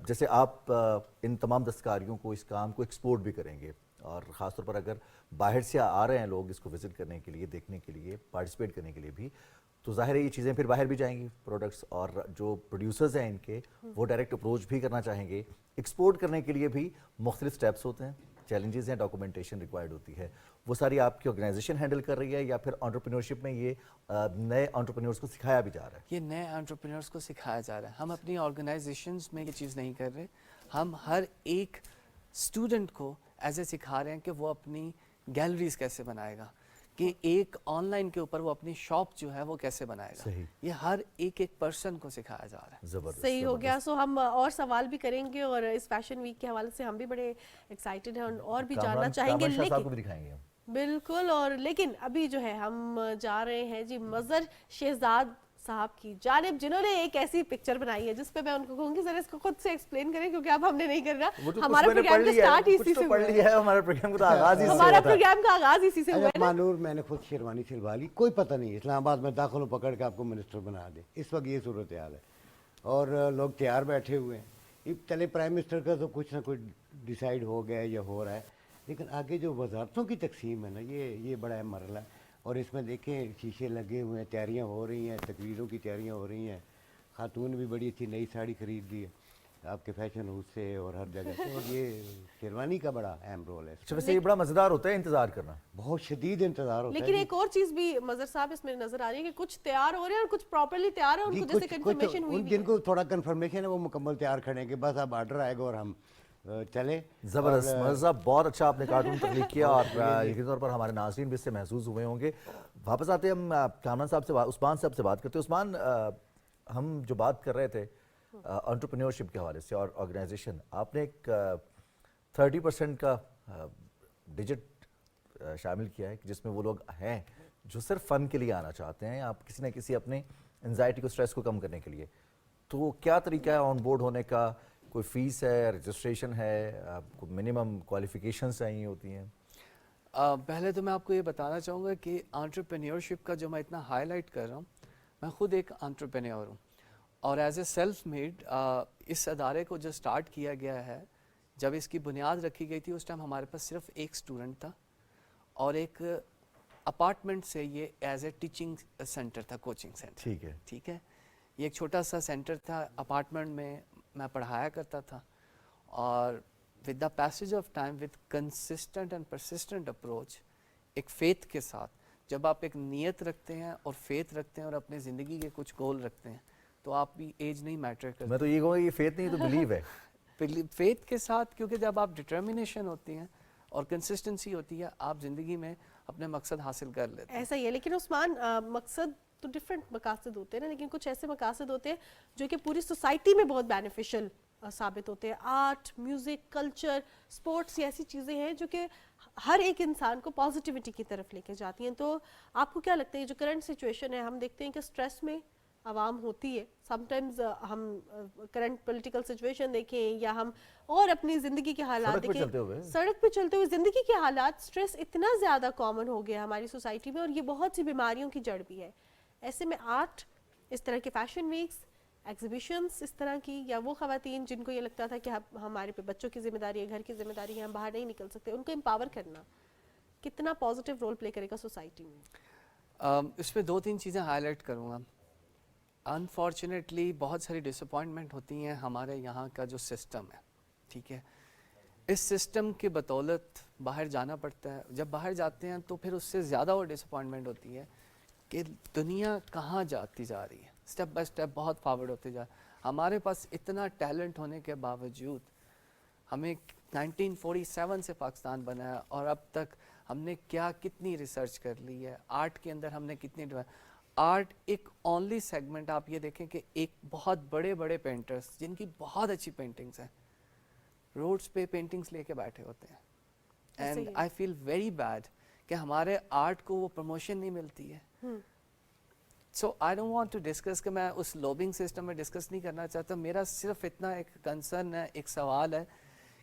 جیسے آپ ان تمام دستکاریوں کو, اس کام کو ایکسپورٹ بھی کریں گے, اور خاص طور پر اگر باہر سے آ رہے ہیں لوگ اس کو وزٹ کرنے کے لیے, دیکھنے کے لیے, پارٹیسپیٹ کرنے کے لیے بھی, تو ظاہر ہے یہ چیزیں پھر باہر بھی جائیں گی پروڈکٹس, اور جو پروڈیوسرز ہیں ان کے وہ ڈائریکٹ اپروچ بھی کرنا چاہیں گے. ایکسپورٹ کرنے کے لیے بھی مختلف سٹیپس ہوتے ہیں, چیلنجز ہیں, ڈاکومنٹیشن ریکوائرڈ ہوتی ہے. وہ ساری آپ کی آرگنائزیشن ہینڈل کر رہی ہے یا پھر انٹرپرینورشپ میں یہ نئے انٹرپرینورس کو سکھایا بھی جا رہا ہے؟ یہ نئے انٹرپرینورس کو سکھایا جا رہا ہے. ہم اپنی آرگنائزیشنز میں یہ چیز نہیں کر رہے, ہم ہر ایک اسٹوڈنٹ کو ایسے سکھا رہے ہیں کہ وہ اپنی گیلریز کیسے بنائے گا, کہ ایک آن لائن کے اوپر وہ اپنی شاپ جو ہے وہ کیسے بنائے گا. یہ ہر ایک پرسن کو سکھایا جا رہا ہے. زبردست, صحیح ہو گیا. سو ہم اور سوال بھی کریں گے, اور اس فیشن ویک کے حوالے سے ہم بھی بڑے ایکسائٹیڈ ہیں اور بھی جاننا چاہیں گے. لیکن بالکل, اور لیکن ابھی جو ہے ہم جا رہے ہیں جی مظہر شہزاد صاحب کی جانب, جنہوں نے ایک ایسی پکچر بنائی ہے جس پہ میں ان کو کہوں گی ذرا اس کو خود سے ایکسپلین کریں, کیونکہ اب ہم نے نہیں کر رہا. ہمارا پروگرام تو سٹارٹ اسی سے ہوا ہے, ہمارا پروگرام کا آغاز اسی سے ہمارا پروگرام کا آغاز اسی سے ہوا ہے. مانور میں نے خود شیروانی سلوا لی, کوئی پتہ نہیں اسلام آباد میں داخل پکڑ کے آپ کو منسٹر بنا دے. اس وقت یہ صورتحال ہے, اور لوگ تیار بیٹھے ہوئے ہیں. اب چلے پرائم منسٹر کا تو کچھ نہ کچھ ڈیسائیڈ ہو گیا یا ہو رہا ہے, لیکن آگے جو وزارتوں کی تقسیم ہے نا, یہ بڑا اہم مرحلہ ہے. اور اس میں دیکھیں شیشے لگے ہوئے ہیں, تیاریاں ہو رہی ہیں, تقریروں کی تیاریاں ہو رہی ہیں. خاتون بھی بڑی اچھی نئی ساڑی خرید لی ہے آپ کے فیشن ہاؤس سے اور ہر جگہ سے, اور یہ شیروانی کا بڑا اہم رول ہے. اچھا ویسے یہ بڑا مزیدار ہوتا ہے انتظار کرنا, بہت شدید انتظار ہوتا ہے. لیکن ایک اور چیز بھی مظہر صاحب اس میں نظر آ رہی ہے کہ کچھ تیار ہو رہے ہیں اور کچھ پراپرلی تیار ہیں, ان کو جیسے کنفرمیشن ہوئی, جن کو تھوڑا کنفرمیشن ہے وہ مکمل تیار کھڑے کہ بس اب آرڈر آئے گا اور ہم چلے. زبردست مظہر صاحب, بہت اچھا آپ نے کارٹون تخلیق کیا, اور یقینی طور پر ہمارے ناظرین بھی اس سے محظوظ ہوئے ہوں گے. واپس آتے ہیں ہم کامران صاحب سے, عثمان صاحب سے بات کرتے ہیں. عثمان, ہم جو بات کر رہے تھے انٹرپرینورشپ کے حوالے سے اور آرگنائزیشن, آپ نے ایک 30% کا ڈیجٹ شامل کیا ہے جس میں وہ لوگ ہیں جو صرف فن کے لیے آنا چاہتے ہیں, آپ کسی نہ کسی اپنے انزائٹی کو, اسٹریس کو کم کرنے کے لیے. تو کیا طریقہ ہے آن بورڈ ہونے کا؟ کوئی فیس ہے, رجسٹریشن ہے, منیمم کوالیفیکیشنس چاہیے ہوتی ہیں؟ پہلے تو میں آپ کو یہ بتانا چاہوں گا کہ انٹرپرینیورشپ کا جو میں اتنا ہائی لائٹ کر رہا ہوں, میں خود ایک انٹرپرینیور ہوں, اور ایز اے سیلف میڈ اس ادارے کو جو سٹارٹ کیا گیا ہے, جب اس کی بنیاد رکھی گئی تھی اس ٹائم ہمارے پاس صرف ایک اسٹوڈنٹ تھا, اور ایک اپارٹمنٹ سے یہ ایز اے ٹیچنگ سینٹر تھا, کوچنگ سینٹر. ٹھیک ہے, یہ ایک چھوٹا سا سینٹر تھا, اپارٹمنٹ میں پڑھایا کرتا تھا. اور with the passage of time, with consistent and persistent approach, ایک فیتھ کے ساتھ, جب آپ ایک نیت رکھتے ہیں اور فیتھ رکھتے ہیں اور اپنے زندگی کے کچھ گول رکھتے ہیں, تو آپ بھی ایج نہیں میٹر کرتی. میں تو یہ کہوں گا یہ فیتھ نہیں تو بلیو ہے. فیتھ کے ساتھ, کیونکہ جب آپ ڈٹرمنیشن ہوتی ہیں اور کنسسٹنسی ہوتی ہے, آپ زندگی میں اپنے مقصد حاصل کر لیتے ہیں. ایسا ہی ہے. لیکن عثمان, مقصد تو ڈفرینٹ مقاصد ہوتے ہیں نا, لیکن کچھ ایسے مقاصد ہوتے ہیں جو کہ پوری سوسائٹی میں بہت بینیفیشل ثابت ہوتے ہیں. آرٹ, میوزک, کلچر, سپورٹس, یہ ایسی چیزیں ہیں جو کہ ہر ایک انسان کو پازیٹیوٹی کی طرف لے کے جاتی ہیں. تو آپ کو کیا لگتا ہے جو کرنٹ سچویشن ہے, ہم دیکھتے ہیں کہ سٹریس میں عوام ہوتی ہے, سم ٹائمز ہم کرنٹ پولیٹیکل سچویشن دیکھیں یا ہم اور اپنی زندگی کے حالات دیکھیں, سڑک پہ چلتے ہوئے زندگی کے حالات, سٹریس اتنا زیادہ کامن ہو گیا ہماری سوسائٹی میں, اور یہ بہت سی بیماریوں کی جڑ بھی ہے. ایسے میں آرٹ, اس طرح کے فیشن ویکس, ایگزیبیشنز اس طرح کی, یا وہ خواتین جن کو یہ لگتا تھا کہ ہمارے پہ بچوں کی ذمہ داری ہے, گھر کی ذمہ داری ہے, ہم باہر نہیں نکل سکتے, ان کو امپاور کرنا کتنا پازیٹیو رول پلے کرے گا سوسائٹی میں؟ اس میں 2-3 چیزیں ہائی لائٹ کروں گا. انفارچونیٹلی بہت ساری ڈسپوائنٹمنٹ ہوتی ہیں ہمارے یہاں کا جو سسٹم ہے, ٹھیک ہے, اس سسٹم کے بدولت باہر جانا پڑتا ہے. جب باہر جاتے ہیں تو پھر اس سے زیادہ وہ ڈسپوائنٹمنٹ ہوتی ہے کہ دنیا کہاں جاتی جا رہی ہے, سٹیپ بائی سٹیپ بہت فارورڈ ہوتے جا. ہمارے پاس اتنا ٹیلنٹ ہونے کے باوجود, ہمیں 1947 سے پاکستان بنا ہے, اور اب تک ہم نے کتنی ریسرچ کر لی ہے, آرٹ کے اندر ہم نے کتنی, آرٹ ایک اونلی سیگمنٹ. آپ یہ دیکھیں کہ ایک بہت بڑے بڑے پینٹرز جن کی بہت اچھی پینٹنگز ہیں, روڈز پہ پینٹنگز لے کے بیٹھے ہوتے ہیں. And I feel very bad کہ ہمارے آرٹ کو وہ پروموشن نہیں ملتی ہے. So I don't want to discuss کہ میں اس لوبنگ سسٹم میں ڈسکس نہیں کرنا چاہتا. میرا صرف اتنا ایک کنسرن ہے, ایک سوال ہے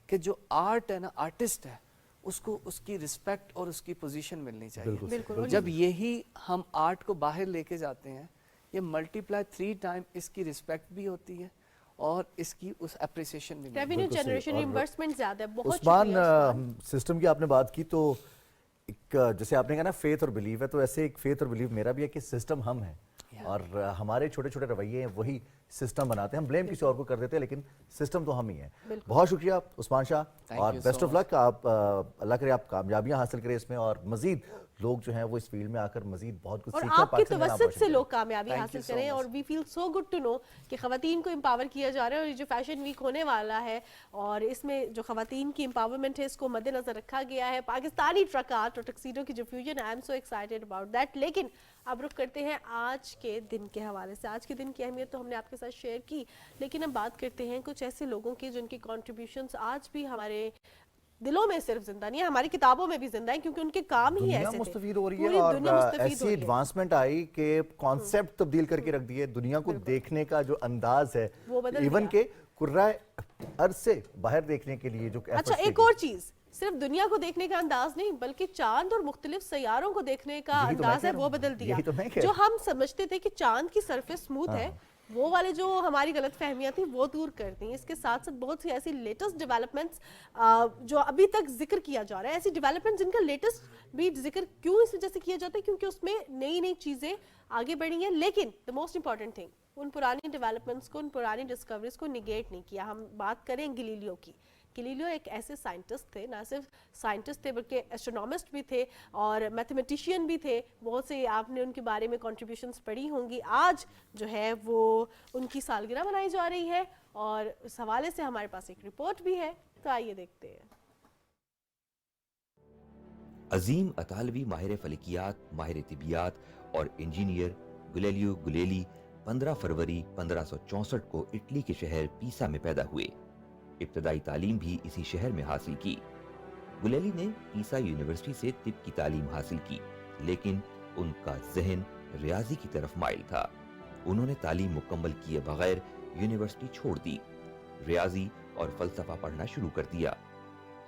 کہ جو آرٹ ہے نا, آرٹسٹ ہے, اس کو اس کی رسپیکٹ اور اس کی پوزیشن ملنی چاہیے. جب یہی ہم آرٹ کو باہر لے کے جاتے ہیں, یہ ملٹی پلائی 3 ٹائم اس کی رسپیکٹ بھی ہوتی ہے اور اس کی اس اپریسیشن بھی. ریونیو جنریشن ریمبرسمنٹ زیادہ ہے. بہت عثمان, سسٹم کی آپ نے بات کی تو ایک جیسے آپ نے کہا نا فیتھ اور بلیو ہے, تو ایسے ایک فیتھ اور بلیو میرا بھی ہے کہ سسٹم ہم ہیں اور ہمارے چھوٹے چھوٹے رویے ہیں وہی سسٹم بناتے ہیں. ہم بلیم کسی اور کو کر دیتے ہیں لیکن سسٹم تو ہم ہی ہیں. بہت شکریہ عثمان شاہ اور بیسٹ آف لک. آپ اللہ کرے آپ کامیابیاں حاصل کریں اس میں اور مزید لوگ جو ہیں وہ اس فیلڈ میں آ کر مزید بہت کچھ سیکھیں. اور آپ کی توسط سے لوگ کامیابی حاصل کریں. اور وی فیل سو گڈ ٹو نو کہ خواتین کو امپاور کیا جا رہا ہے. اور یہ جو فیشن ویک ہونے والا ہے اور اس میں جو خواتین کی امپاورمنٹ ہے اس کو مد نظر رکھا گیا ہے. پاکستانی ٹرک آرٹ اور ٹکسیڈو کی جو fusion, I am so excited about that. لیکن اب رخ کرتے ہیں آج کے دن کے حوالے سے. آج کے دن کی اہمیت تو ہم نے آپ کے ساتھ شیئر کی, لیکن اب بات کرتے ہیں کچھ ایسے لوگوں کی جن کی کنٹریبیوشنز آج بھی ہمارے دلوں میں صرف زندہ نہیں ہے, ہماری کتابوں میں بھی زندہ ہیں کیونکہ ان کے کام ہی ایسے تھے. دنیا مستفید ہو رہی ہے اور ایسی ایڈوانسمنٹ آئی کہ کانسیپٹ تبدیل کر کے رکھ دیے. دنیا کو دیکھنے کا جو انداز ہے ایون کہ کرۂ ارض سے باہر دیکھنے کے لیے جو. اچھا ایک اور چیز, صرف دنیا کو دیکھنے کا انداز نہیں بلکہ چاند اور مختلف سیاروں کو دیکھنے کا انداز ہے وہ بدل دیا. جو ہم سمجھتے تھے کہ چاند کی سرفیس سموتھ ہے, وہ والے جو ہماری غلط فہمیاں تھیں وہ دور کر دیں. اس کے ساتھ ساتھ بہت سی ایسی لیٹسٹ ڈیولپمنٹس جو ابھی تک ذکر کیا جا رہا ہے, ایسی ڈیولپمنٹ جن کا لیٹسٹ بھی ذکر کیوں اس وجہ سے کیا جاتا ہے کیونکہ اس میں نئی نئی چیزیں آگے بڑھی ہیں. لیکن دا موسٹ امپورٹنٹ تھنگ, ان پرانی ڈیولپمنٹس کو, ان پرانی ڈسکوریز کو نگیٹ نہیں کیا. ہم بات کریں گلیلیو کی. گلیلیو ایک ایسے سائنٹسٹ تھے, نہ صرف سائنٹسٹ تھے بلکہ ایسٹرونامسٹ بھی تھے اور میتھمیٹیشین بھی تھے. بہت سے آپ نے ان کے بارے میں کنٹریبیوشنز پڑھی ہوں گی. آج جو ہے وہ ان کی سالگرہ منائی جا رہی ہے اور اس حوالے سے ہمارے پاس ایک رپورٹ بھی ہے, تو آئیے دیکھتے ہیں. عظیم اطالوی ماہر فلکیات, ماہر طبیات اور انجینئر گلیلیو گلیلی 15 فروری 1564 کو اٹلی کے شہر پیسا میں پیدا ہوئے. ابتدائی تعلیم بھی اسی شہر میں حاصل کی. گلیلی نے پیسا یونیورسٹی سے طب کی تعلیم حاصل کی, لیکن ان کا ذہن ریاضی کی طرف مائل تھا. انہوں نے تعلیم مکمل کیے بغیر یونیورسٹی چھوڑ دی, ریاضی اور فلسفہ پڑھنا شروع کر دیا.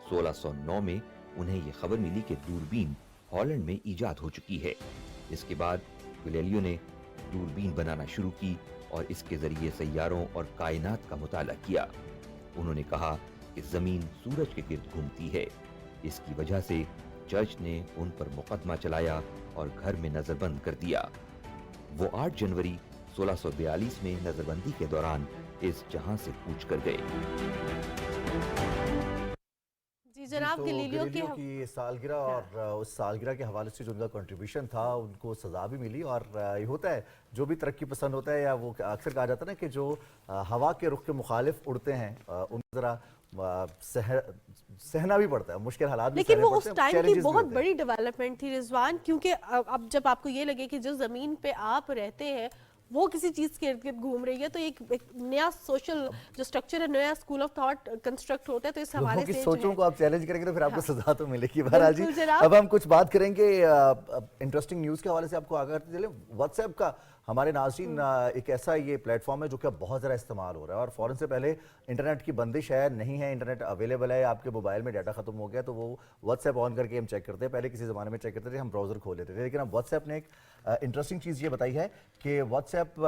1609 میں انہیں یہ خبر ملی کہ دوربین ہالینڈ میں ایجاد ہو چکی ہے. اس کے بعد گلیلیو نے دوربین بنانا شروع کی اور اس کے ذریعے سیاروں اور کائنات کا مطالعہ کیا. انہوں نے کہا کہ زمین سورج کے گرد گھومتی ہے. اس کی وجہ سے چرچ نے ان پر مقدمہ چلایا اور گھر میں نظر بند کر دیا. وہ 8 جنوری 1642 میں نظر بندی کے دوران اس جہاں سے کوچ کر گئے. جی جناب, گلیلیو کی سالگرہ اور اس سالگرہ کے حوالے سے جو ان کا کنٹریبیوشن تھا ان کو سزا بھی ملی. اور یہ ہوتا ہے جو بھی ترقی پسند ہوتا ہے, یا وہ اکثر کہا جاتا ہے نا کہ جو ہوا کے رخ کے مخالف اڑتے ہیں ان کو ذرا سہنا بھی پڑتا ہے, مشکل حالات بھی لیکن وہ اس ٹائم کی بہت بڑی ڈیولپمنٹ تھی رضوان. کیونکہ اب جب آپ کو یہ لگے کہ جو زمین پہ آپ رہتے ہیں وہ کسی چیز کے ارد گرد گھوم رہی ہے, تو ایک نیا سوشل جو سٹرکچر ہے, نیا اسکول آف تھاٹ کنسٹرکٹ ہوتا ہے. تو اس حوالے سے سوچوں کو آپ چیلنج کریں گے تو پھر آپ کو سزا تو ملے گی. بہرحال جی, اب ہم کچھ بات کریں گے انٹرسٹنگ نیوز کے حوالے سے. آپ کو آگاہ کرتے چلیں, واٹس ایپ کا ہمارے ناظرین ایک ایسا یہ پلیٹ فارم ہے جو کہ بہت زیادہ استعمال ہو رہا ہے. اور فوراً سے پہلے انٹرنیٹ کی بندش ہے, نہیں ہے انٹرنیٹ اویلیبل ہے, آپ کے موبائل میں ڈیٹا ختم ہو گیا تو وہ واٹس ایپ آن کر کے ہم چیک کرتے ہیں. پہلے کسی زمانے میں چیک کرتے تھے, ہم براؤزر کھول لیتے تھے, لیکن اب واٹس ایپ نے ایک انٹرسٹنگ چیز یہ بتائی ہے کہ واٹس ایپ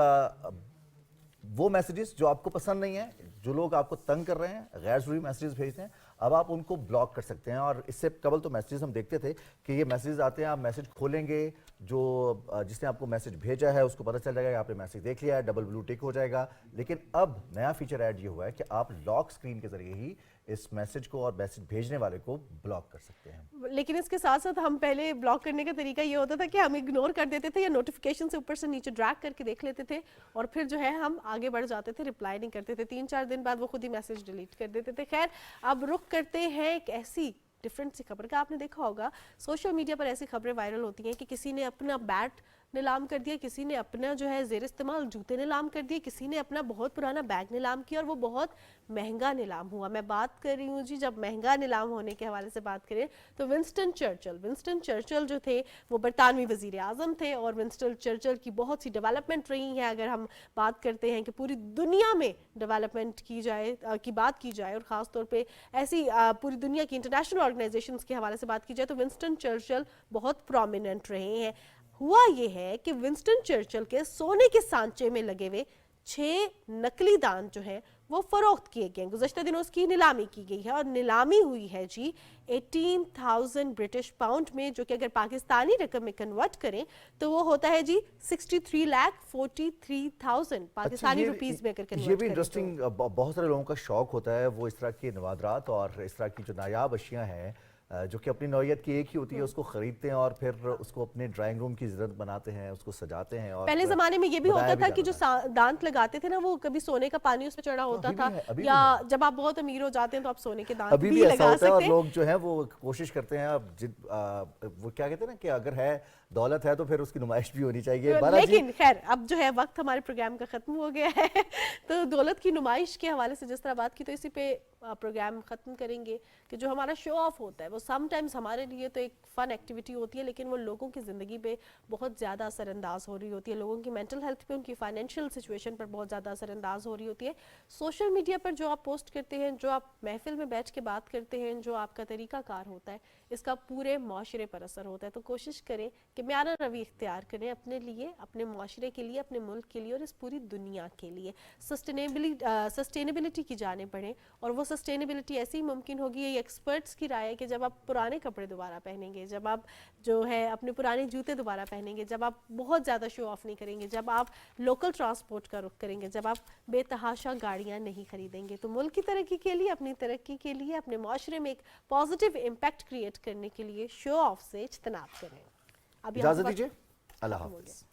وہ میسیجز جو آپ کو پسند نہیں ہیں, جو لوگ آپ کو تنگ کر رہے ہیں, غیر ضروری میسیجز بھیجتے ہیں, اب آپ ان کو بلاک کر سکتے ہیں. اور اس سے قبل تو میسیجز ہم دیکھتے تھے کہ یہ میسیجز آتے ہیں, آپ میسیج کھولیں گے, جو جس نے آپ کو میسیج بھیجا ہے اس کو پتہ چل جائے گا, آپ نے میسیج دیکھ لیا ہے, ڈبل بلو ٹک ہو جائے گا. لیکن اب نیا فیچر ایڈ یہ ہوا ہے کہ آپ لاک اسکرین کے ذریعے ہی اس میسیج کو اور میسیج بھیجنے والے کو بلاک کر سکتے ہیں. لیکن اس کے ساتھ ساتھ ہم پہلے بلاک کرنے کا طریقہ یہ ہوتا تھا کہ ہم اگنور کر دیتے تھے یا نوٹیفیکیشن سے اوپر سے نیچے ڈریگ کر کے دیکھ لیتے تھے اور پھر جو ہے ہم آگے بڑھ جاتے تھے, رپلائی نہیں کرتے تھے. 3-4 دن بعد وہ خود ہی میسیج ڈیلیٹ کر دیتے تھے. خیر, اب رخ کرتے ہیں ایک ایسی ڈفرینٹ سی خبر کا. آپ نے دیکھا ہوگا سوشل میڈیا پر ایسی خبریں وائرل ہوتی ہیں کہ کسی نے اپنا بیٹ نیلام کر دیا, کسی نے اپنا جو ہے زیر استعمال جوتے نیلام کر دیے, کسی نے اپنا بہت پرانا بیگ نیلام کیا اور وہ بہت مہنگا نیلام ہوا. میں بات کر رہی ہوں جی, جب مہنگا نیلام ہونے کے حوالے سے بات کریں تو ونسٹن چرچل جو تھے وہ برطانوی وزیر اعظم تھے, اور ونسٹن چرچل کی بہت سی ڈیولپمنٹ رہی ہے. اگر ہم بات کرتے ہیں کہ پوری دنیا میں ڈیولپمنٹ کی بات کی جائے, اور خاص طور پہ ایسی پوری دنیا کی انٹرنیشنل آرگنائزیشنز کے حوالے سے بات کی جائے, تو ونسٹن چرچل بہت پرومیننٹ رہے ہیں. ہوا یہ ہے کہ ونسٹن چرچل کے سونے کے سانچے میں لگے ہوئے 6 نقلی دانت جو ہیں وہ فروخت کیے گئے. گزشتہ دنوں اس کی نیلامی کی گئی ہے, اور نیلامی ہوئی ہے جی 18,000 برٹش پاؤنڈ میں, جو کہ اگر پاکستانی رقم میں کنورٹ کریں تو وہ ہوتا ہے جی 63,43,000 پاکستانی روپیز میں اگر کنورٹ کریں. یہ بھی انٹرسٹنگ, بہت سارے لوگوں کا شوق ہوتا ہے وہ اس طرح کے نوادرات اور اس طرح کی جو نایاب اشیاء ہیں جو کہ اپنی نوعیت کی ایک ہی ہوتی ہے, اس کو خریدتے ہیں اور پھر اس کو اپنے ڈرائنگ روم کی زینت بناتے ہیں, اس کو سجاتے ہیں. اور پہلے زمانے میں یہ بھی ہوتا تھا کہ جو دانت لگاتے تھے نا, وہ کبھی سونے کا پانی اس پہ چڑھا ہوتا تھا, یا جب آپ بہت امیر ہو جاتے ہیں تو آپ سونے کے دانت بھی لگا سکتے ہیں. اور لوگ جو ہیں وہ کوشش کرتے ہیں, وہ کیا کہتے ہیں نا کہ اگر ہے دولت ہے تو پھر اس کی نمائش بھی ہونی چاہیے. لیکن خیر اب جو ہے وقت ہمارے پروگرام کا ختم ہو گیا ہے, تو دولت کی نمائش کے حوالے سے جس طرح بات کی تو اسی پہ پروگرام ختم کریں گے کہ جو ہمارا شو آف ہوتا ہے وہ سم ٹائمز ہمارے لیے تو ایک فن ایکٹیویٹی ہوتی ہے, لیکن وہ لوگوں کی زندگی پہ بہت زیادہ اثر انداز ہو رہی ہوتی ہے, لوگوں کی مینٹل ہیلتھ پہ, ان کی فائنینشیل سچویشن پر بہت زیادہ اثر انداز ہو رہی ہوتی ہے. سوشل میڈیا پر جو آپ پوسٹ کرتے ہیں, جو آپ محفل میں بیٹھ کے بات کرتے ہیں, جو آپ کا طریقہ کار ہوتا ہے, اس کا پورے معاشرے پر اثر ہوتا ہے. تو کوشش کریں کہ معیارہ روی اختیار کریں اپنے لیے, اپنے معاشرے کے لیے, اپنے ملک کے لیے اور اس پوری دنیا کے لیے. سسٹینیبلٹی کی جانب بڑھیں, اور وہ سسٹینیبلٹی ایسی ہی ممکن ہوگی, یہ ایکسپرٹس کی رائے ہے کہ جب آپ پرانے کپڑے دوبارہ پہنیں گے, جب آپ جو ہے اپنے پرانے جوتے دوبارہ پہنیں گے, جب آپ بہت زیادہ شو آف نہیں کریں گے, جب آپ لوکل ٹرانسپورٹ کا رخ کریں گے, جب آپ بے تحاشا گاڑیاں نہیں خریدیں گے, تو ملک کی ترقی کے لیے, اپنی ترقی کے لیے, اپنے معاشرے میں ایک پازیٹیو امپیکٹ کریٹ کرنے کے لیے شو آف سے اجتناب کریں. اب اجازت دیجیے, اللہ حافظ.